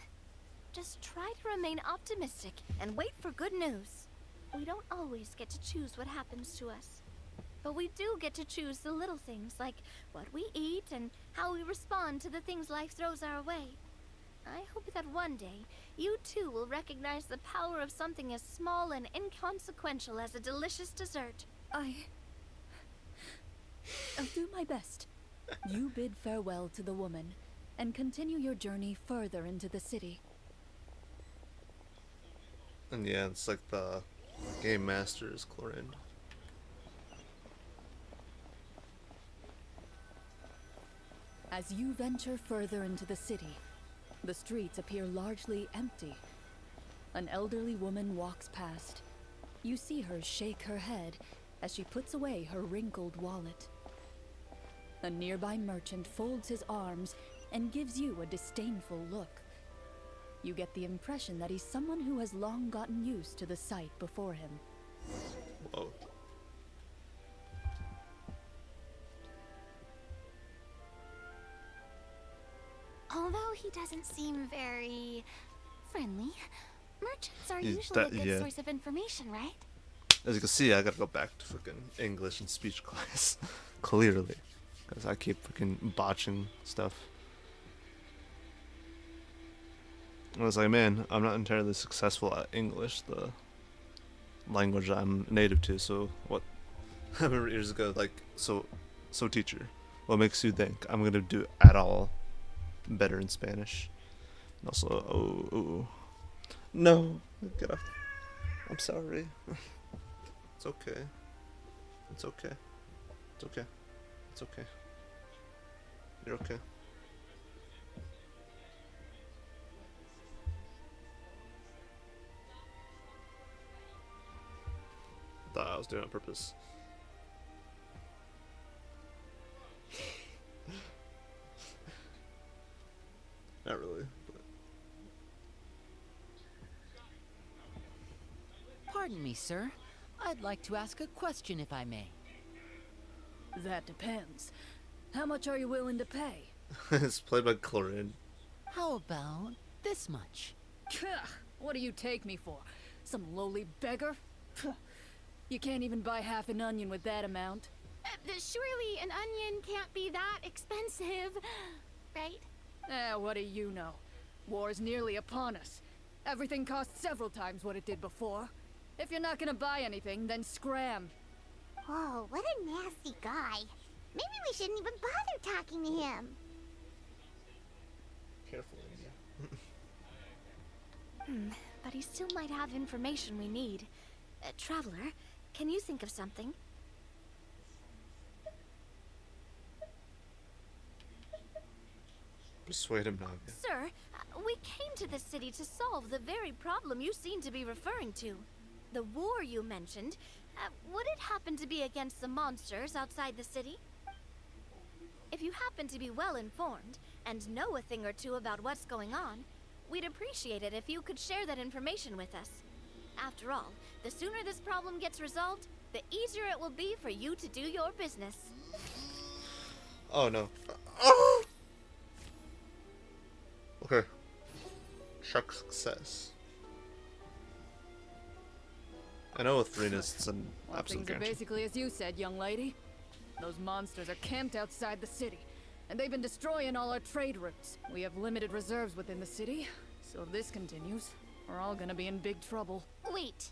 Just try to remain optimistic and wait for good news. We don't always get to choose what happens to us. But we do get to choose the little things, like what we eat and how we respond to the things life throws our way. I hope that one day, you too will recognize the power of something as small and inconsequential as a delicious dessert. I'll do my best. You bid farewell to the woman, and continue your journey further into the city. And yeah, it's like the game master is Chlorine. As you venture further into the city, the streets appear largely empty. An elderly woman walks past. You see her shake her head as she puts away her wrinkled wallet. A nearby merchant folds his arms and gives you a disdainful look. You get the impression that he's someone who has long gotten used to the sight before him. Whoa. Although he doesn't seem very friendly, merchants are He's usually a that- good yeah. source of information, right? As you can see, I gotta go back to fucking English and speech class. Clearly. Because I keep fucking botching stuff. I was like, man, I'm not entirely successful at English, the language I'm native to, so what? I remember years ago, like, so teacher, what makes you think I'm gonna do at all better in Spanish? And also, no, get off. I'm sorry. It's okay. It's okay. It's okay. It's okay. You're okay. Thought I was doing it on purpose. Not really, but Pardon me, sir. I'd like to ask a question if I may. That depends. How much are you willing to pay? it's played by Chlorine. How about this much? What do you take me for? Some lowly beggar? You can't even buy half an onion with that amount. Surely an onion can't be that expensive, right? What do you know? War's nearly upon us. Everything costs several times what it did before. If you're not gonna buy anything, then scram. Whoa, what a nasty guy. Maybe we shouldn't even bother talking to him. Careful. But he still might have information we need. Traveler, can you think of something? Persuade him, Naga. Sir, we came to this city to solve the very problem you seem to be referring to. The war you mentioned, would it happen to be against the monsters outside the city? If you happen to be well informed and know a thing or two about what's going on, we'd appreciate it if you could share that information with us. After all, the sooner this problem gets resolved, the easier it will be for you to do your business. Oh no. Oh! Okay. Chuck success. I know with Rena's it's an Well, absolute things are guarantee. basically as you said, young lady. Those monsters are camped outside the city, and they've been destroying all our trade routes. We have limited reserves within the city, so if this continues, we're all gonna be in big trouble. Wait,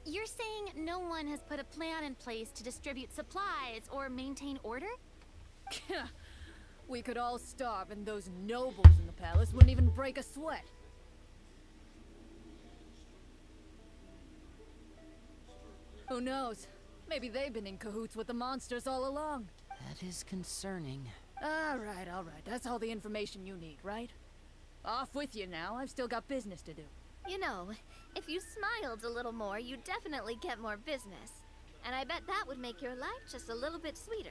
you're saying no one has put a plan in place to distribute supplies or maintain order? We could all starve, and those nobles in the palace wouldn't even break a sweat. Who knows? Maybe they've been in cahoots with the monsters all along. That is concerning. All right. That's all the information you need, right? Off with you now. I've still got business to do. You know, if you smiled a little more, you'd definitely get more business. And I bet that would make your life just a little bit sweeter.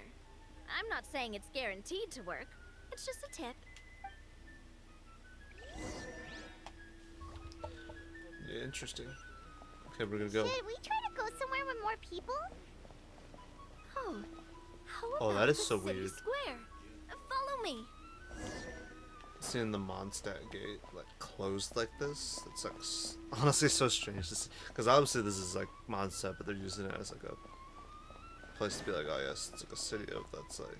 I'm not saying it's guaranteed to work. It's just a tip. Yeah, interesting. Okay, we're gonna go. Should we try to go somewhere with more people? Oh, how Oh, about that is the so city weird. square? Follow me. seeing the Mondstadt gate like closed like this. It's like honestly so strange. Because obviously this is like Mondstadt, but they're using it as like a place to be like, oh yes, it's like a city of that's like.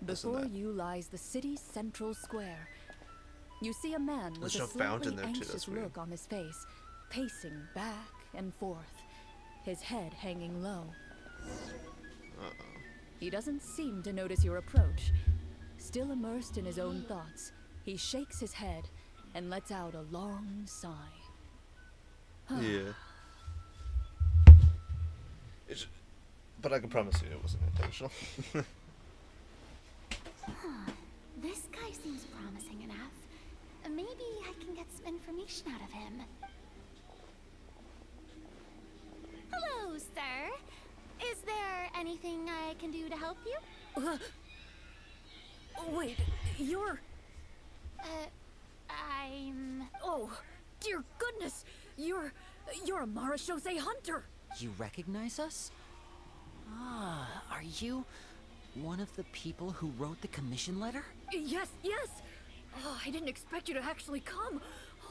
Before you lies the city's central square. You see a man with There's a no fountain slightly there too, anxious that's weird. look on his face, pacing back and forth, his head hanging low. He doesn't seem to notice your approach. Still immersed in his own thoughts, he shakes his head and lets out a long sigh. Yeah. But I can promise you it wasn't intentional. This guy seems promising enough. Maybe I can get some information out of him. Hello, sir. Is there anything I can do to help you? Wait, you're... I'm... Oh, dear goodness! You're a Marashose hunter! You recognize us? Ah, are you one of the people who wrote the commission letter? Yes, yes! Oh, I didn't expect you to actually come.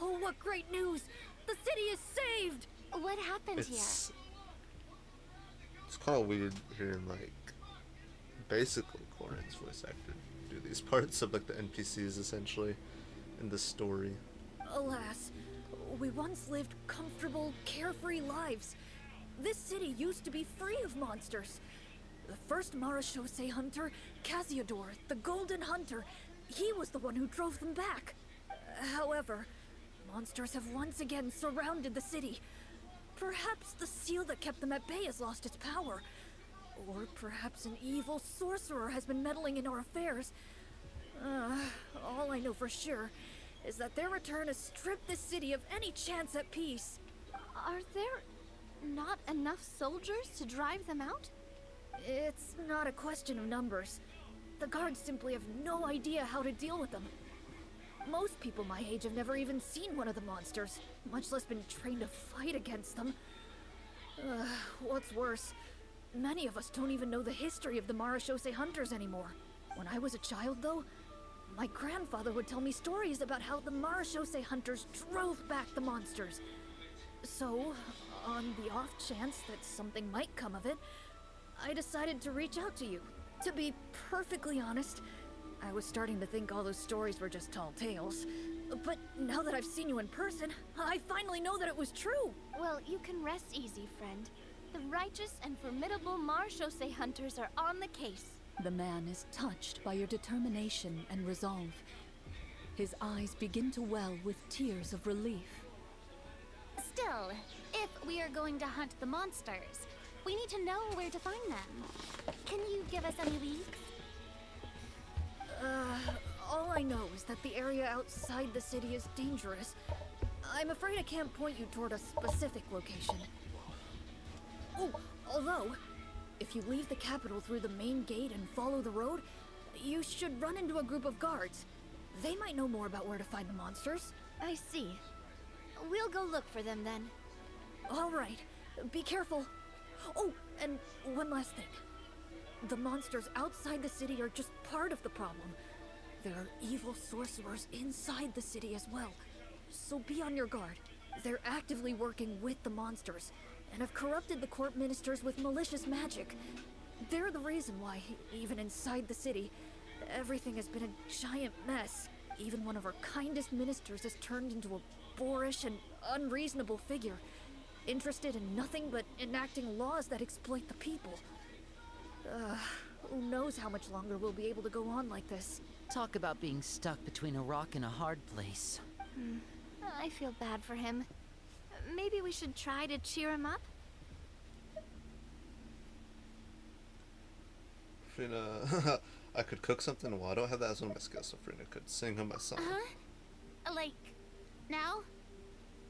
Oh, what great news! The city is saved! What happened It's kind of weird hearing like basically Corin's voice actor do these parts of like the NPCs essentially in this story. Alas, we once lived comfortable, carefree lives. This city used to be free of monsters. The first Marashose hunter, Casiodor, the Golden Hunter, he was the one who drove them back. However, monsters have once again surrounded the city. Perhaps the seal that kept them at bay has lost its power. Or perhaps an evil sorcerer has been meddling in our affairs. All I know for sure is that their return has stripped this city of any chance at peace. Are there not enough soldiers to drive them out? It's not a question of numbers. The guards simply have no idea how to deal with them. Most people my age have never even seen one of the monsters, much less been trained to fight against them. What's worse, many of us don't even know the history of the Marashose hunters anymore. When I was a child, though, my grandfather would tell me stories about how the Marashose hunters drove back the monsters. So, on the off chance that something might come of it, I decided to reach out to you. To be perfectly honest, I was starting to think all those stories were just tall tales. But now that I've seen you in person, I finally know that it was true! Well, you can rest easy, friend. The righteous and formidable Marashose hunters are on the case. The man is touched by your determination and resolve. His eyes begin to well with tears of relief. Still, if we are going to hunt the monsters, we need to know where to find them. Can you give us any leads? All I know is that the area outside the city is dangerous. I'm afraid I can't point you toward a specific location. Oh, although, if you leave the capital through the main gate and follow the road, you should run into a group of guards. They might know more about where to find the monsters. I see. We'll go look for them then. All right. Be careful. Oh, and one last thing. The monsters outside the city are just part of the problem. There are evil sorcerers inside the city as well. So be on your guard. They're actively working with the monsters and have corrupted the court ministers with malicious magic. They're the reason why, even inside the city, everything has been a giant mess. Even one of our kindest ministers has turned into a boorish and unreasonable figure, interested in nothing but enacting laws that exploit the people. Who knows how much longer we'll be able to go on like this. Talk about being stuck between a rock and a hard place. I feel bad for him. Maybe we should try to cheer him up? Frina, I could cook something. Well, I don't have that as one of my skills, so Frina could sing him a song. Like, now?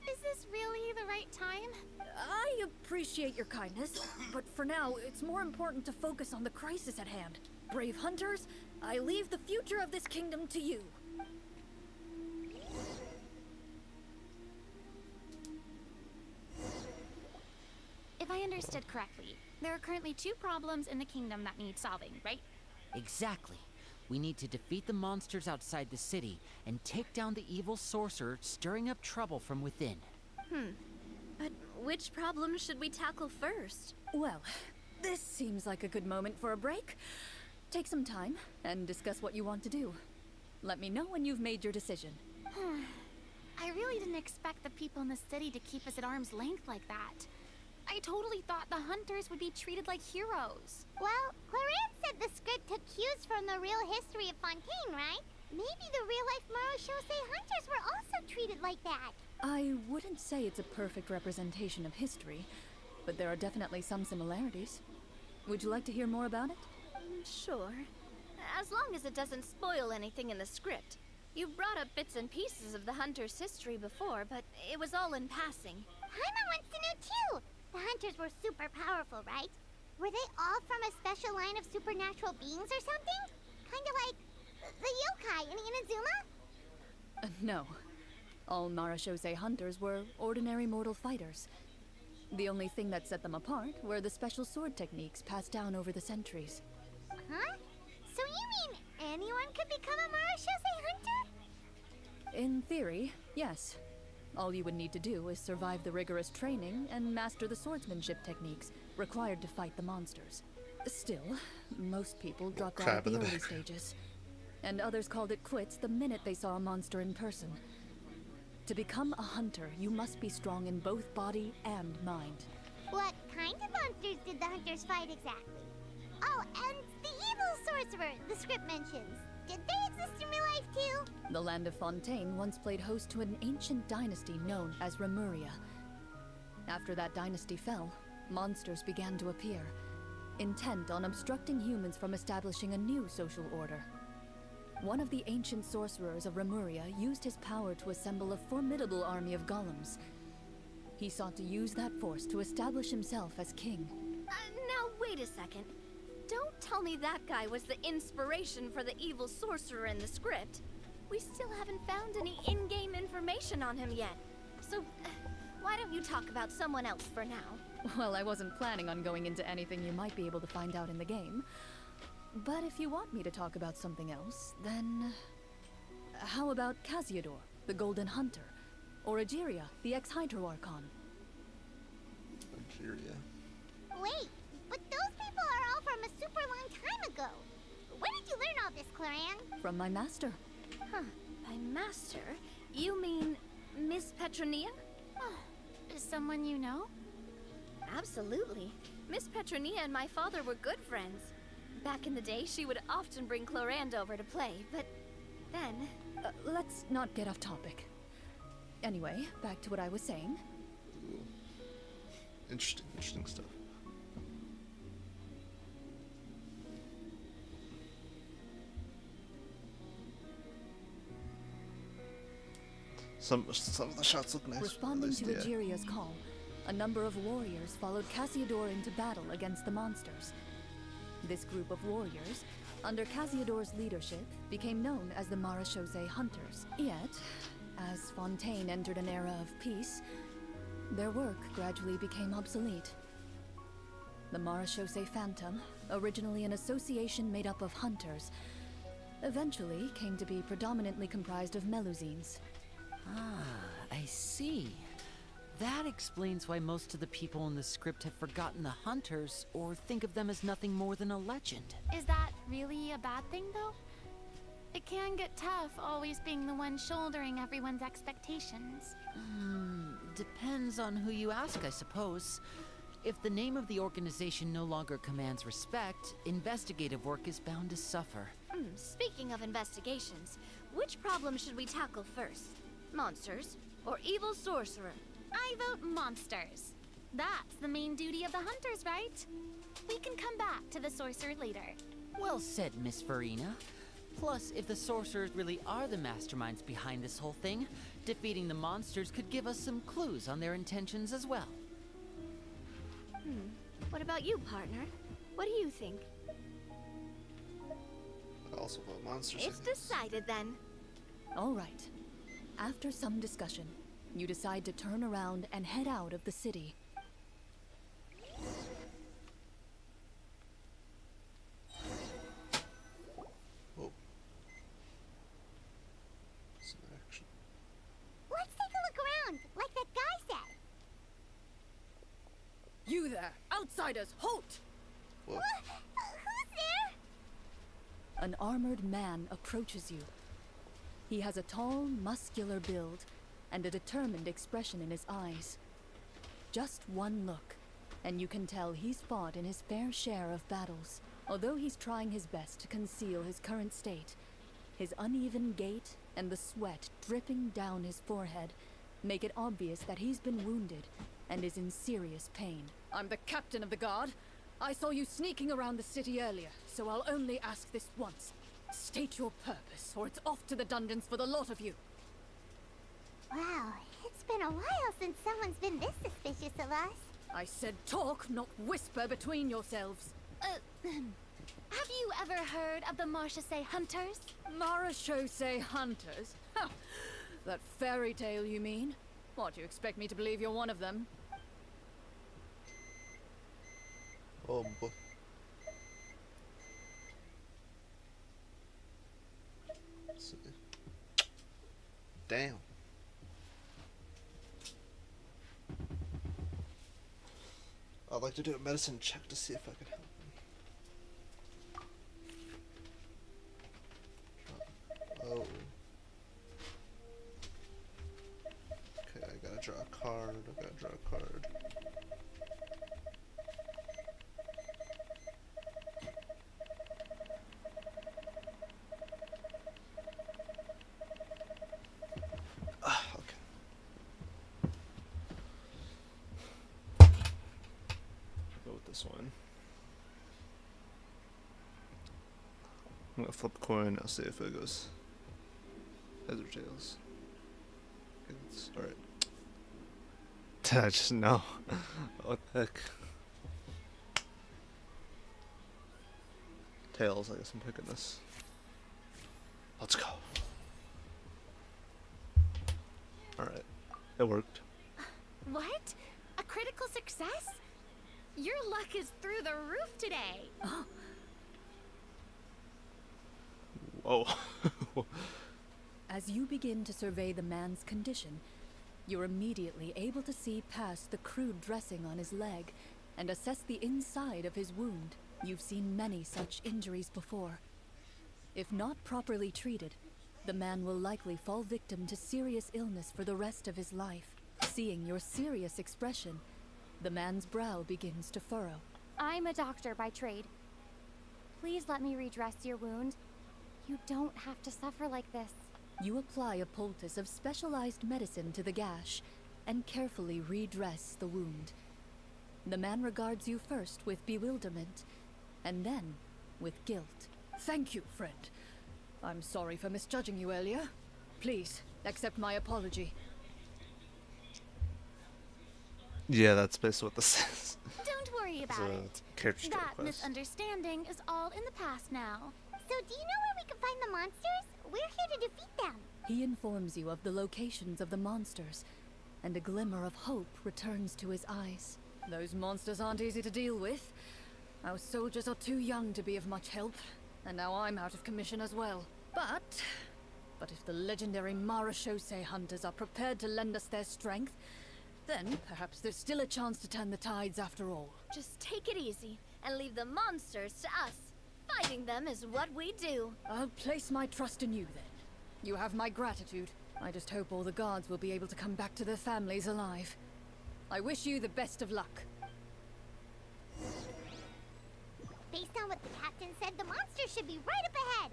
Is this really the right time? I appreciate your kindness, but for now, it's more important to focus on the crisis at hand. Brave hunters, I leave the future of this kingdom to you. If I understood correctly, there are currently 2 problems in the kingdom that need solving, right? Exactly. We need to defeat the monsters outside the city and take down the evil sorcerer stirring up trouble from within. But which problem should we tackle first? Well, this seems like a good moment for a break. Take some time and discuss what you want to do. Let me know when you've made your decision. I really didn't expect the people in the city to keep us at arm's length like that. I totally thought the hunters would be treated like heroes. Well, Clarence said the script took cues from the real history of Fontaine, right? Maybe the real-life Marushosei hunters were also treated like that. I wouldn't say it's a perfect representation of history, but there are definitely some similarities. Would you like to hear more about it? Sure. As long as it doesn't spoil anything in the script. You brought up bits and pieces of the Hunter's history before, but it was all in passing. Paimon wants to know too. The hunters were super powerful, right? Were they all from a special line of supernatural beings or something? Kinda like the yokai in Inazuma? No. All Marashosei hunters were ordinary mortal fighters. The only thing that set them apart were the special sword techniques passed down over the centuries. Huh? So you mean anyone could become a Marushosei hunter? In theory, yes. All you would need to do is survive the rigorous training and master the swordsmanship techniques required to fight the monsters. Still, most people dropped out at the early stages, and others called it quits the minute they saw a monster in person. To become a hunter, you must be strong in both body and mind. What kind of monsters did the hunters fight exactly? Oh, and the evil sorcerer the script mentions. Did they exist in real life too? The land of Fontaine once played host to an ancient dynasty known as Remuria. After that dynasty fell, monsters began to appear, intent on obstructing humans from establishing a new social order. One of the ancient sorcerers of Remuria used his power to assemble a formidable army of golems. He sought to use that force to establish himself as king. Now wait a second. Don't tell me that guy was the inspiration for the evil sorcerer in the script. We still haven't found any in-game information on him yet. So, why don't you talk about someone else for now? Well, I wasn't planning on going into anything you might be able to find out in the game. But if you want me to talk about something else, then... how about Casiodor, the Golden Hunter? Or Egeria, the ex-Hydro Archon? Egeria. Wait, but those people are all from a super long time ago. Where did you learn all this, Claran? From my master. Huh. By master? You mean Miss Petronia? Oh, is someone you know? Absolutely. Miss Petronia and my father were good friends. Back in the day, she would often bring Clorand over to play, but then... let's not get off topic. Anyway, back to what I was saying. Ooh. Interesting stuff. Some of the shots look nice. Responding to Egeria's call, a number of warriors followed Casiodor into battle against the monsters. This group of warriors, under Casiodor's leadership, became known as the Marashosei Hunters. Yet, as Fontaine entered an era of peace, their work gradually became obsolete. The Marashosei Phantom, originally an association made up of hunters, eventually came to be predominantly comprised of Melusines. Ah, I see. That explains why most of the people in the script have forgotten the hunters or think of them as nothing more than a legend. Is that really a bad thing, though? It can get tough always being the one shouldering everyone's expectations. Depends on who you ask, I suppose. If the name of the organization no longer commands respect, investigative work is bound to suffer. Speaking of investigations, which problem should we tackle first? Monsters or evil sorcerer? I vote monsters. That's the main duty of the hunters, right? We can come back to the sorcerer later. Well said, Miss Farina. Plus, if the sorcerers really are the masterminds behind this whole thing, defeating the monsters could give us some clues on their intentions as well. What about you, partner? What do you think? I also vote monsters. It's decided then. All right. After some discussion, you decide to turn around and head out of the city. Whoa. You there! Outsiders, halt! Whoa. Who's there? An armored man approaches you. He has a tall, muscular build and a determined expression in his eyes. Just one look, and you can tell he's fought in his fair share of battles. Although he's trying his best to conceal his current state, his uneven gait and the sweat dripping down his forehead make it obvious that he's been wounded and is in serious pain. I'm the captain of the guard. I saw you sneaking around the city earlier, so I'll only ask this once. State your purpose, or it's off to the dungeons for the lot of you. Wow, it's been a while since someone's been this suspicious of us. I said talk, not whisper between yourselves. Have you ever heard of the Marchese Hunters? Marechaussee Hunters? Ha! That fairy tale, you mean? What, you expect me to believe you're one of them? Oh boy. Let's see. Damn. I'd like to do a medicine check to see if I can help him. Oh. Okay, I gotta draw a card. Okay. Go with this one. I'm gonna flip a coin. I'll see if it goes heads or tails. Alright. Did I just know? What the heck? Tails, I guess I'm picking this. Let's go. Alright. It worked. What? A critical success? Your luck is through the roof today. Whoa. As you begin to survey the man's condition, you're immediately able to see past the crude dressing on his leg and assess the inside of his wound. You've seen many such injuries before. If not properly treated, the man will likely fall victim to serious illness for the rest of his life. Seeing your serious expression, the man's brow begins to furrow. I'm a doctor by trade. Please let me redress your wound. You don't have to suffer like this. You apply a poultice of specialized medicine to the gash and carefully redress the wound. The man regards you first with bewilderment and then with guilt. Thank you, friend. I'm sorry for misjudging you earlier. Please, accept my apology. Yeah, that's basically what this is. Don't worry about it. Character That quest. misunderstanding is all in the past now. So do you know where we can find the monsters? We're here to defeat them. He informs you of the locations of the monsters, and a glimmer of hope returns to his eyes. Those monsters aren't easy to deal with. Our soldiers are too young to be of much help, and now I'm out of commission as well. But if the legendary Marechaussee Hunters are prepared to lend us their strength, then perhaps there's still a chance to turn the tides after all. Just take it easy and leave the monsters to us. Fighting them is what we do. I'll place my trust in you then. You have my gratitude. I just hope all the guards will be able to come back to their families alive. I wish you the best of luck. Based on what the captain said, the monsters should be right up ahead.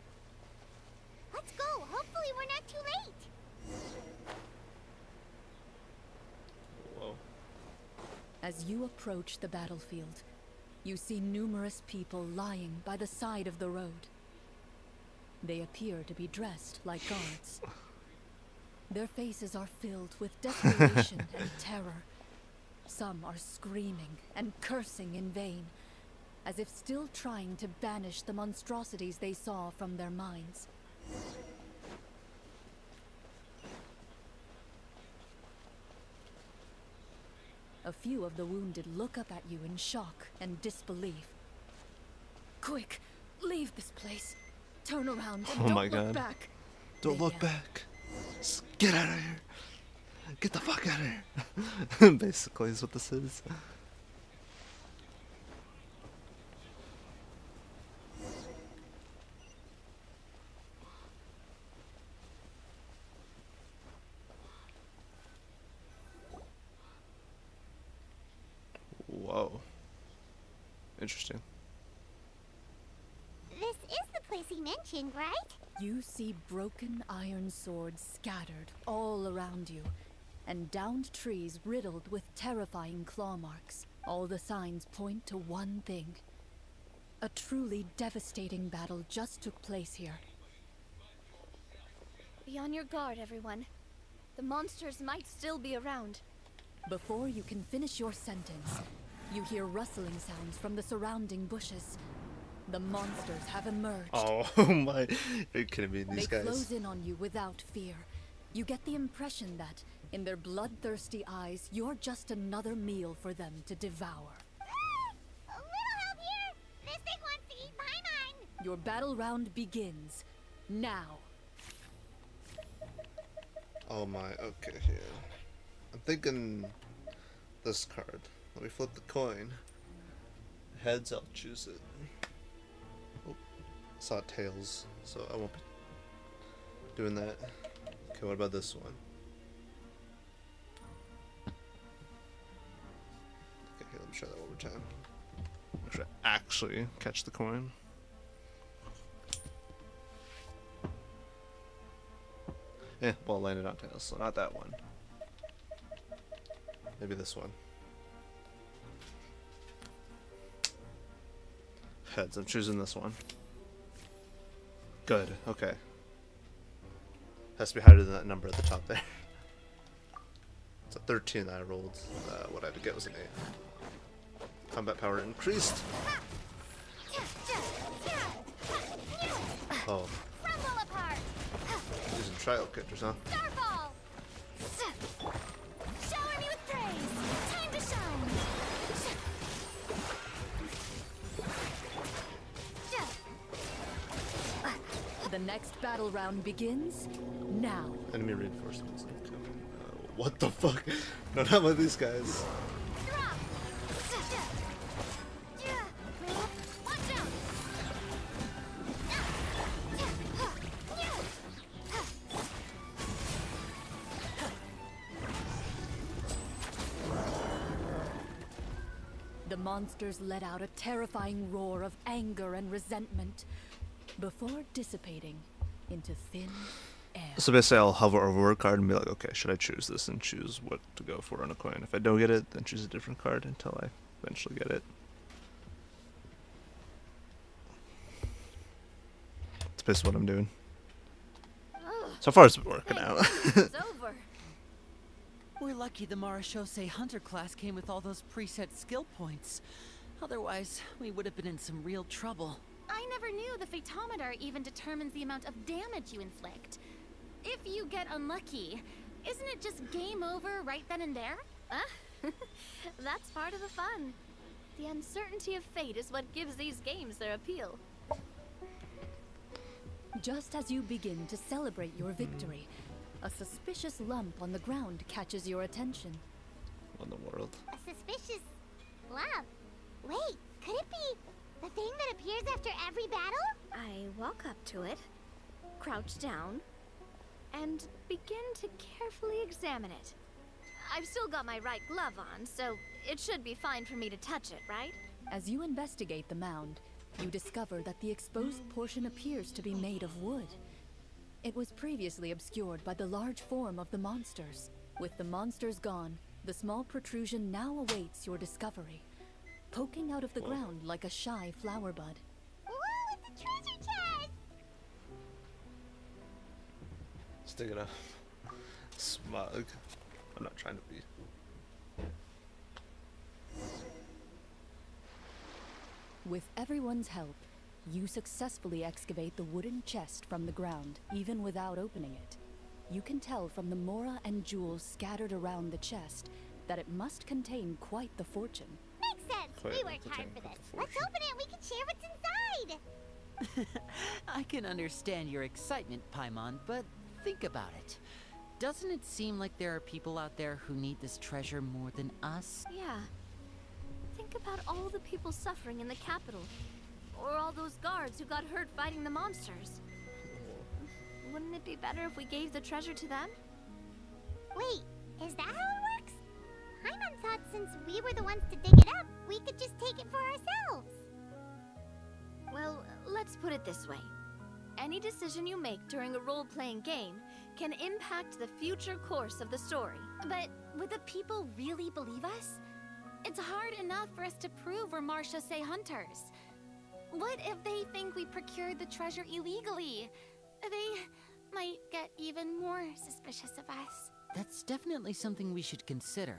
Let's go. Hopefully we're not too late. Whoa. As you approach the battlefield, you see numerous people lying by the side of the road. They appear to be dressed like guards. Their faces are filled with desperation and terror. Some are screaming and cursing in vain, as if still trying to banish the monstrosities they saw from their minds. A few of the wounded look up at you in shock and disbelief. Quick, leave this place. Turn around and Oh my don't look God. back. Don't They look yell. back. Just get out of here. Get the fuck out of here. Basically is what this is. Interesting. This is the place he mentioned, right? You see broken iron swords scattered all around you, and downed trees riddled with terrifying claw marks. All the signs point to one thing. A truly devastating battle just took place here. Be on your guard, everyone. The monsters might still be around. Before you can finish your sentence, you hear rustling sounds from the surrounding bushes. The monsters have emerged. Oh my, are you kidding me? These They guys. close in on you without fear. You get the impression that, in their bloodthirsty eyes, you're just another meal for them to devour. A little help here! This thing wants to eat Paimon! Your battle round begins now. Oh my, okay, here. I'm thinking this card. Let me flip the coin. Heads, I'll choose it. Oh, saw tails, so I won't be doing that. Okay, what about this one? Okay, here, let me try that one more time. Make sure I actually catch the coin. Yeah, well, landed on tails, so not that one. Maybe this one. Heads, I'm choosing this one. Good, okay. Has to be higher than that number at the top there. It's a 13 that I rolled. What I had to get was an 8. Combat power increased. Oh. Rumble apart! Using trial characters, huh? Starfall! Shower me with praise! Time to shine! The next battle round begins now. Enemy reinforcements. What the fuck? No, not with these guys. The monsters let out a terrifying roar of anger and resentment before dissipating into thin air. So basically I'll hover over a card and be like, okay, should I choose this, and choose what to go for on a coin. If I don't get it, then choose a different card until I eventually get it. That's basically what I'm doing. So far it's been working out. It's over. We're lucky the Marashose Hunter class came with all those preset skill points. Otherwise, we would have been in some real trouble. I never knew the Fatometer even determines the amount of damage you inflict. If you get unlucky, isn't it just game over right then and there? That's part of the fun. The uncertainty of fate is what gives these games their appeal. Just as you begin to celebrate your victory, a suspicious lump on the ground catches your attention. What in the world? A suspicious lump. Wait, could it be the thing that appears after every battle? I walk up to it, crouch down, and begin to carefully examine it. I've still got my right glove on, so it should be fine for me to touch it, right? As you investigate the mound, you discover that the exposed portion appears to be made of wood. It was previously obscured by the large form of the monsters. With the monsters gone, the small protrusion now awaits your discovery, poking out of the ground like a shy flower bud. Whoa, it's a treasure chest! Stick it up. Smug. I'm not trying to be. With everyone's help, you successfully excavate the wooden chest from the ground, even without opening it. You can tell from the mora and jewels scattered around the chest that it must contain quite the fortune. Makes sense. We worked hard for this. Let's open it and we can share what's inside. I can understand your excitement, Paimon, but think about it. Doesn't it seem like there are people out there who need this treasure more than us? Yeah. Think about all the people suffering in the capital. Or all those guards who got hurt fighting the monsters. Wouldn't it be better if we gave the treasure to them? Wait, is that how it works? Paimon thought since we were the ones to dig it up, we could just take it for ourselves. it this way. Any decision you make during a role-playing game can impact the future course of the story. But would the people really believe us? It's hard enough for us to prove we're Marchese hunters. What if they think we procured the treasure illegally? They might get even more suspicious of us. That's definitely something we should consider.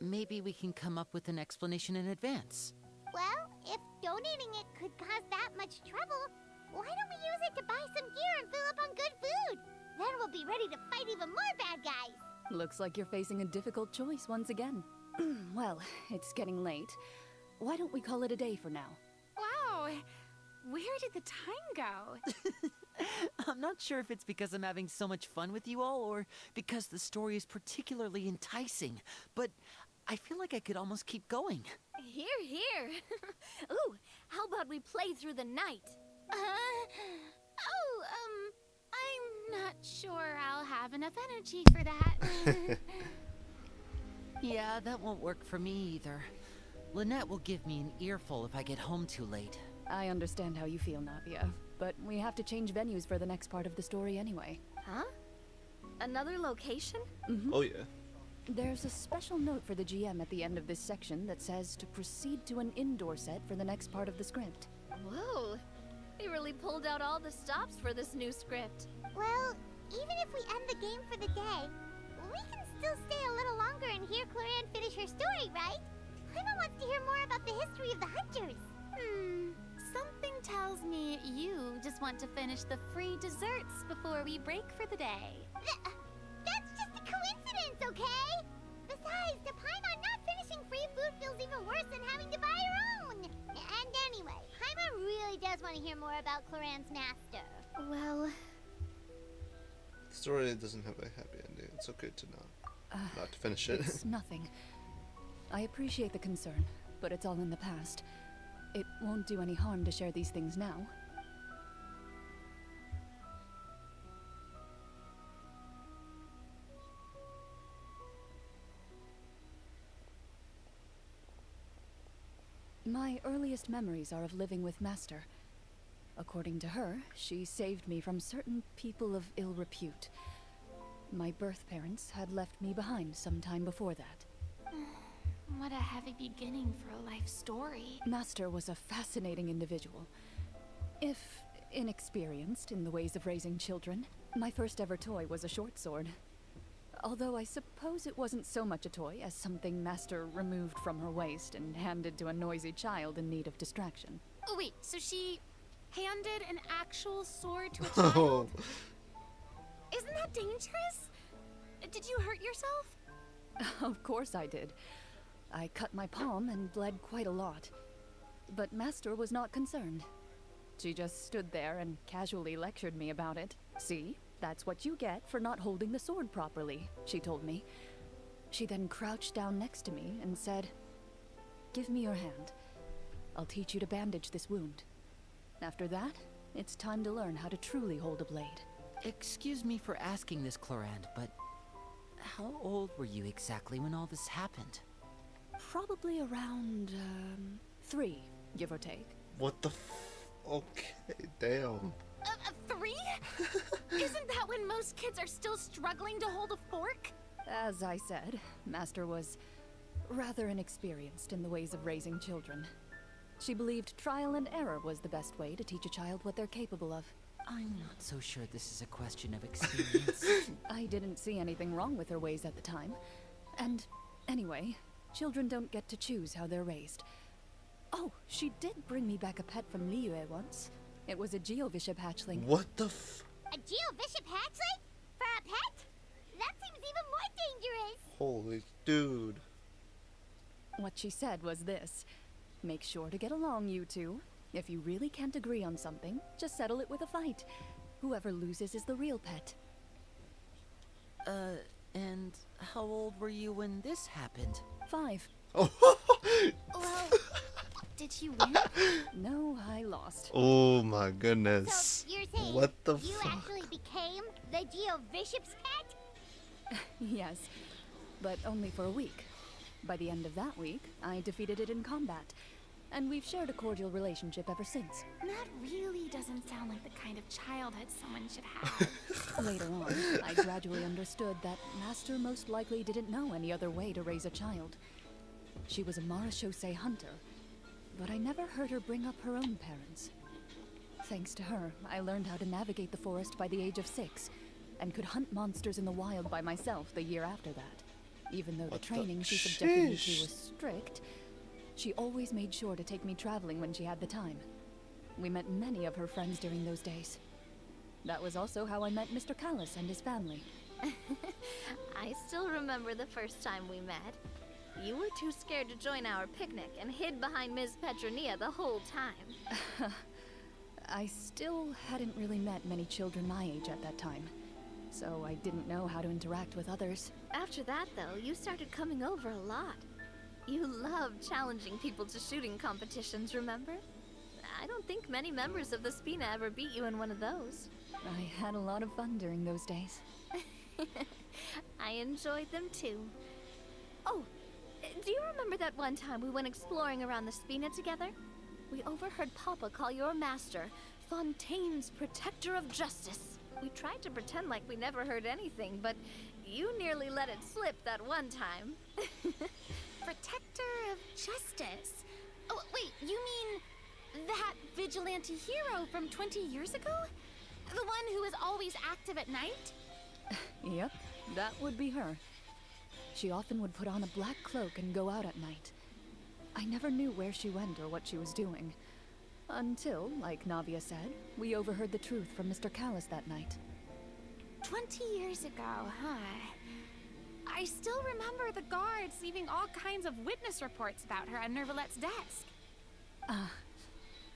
Maybe we can come up with an explanation in advance. Well, if donating it could cause that much trouble, why don't we use it to buy some gear and fill up on good food? Then we'll be ready to fight even more bad guys. Looks like you're facing a difficult choice once again. Well, it's getting late. Why don't we call it a day for now? Wow, where did the time go? I'm not sure if it's because I'm having so much fun with you all, or because the story is particularly enticing, but I feel like I could almost keep going. Here, here. Ooh, how about we play through the night? I'm not sure I'll have enough energy for that. Yeah, that won't work for me either. Lynette will give me an earful if I get home too late. I understand how you feel, Navia, but we have to change venues for the next part of the story anyway. Huh? Another location? Oh yeah. There's a special note for the GM at the end of this section that says to proceed to an indoor set for the next part of the script. Whoa, they really pulled out all the stops for this new script. Well, even if we end the game for the day, we can still stay a little longer and hear Cloran finish her story, right? Paimon wants to hear more about the history of the hunters. Something tells me you just want to finish the free desserts before we break for the day. That's just a coincidence, okay? Besides, to Paimon, not finishing free food feels even worse than having to buy her own. And anyway, Paimon really does want to hear more about Cloran's master. Well, The story doesn't have a happy ending. It's okay to not to finish it. It's nothing. I appreciate the concern, but it's all in the past. It won't do any harm to share these things now. My earliest memories are of living with Master. According to her, she saved me from certain people of ill repute. My birth parents had left me behind some time before that. what a heavy beginning for a life story. Master was a fascinating individual. If inexperienced in the ways of raising children, my first ever toy was a short sword. Although I suppose it wasn't so much a toy as something Master removed from her waist and handed to a noisy child in need of distraction. Oh wait, so she handed an actual sword to a child? Isn't that dangerous? Did you hurt yourself? Of course I did. I cut my palm and bled quite a lot. But Master was not concerned. She just stood there and casually lectured me about it. See? That's what you get for not holding the sword properly, she told me. She then crouched down next to me and said, "Give me your hand. I'll teach you to bandage this wound. After that, it's time to learn how to truly hold a blade." Excuse me for asking this, Clorand, but how old were you exactly when all this happened? Probably around, 3, give or take. What the Okay, damn. 3? Isn't that when most kids are still struggling to hold a fork? As I said, Master was rather inexperienced in the ways of raising children. She believed trial and error was the best way to teach a child what they're capable of. I'm not so sure this is a question of experience. I didn't see anything wrong with her ways at the time. And anyway, children don't get to choose how they're raised. Oh, she did bring me back a pet from Liyue once. It was a Geovishap hatchling. What the A Geovishap hatchling? For a pet? That seems even more dangerous. Holy dude. What she said was this: make sure to get along, you two. If you really can't agree on something, just settle it with a fight. Whoever loses is the real pet. And how old were you when this happened? 5. Oh. Well, did you win? No, I lost. Oh my goodness. So you're saying what the you fuck? actually became the Geovishap's pet? Yes, but only for a week. By the end of that week, I defeated it in combat. and we've shared a cordial relationship ever since. That really doesn't sound like the kind of childhood someone should have. Later on, I gradually understood that Master most likely didn't know any other way to raise a child. She was a marechaussee hunter, but I never heard her bring up her own parents. Thanks to her, I learned how to navigate the forest by the age of 6, and could hunt monsters in the wild by myself the year after that. Even though the training she subjected me to was strict, she always made sure to take me traveling when she had the time. We met many of her friends during those days. That was also how I met Mr. Callis and his family. I still remember the first time we met. You were too scared to join our picnic and hid behind Ms. Petronia the whole time. I still hadn't really met many children my age at that time, so I didn't know how to interact with others. After that, though, you started coming over a lot. You loved challenging people to shooting competitions, remember? I don't think many members of the Spina ever beat you in one of those. I had a lot of fun during those days. I enjoyed them too. Oh, do you remember that one time we went exploring around the Spina together? We overheard Papa call your master Fontaine's Protector of Justice. We tried to pretend like we never heard anything, but you nearly let it slip that one time. Protector of Justice? Oh, wait, you mean that vigilante hero from 20 years ago? The one who was always active at night? Yep, that would be her. She often would put on a black cloak and go out at night. I never knew where she went or what she was doing. Until, like Navia said, we overheard the truth from Mr. Callis that night. 20 years ago, huh? I still remember the guards leaving all kinds of witness reports about her on Nervalette's desk.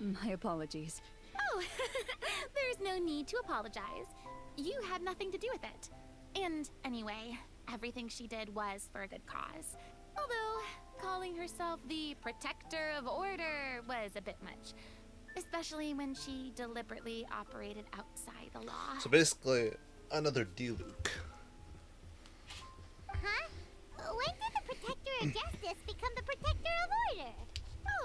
My apologies. Oh, there's no need to apologize. You had nothing to do with it. And anyway, everything she did was for a good cause. Although, calling herself the Protector of Order was a bit much. Especially when she deliberately operated outside the law. So basically, another D-Luke. Huh? When did the Protector of Justice become the Protector of Order?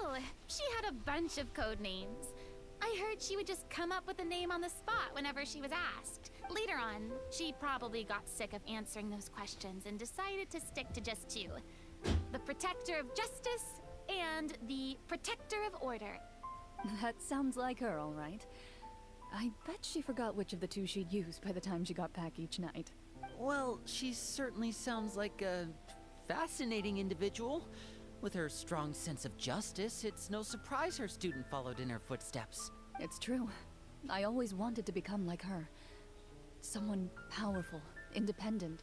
Oh, she had a bunch of code names. I heard she would just come up with a name on the spot whenever she was asked. Later on, she probably got sick of answering those questions and decided to stick to just 2. The Protector of Justice and the Protector of Order. That sounds like her, all right. I bet she forgot which of the 2 she'd use by the time she got back each night. Well, she certainly sounds like a fascinating individual. With her strong sense of justice, it's no surprise her student followed in her footsteps. It's true. I always wanted to become like her. Someone powerful, independent,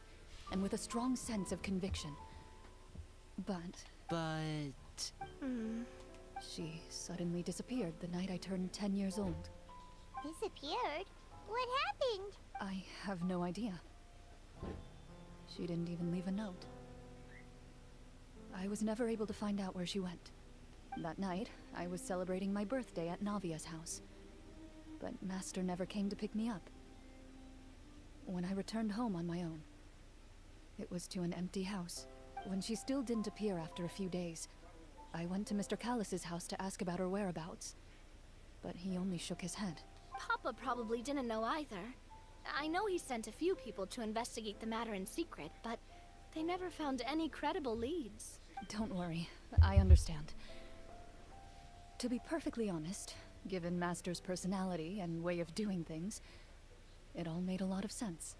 and with a strong sense of conviction. But... She suddenly disappeared the night I turned 10 years old. Disappeared? What happened? I have no idea. She didn't even leave a note. I was never able to find out where she went. That night, I was celebrating my birthday at Navia's house. But Master never came to pick me up. When I returned home on my own, it was to an empty house. When she still didn't appear after a few days, I went to Mr. Callis's house to ask about her whereabouts. But he only shook his head. Papa probably didn't know either. I know he sent a few people to investigate the matter in secret, but they never found any credible leads. Don't worry, I understand. To be perfectly honest, given Master's personality and way of doing things, it all made a lot of sense.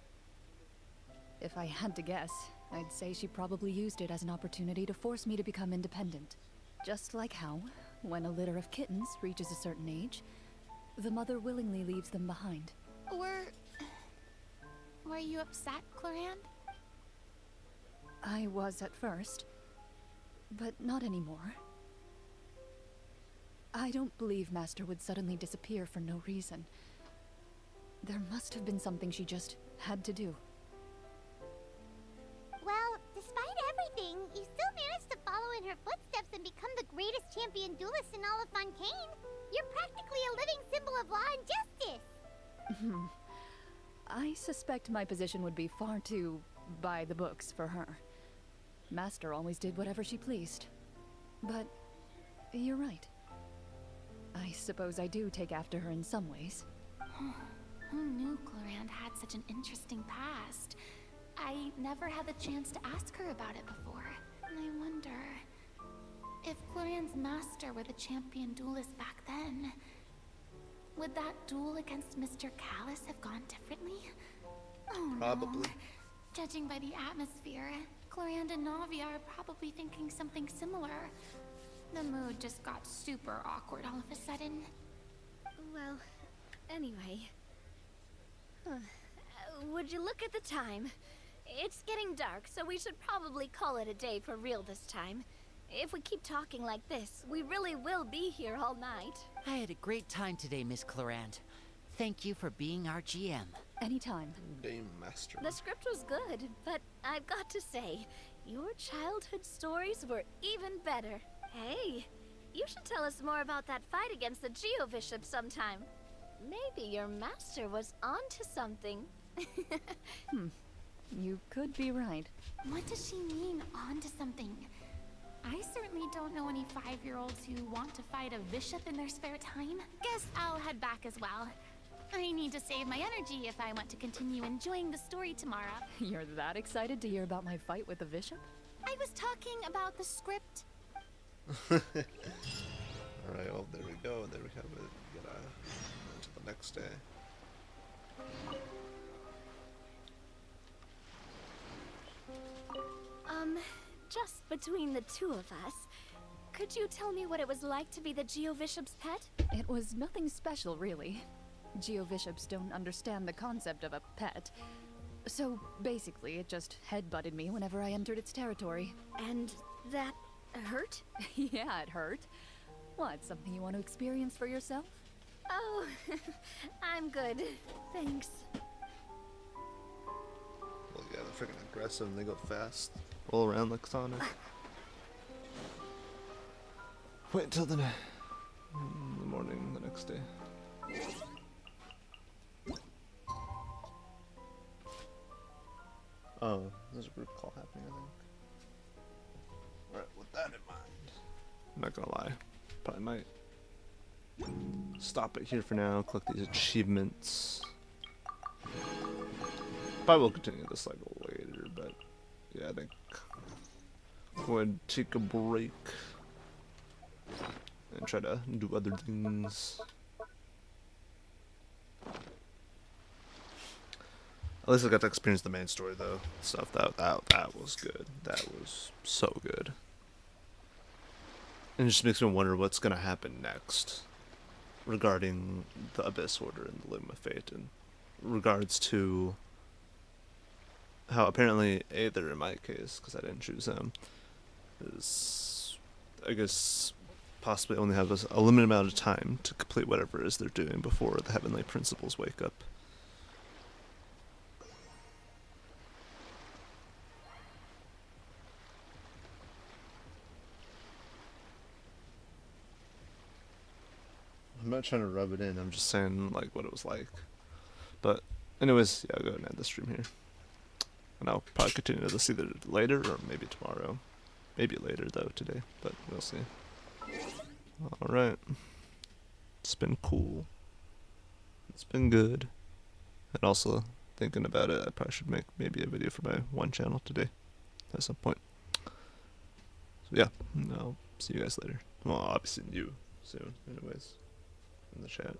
If I had to guess, I'd say she probably used it as an opportunity to force me to become independent. Just like how, when a litter of kittens reaches a certain age, the mother willingly leaves them behind. Were you upset, Clorinde? I was at first, but not anymore. I don't believe Master would suddenly disappear for no reason. There must have been something she just had to do. Well, despite everything, you still managed to follow in her footsteps and become the greatest champion duelist in all of Fontaine. You're practically a living symbol of law and justice. I suspect my position would be far too by the books for her. Master always did whatever she pleased. But you're right. I suppose I do take after her in some ways. Who knew Clorand had such an interesting past? I never had the chance to ask her about it before. And I wonder if Clorand's master were the champion duelist back then, would that duel against Mr. Callus have gone differently? Oh, Probably. no. Judging by the atmosphere, Clorand and Navia are probably thinking something similar. The mood just got super awkward all of a sudden. Well, anyway. Would you look at the time? It's getting dark, so we should probably call it a day for real this time. If we keep talking like this, we really will be here all night. I had a great time today, Miss Clorand. Thank you for being our GM. Anytime. Game Master. The script was good, but I've got to say, your childhood stories were even better. Hey, you should tell us more about that fight against the Geo-Bishop sometime. Maybe your master was onto something. You could be right. What does she mean, onto something? I certainly don't know any 5-year-olds who want to fight a bishop in their spare time. Guess I'll head back as well. I need to save my energy if I want to continue enjoying the story tomorrow. You're that excited to hear about my fight with the bishop? I was talking about the script. Alright, well, there we go. There we have it. Get to the next day. Just between the two of us, could you tell me what it was like to be the Geo-Bishop's pet? It was nothing special, really. Geo-Bishops don't understand the concept of a pet. So, basically, it just headbutted me whenever I entered its territory. And that hurt? Yeah, it hurt. What, something you want to experience for yourself? Oh, I'm good. Thanks. Well, yeah, they're freaking aggressive and they go fast. Roll around like Sonic. Wait until the morning the next day. Oh, there's a group call happening, I think. Alright, with that in mind, I'm not gonna lie, probably might stop it here for now, collect these achievements. Probably will continue this cycle later, but yeah, I think go ahead and take a break and try to do other things. At least I got to experience the main story though. Stuff that was good. That was so good. And it just makes me wonder what's gonna happen next regarding the Abyss Order and the Loom of Fate, in regards to how apparently Aether, in my case, because I didn't choose him, is, I guess, possibly only have a limited amount of time to complete whatever it is they're doing before the Heavenly Principles wake up. I'm not trying to rub it in, I'm just saying like what it was like. But anyways, yeah, I'll go ahead and end the stream here. And I'll probably continue this either later or maybe tomorrow. Maybe later though today, but we'll see. Alright. It's been cool. It's been good. And also, thinking about it, I probably should make maybe a video for my one channel today at some point. So yeah, I'll see you guys later. Well, I'll be seeing you soon anyways in the chat.